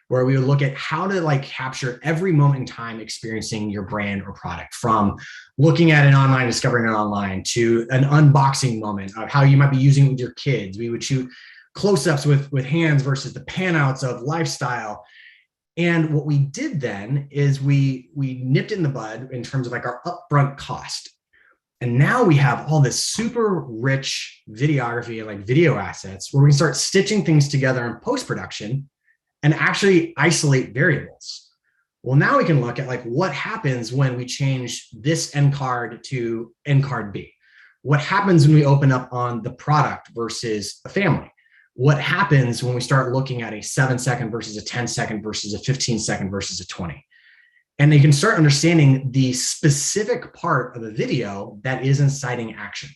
where we would look at how to like capture every moment in time experiencing your brand or product, from looking at it online, discovering it online, to an unboxing moment of how you might be using it with your kids. We would shoot close-ups with hands versus the pan-outs of lifestyle. And what we did then is we nipped it in the bud in terms of like our upfront cost. And now we have all this super rich videography and like video assets where we can start stitching things together in post-production and actually isolate variables. Well, now we can look at like what happens when we change this end card to end card B. What happens when we open up on the product versus a family? What happens when we start looking at a 7-second versus a 10-second versus a 15-second versus a 20? And you can start understanding the specific part of a video that is inciting action.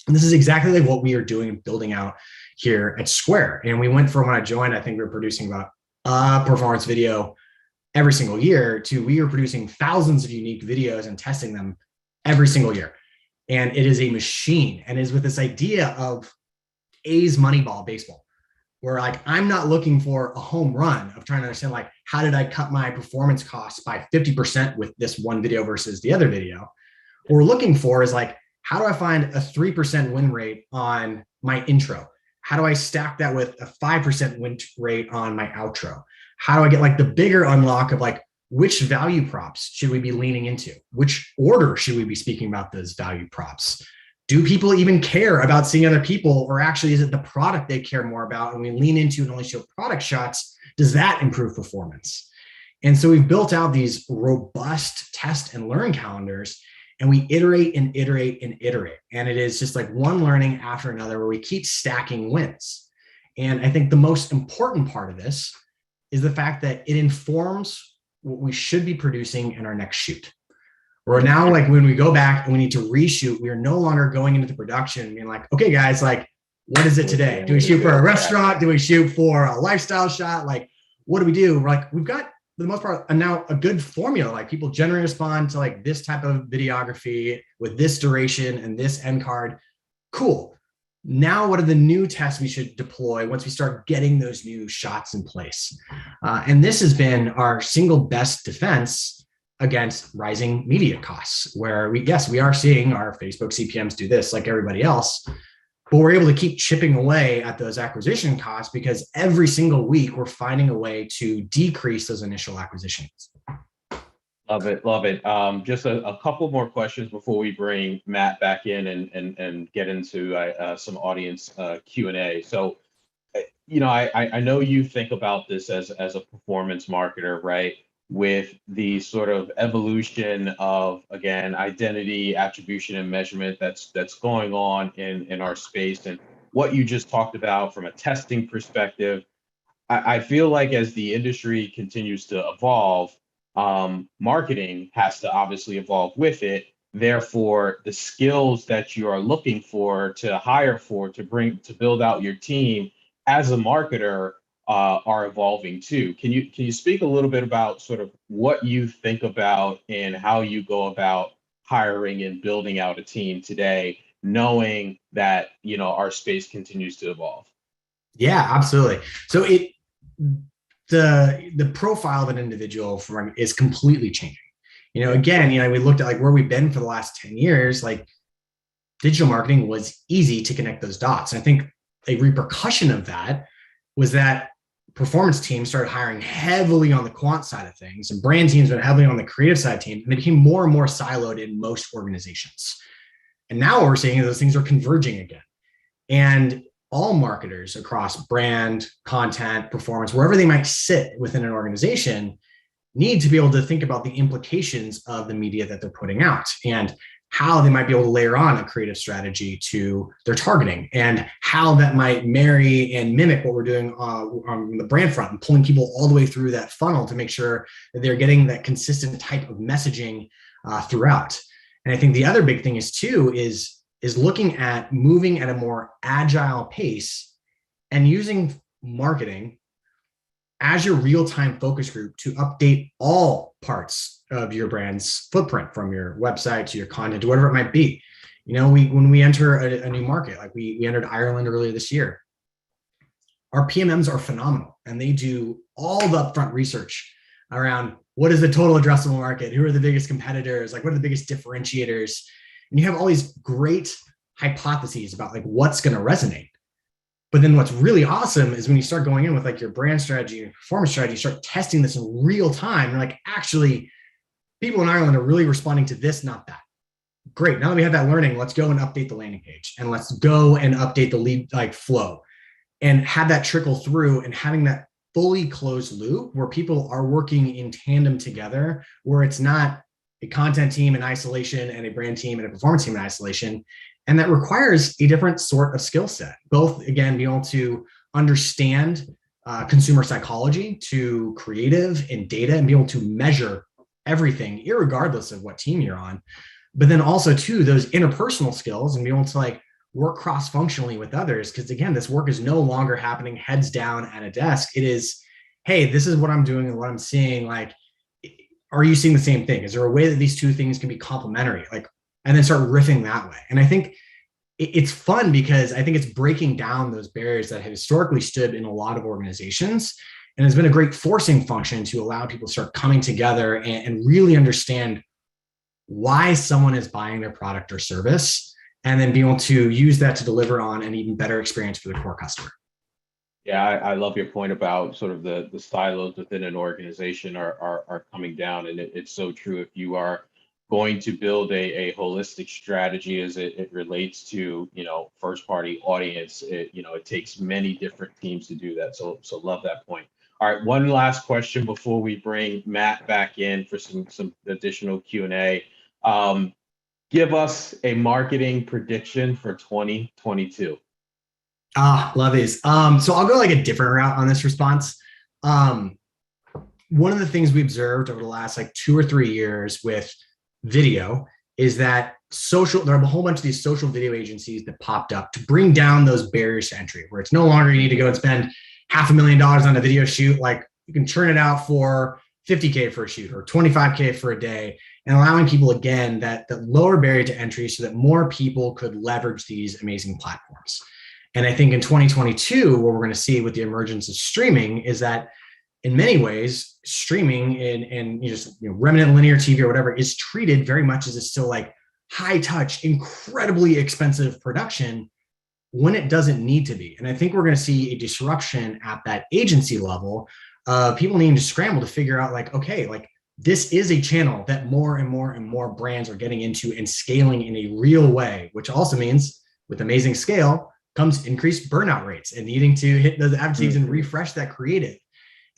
And this is exactly like what we are doing and building out here at Square. And we went from, when I joined, I think we were producing about a performance video every single year, to we are producing thousands of unique videos and testing them every single year. And it is a machine, and is with this idea of A's Moneyball baseball, where like I'm not looking for a home run of trying to understand like, how did I cut my performance costs by 50% with this one video versus the other video? What we're looking for is like, how do I find a 3% win rate on my intro? How do I stack that with a 5% win rate on my outro? How do I get like the bigger unlock of like, which value props should we be leaning into? Which order should we be speaking about those value props? Do people even care about seeing other people, or actually is it the product they care more about? And we lean into and only show product shots. Does that improve performance? And so we've built out these robust test and learn calendars, and we iterate and iterate and iterate. And it is just like one learning after another where we keep stacking wins. And I think the most important part of this is the fact that it informs what we should be producing in our next shoot. We're now like, when we go back and we need to reshoot, we are no longer going into the production being like, okay, guys, like, what is it today? Do we shoot for a restaurant? Do we shoot for a lifestyle shot? Like, what do we do? We're like, we've got, for the most part, now a good formula. Like, people generally respond to like this type of videography with this duration and this end card. Cool. Now, what are the new tests we should deploy once we start getting those new shots in place? And this has been our single best defense against rising media costs, where we are seeing our Facebook CPMs do this like everybody else, but we're able to keep chipping away at those acquisition costs because every single week we're finding a way to decrease those initial acquisitions. Love it, love it. Just a couple more questions before we bring Matt back in and get into some audience Q&A. So, you know, I know you think about this as a performance marketer, right? With the sort of evolution of, again, identity, attribution, and measurement that's going on in our space, and what you just talked about from a testing perspective. I feel like as the industry continues to evolve, marketing has to obviously evolve with it. Therefore, the skills that you are looking for, to hire for, to build out your team as a marketer are evolving too. Can you speak a little bit about sort of what you think about and how you go about hiring and building out a team today, knowing that, you know, our space continues to evolve? Yeah, absolutely. So the profile of an individual is completely changing. You know, again, you know, we looked at like where we've been for the last 10 years, like digital marketing was easy to connect those dots. And I think a repercussion of that was that performance teams started hiring heavily on the quant side of things, and brand teams went heavily on the creative side of teams, and they became more and more siloed in most organizations. And now what we're seeing is those things are converging again. And all marketers across brand, content, performance, wherever they might sit within an organization, need to be able to think about the implications of the media that they're putting out, and how they might be able to layer on a creative strategy to their targeting, and how that might marry and mimic what we're doing on the brand front, and pulling people all the way through that funnel to make sure that they're getting that consistent type of messaging throughout. And I think the other big thing is looking at moving at a more agile pace and using marketing as your real-time focus group to update all parts of your brand's footprint, from your website to your content to whatever it might be. You know, when we enter a new market, like we entered Ireland earlier this year, our PMMs are phenomenal, and they do all the upfront research around what is the total addressable market, who are the biggest competitors, like what are the biggest differentiators, and you have all these great hypotheses about like what's going to resonate. But then what's really awesome is when you start going in with like your brand strategy and performance strategy, you start testing this in real time. You're like, actually, people in Ireland are really responding to this, not that. Great. Now that we have that learning, let's go and update the landing page, and let's go and update the lead like flow, and have that trickle through, and having that fully closed loop where people are working in tandem together, where it's not a content team in isolation and a brand team and a performance team in isolation. And that requires a different sort of skill set, both, again, being able to understand consumer psychology, to creative and data, and be able to measure everything, irregardless of what team you're on. But then also, too, those interpersonal skills and be able to like work cross-functionally with others. Because again, this work is no longer happening heads down at a desk. It is, hey, this is what I'm doing and what I'm seeing. Like, are you seeing the same thing? Is there a way that these two things can be complementary? Like, and then start riffing that way. And I think it's fun because I think it's breaking down those barriers that have historically stood in a lot of organizations, and has been a great forcing function to allow people to start coming together and really understand why someone is buying their product or service, and then be able to use that to deliver on an even better experience for the core customer. Yeah, I love your point about sort of the silos within an organization are coming down, and it's so true. If you are going to build a holistic strategy as it relates to, you know, first party audience, it takes many different teams to do that. So love that point. All right, one last question before we bring Matt back in for some additional Q&A. Give us a marketing prediction for 2022. Love these. So I'll go like a different route on this response. One of the things we observed over the last like 2 or 3 years with video is that there are a whole bunch of these social video agencies that popped up to bring down those barriers to entry, where it's no longer you need to go and spend $500,000 on a video shoot. Like, you can churn it out for $50K for a shoot or $25K for a day, and allowing people, again, that lower barrier to entry so that more people could leverage these amazing platforms. And I think in 2022, what we're going to see with the emergence of streaming is that in many ways, streaming and remnant linear TV or whatever is treated very much as a still like high touch, incredibly expensive production, when it doesn't need to be. And I think we're going to see a disruption at that agency level of people needing to scramble to figure out like, okay, like this is a channel that more and more and more brands are getting into and scaling in a real way, which also means with amazing scale comes increased burnout rates and needing to hit those advertising and refresh that creative.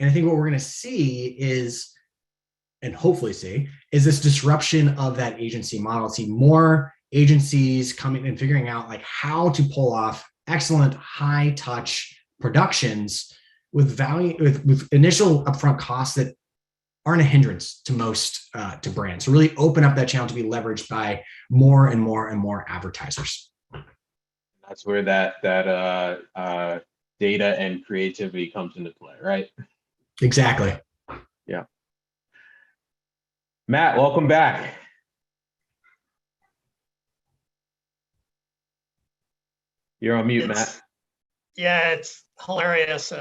And I think what we're going to see is, and hopefully see, is this disruption of that agency model. See more agencies coming and figuring out like how to pull off excellent high touch productions with value, with initial upfront costs that aren't a hindrance to most to brands. So really open up that channel to be leveraged by more and more and more advertisers. That's where that data and creativity comes into play, right? Exactly. Yeah. Matt, welcome back. You're on mute, Matt. Yeah, it's hilarious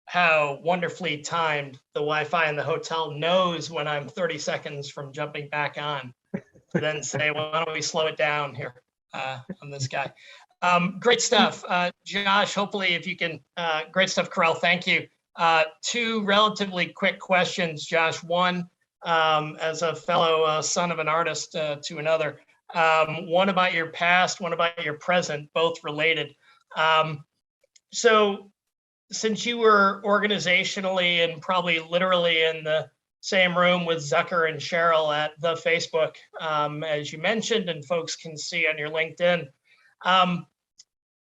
how wonderfully timed the Wi-Fi in the hotel knows when I'm 30 seconds from jumping back on, to then say, well, why don't we slow it down here on this guy. Great stuff. Josh, hopefully if you can, great stuff, Carell, thank you. 2 relatively quick questions, Josh. One, as a fellow son of an artist to another, one about your past, one about your present, both related. So since you were organizationally and probably literally in the same room with Zucker and Cheryl at the Facebook, as you mentioned, and folks can see on your LinkedIn,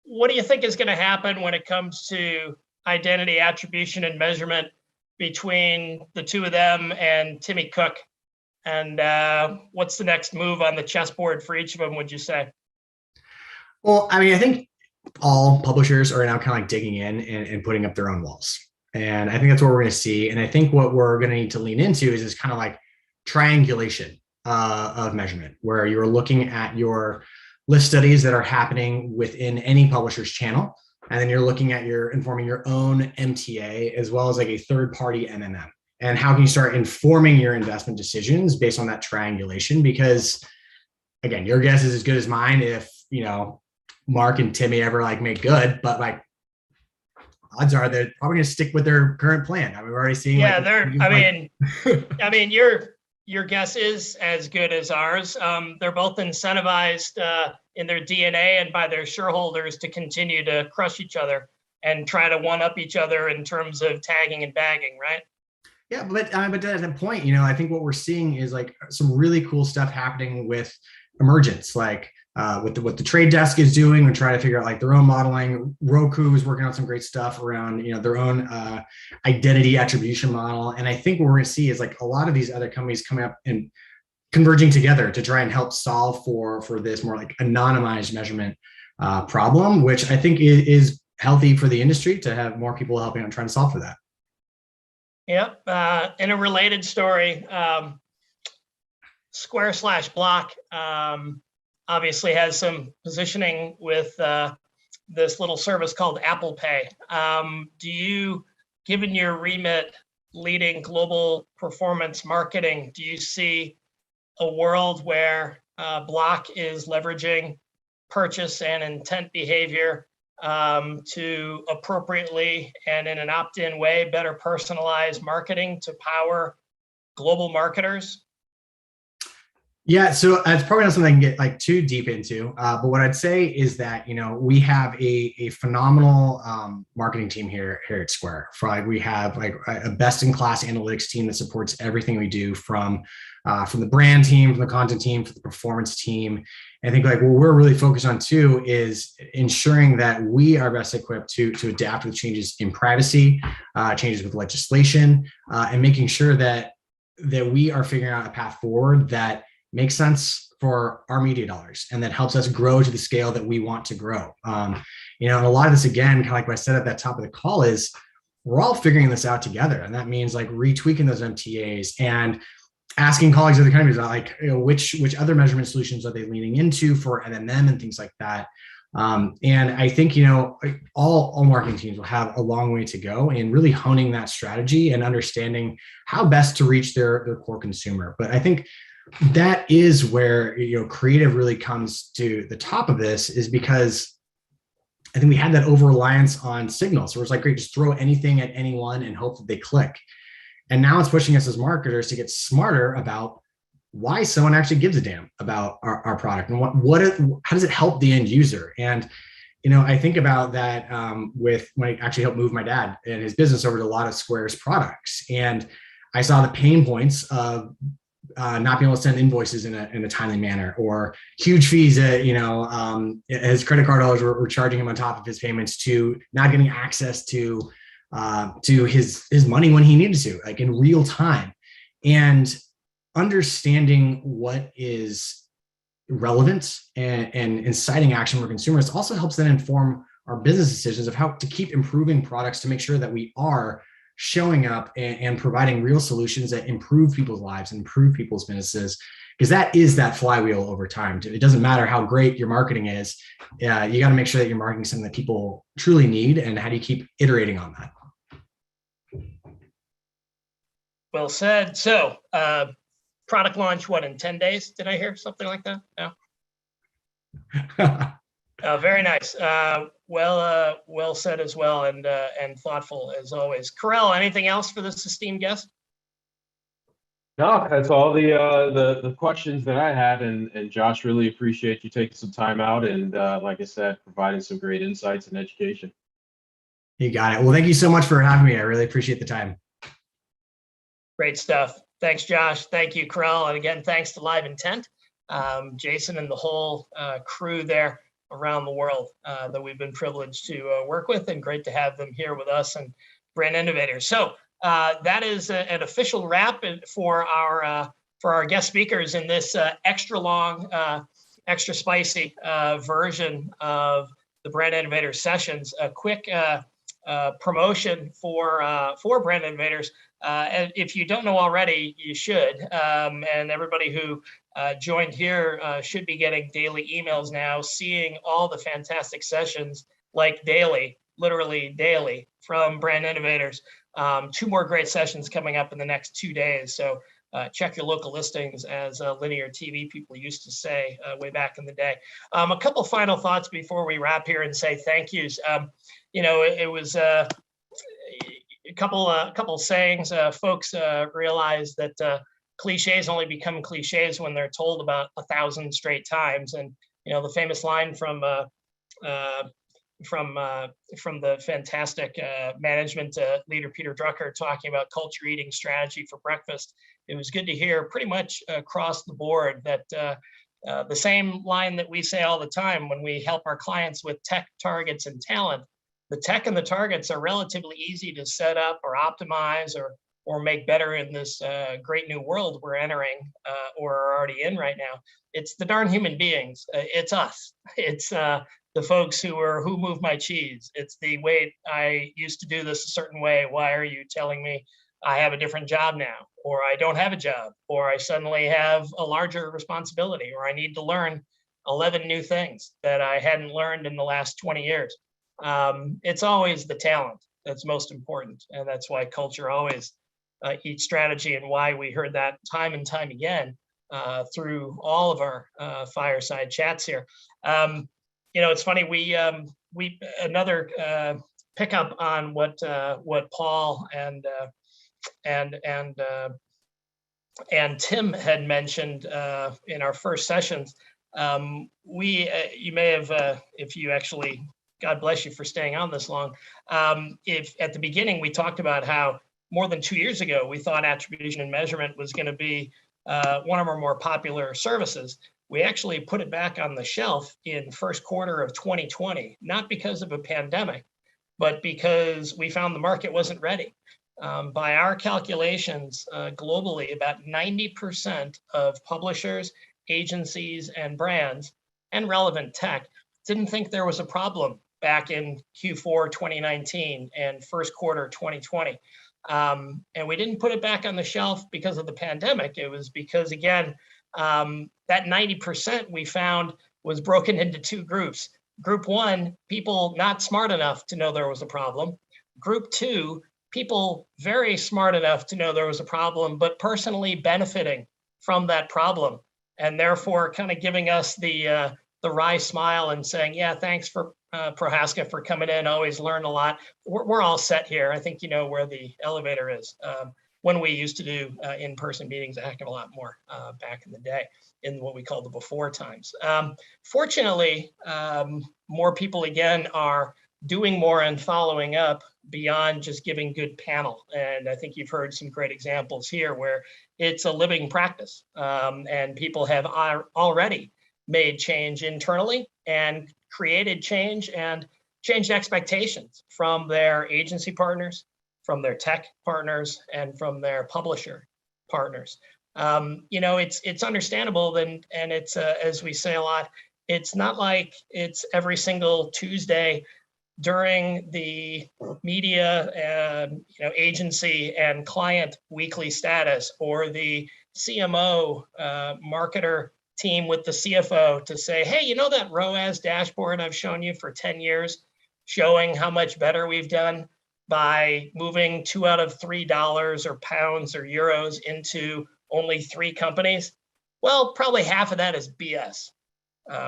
what do you think is going to happen when it comes to identity attribution and measurement between the two of them and Timmy Cook? And what's the next move on the chessboard for each of them, would you say? Well, I mean, I think all publishers are now kind of like digging in and putting up their own walls. And I think that's what we're going to see. And I think what we're going to need to lean into is this kind of like triangulation of measurement, where you're looking at your list studies that are happening within any publisher's channel. And then you're looking at informing your own MTA as well as like a third party MMM. And how can you start informing your investment decisions based on that triangulation? Because again, your guess is as good as mine if, Mark and Timmy ever like make good, but like odds are they're probably going to stick with their current plan. I mean, we're already seeing. Yeah, I mean, your guess is as good as ours. They're both incentivized in their DNA and by their shareholders to continue to crush each other and try to one up each other in terms of tagging and bagging, right? Yeah, but at that point, I think what we're seeing is like some really cool stuff happening with emergence, like what the trade desk is doing. We're trying to figure out like their own modeling. Roku is working on some great stuff around their own identity attribution model. And I think what we're going to see is like a lot of these other companies coming up and converging together to try and help solve for this more like anonymized measurement problem, which I think is healthy for the industry to have more people helping out trying to solve for that. Yep. In a related story, Square/Block obviously has some positioning with this little service called Apple Pay. Do you, given your remit leading global performance marketing, do you see a world where Block is leveraging purchase and intent behavior to appropriately and in an opt-in way better personalize marketing to power global marketers? Yeah, so it's probably not something I can get like too deep into, but what I'd say is that we have a phenomenal marketing team here at Square. We have like a best-in-class analytics team that supports everything we do from the brand team, from the content team, from the performance team. And I think like what we're really focused on too is ensuring that we are best equipped to adapt with changes in privacy, changes with legislation, and making sure that we are figuring out a path forward that makes sense for our media dollars and that helps us grow to the scale that we want to grow. And a lot of this, again, kind of like what I said at that top of the call, is we're all figuring this out together. And that means like retweaking those MTAs and asking colleagues of the companies about like, which other measurement solutions are they leaning into for MMM and things like that. And I think, all marketing teams will have a long way to go in really honing that strategy and understanding how best to reach their core consumer. But I think that is where creative really comes to the top of this, is because I think we had that over reliance on signals. So it was like, great, just throw anything at anyone and hope that they click. And now it's pushing us as marketers to get smarter about why someone actually gives a damn about our product and how does it help the end user. And I think about that with when I actually helped move my dad and his business over to a lot of Square's products, and I saw the pain points of not being able to send invoices in a timely manner, or huge fees that his credit card holders were charging him on top of his payments, to not getting access to his money when he needed to, like in real time. And understanding what is relevant and inciting action for consumers also helps then inform our business decisions of how to keep improving products to make sure that we are showing up and providing real solutions that improve people's lives and improve people's businesses, because that is that flywheel over time. It doesn't matter how great your marketing is. You got to make sure that you're marketing something that people truly need, and how do you keep iterating on that? Well said. So product launch, in 10 days? Did I hear something like that? No. Very nice. Well said as well, and thoughtful as always. Karel, anything else for this esteemed guest? No, that's all the questions that I had, and Josh, really appreciate you taking some time out and like I said, providing some great insights and education. You got it. Well, thank you so much for having me. I really appreciate the time. Great stuff. Thanks, Josh. Thank you, Karel. And again, thanks to Live Intent, Jason and the whole crew there around the world that we've been privileged to work with, and great to have them here with us and Brand Innovators. So that is an official wrap for our for our guest speakers in this extra long, extra spicy version of the Brand Innovators sessions. A quick promotion for Brand Innovators. And if you don't know already, you should. And everybody who joined here should be getting daily emails now, seeing all the fantastic sessions, like daily, literally daily, from Brand Innovators. 2 more great sessions coming up in the next 2 days. So check your local listings, as linear TV people used to say way back in the day. A couple final thoughts before we wrap here and say thank yous. You know, it was a couple sayings. Folks realize that cliches only become cliches when they're told about 1,000 straight times. And you know, the famous line from the fantastic management leader Peter Drucker talking about culture eating strategy for breakfast. It was good to hear pretty much across the board that the same line that we say all the time when we help our clients with tech, targets, and talent. The tech and the targets are relatively easy to set up or optimize or make better in this great new world we're entering or are already in right now. It's the darn human beings. It's us. It's the folks who move my cheese. It's the way I used to do this a certain way. Why are you telling me I have a different job now, or I don't have a job, or I suddenly have a larger responsibility, or I need to learn 11 new things that I hadn't learned in the last 20 years. It's always the talent that's most important. And that's why culture always eats strategy, and why we heard that time and time again through all of our fireside chats here. You know, it's funny, we another pickup on what Paul and Tim had mentioned in our first sessions. You may have, if you actually, God bless you for staying on this long. If at the beginning we talked about how more than 2 years ago we thought attribution and measurement was going to be one of our more popular services. We actually put it back on the shelf in first quarter of 2020, not because of a pandemic, but because we found the market wasn't ready. By our calculations, globally, about 90% of publishers, agencies, and brands, and relevant tech didn't think there was a problem back in Q4 2019 and first quarter 2020. And we didn't put it back on the shelf because of the pandemic. It was because, again, that 90% we found was broken into 2 groups. Group 1, people not smart enough to know there was a problem. Group 2, people very smart enough to know there was a problem, but personally benefiting from that problem, and therefore kind of giving us the wry smile and saying, yeah, thanks for Prohaska for coming in, always learn a lot. We're all set here. I think you know where the elevator is. When we used to do in-person meetings a heck of a lot more back in the day, in what we call the before times. Fortunately, more people again are doing more and following up beyond just giving good panel. And I think you've heard some great examples here where it's a living practice, and people have already made change internally and created change and changed expectations from their agency partners, from their tech partners, and from their publisher partners. You know, it's understandable, and it's as we say a lot, it's not like it's every single Tuesday during the media, you know, agency and client weekly status, or the CMO marketer team with the CFO to say, hey, you know that ROAS dashboard I've shown you for 10 years, showing how much better we've done by moving 2 out of $3 or pounds or euros into only 3 companies? Well, probably half of that is BS.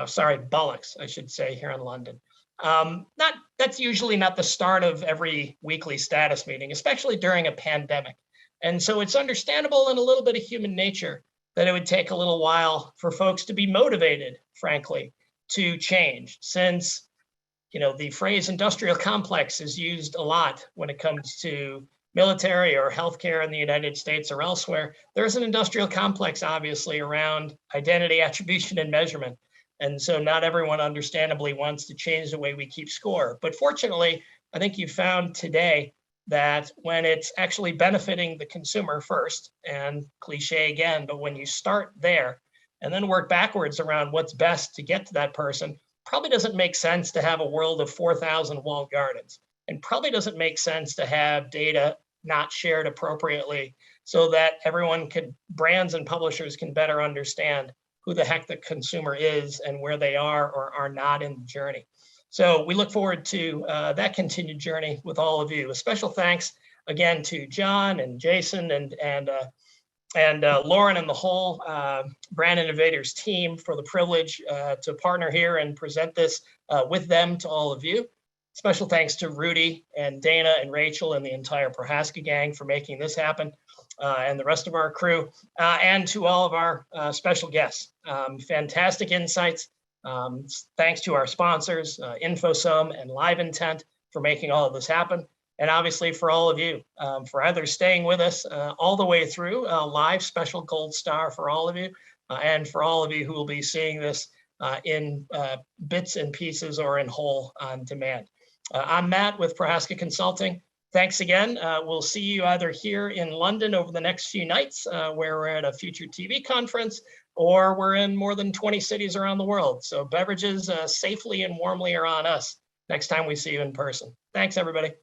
Sorry, bollocks, I should say, here in London. That's usually not the start of every weekly status meeting, especially during a pandemic. And so it's understandable and a little bit of human nature that it would take a little while for folks to be motivated, frankly, to change, since, you know, the phrase industrial complex is used a lot when it comes to military or healthcare in the United States or elsewhere. There's an industrial complex, obviously, around identity, attribution, and measurement. And so not everyone understandably wants to change the way we keep score. But fortunately, I think you found today that when it's actually benefiting the consumer first, and cliche again, but when you start there and then work backwards around what's best to get to that person, probably doesn't make sense to have a world of 4,000 walled gardens, and probably doesn't make sense to have data not shared appropriately so that everyone could, brands and publishers can better understand who the heck the consumer is and where they are or are not in the journey. So we look forward to that continued journey with all of you. A special thanks again to John and Jason and Lauren and the whole Brand Innovators team for the privilege to partner here and present this with them to all of you. Special thanks to Rudy and Dana and Rachel and the entire Prohaska gang for making this happen, and the rest of our crew, and to all of our special guests. Fantastic insights. Thanks to our sponsors, InfoSum and Live Intent, for making all of this happen. And obviously for all of you, for either staying with us all the way through, live special gold star for all of you, and for all of you who will be seeing this in bits and pieces or in whole on demand. I'm Matt with Prohaska Consulting. Thanks again. We'll see you either here in London over the next few nights, where we're at a Future TV conference, or we're in more than 20 cities around the world. So beverages safely and warmly are on us next time we see you in person. Thanks, everybody.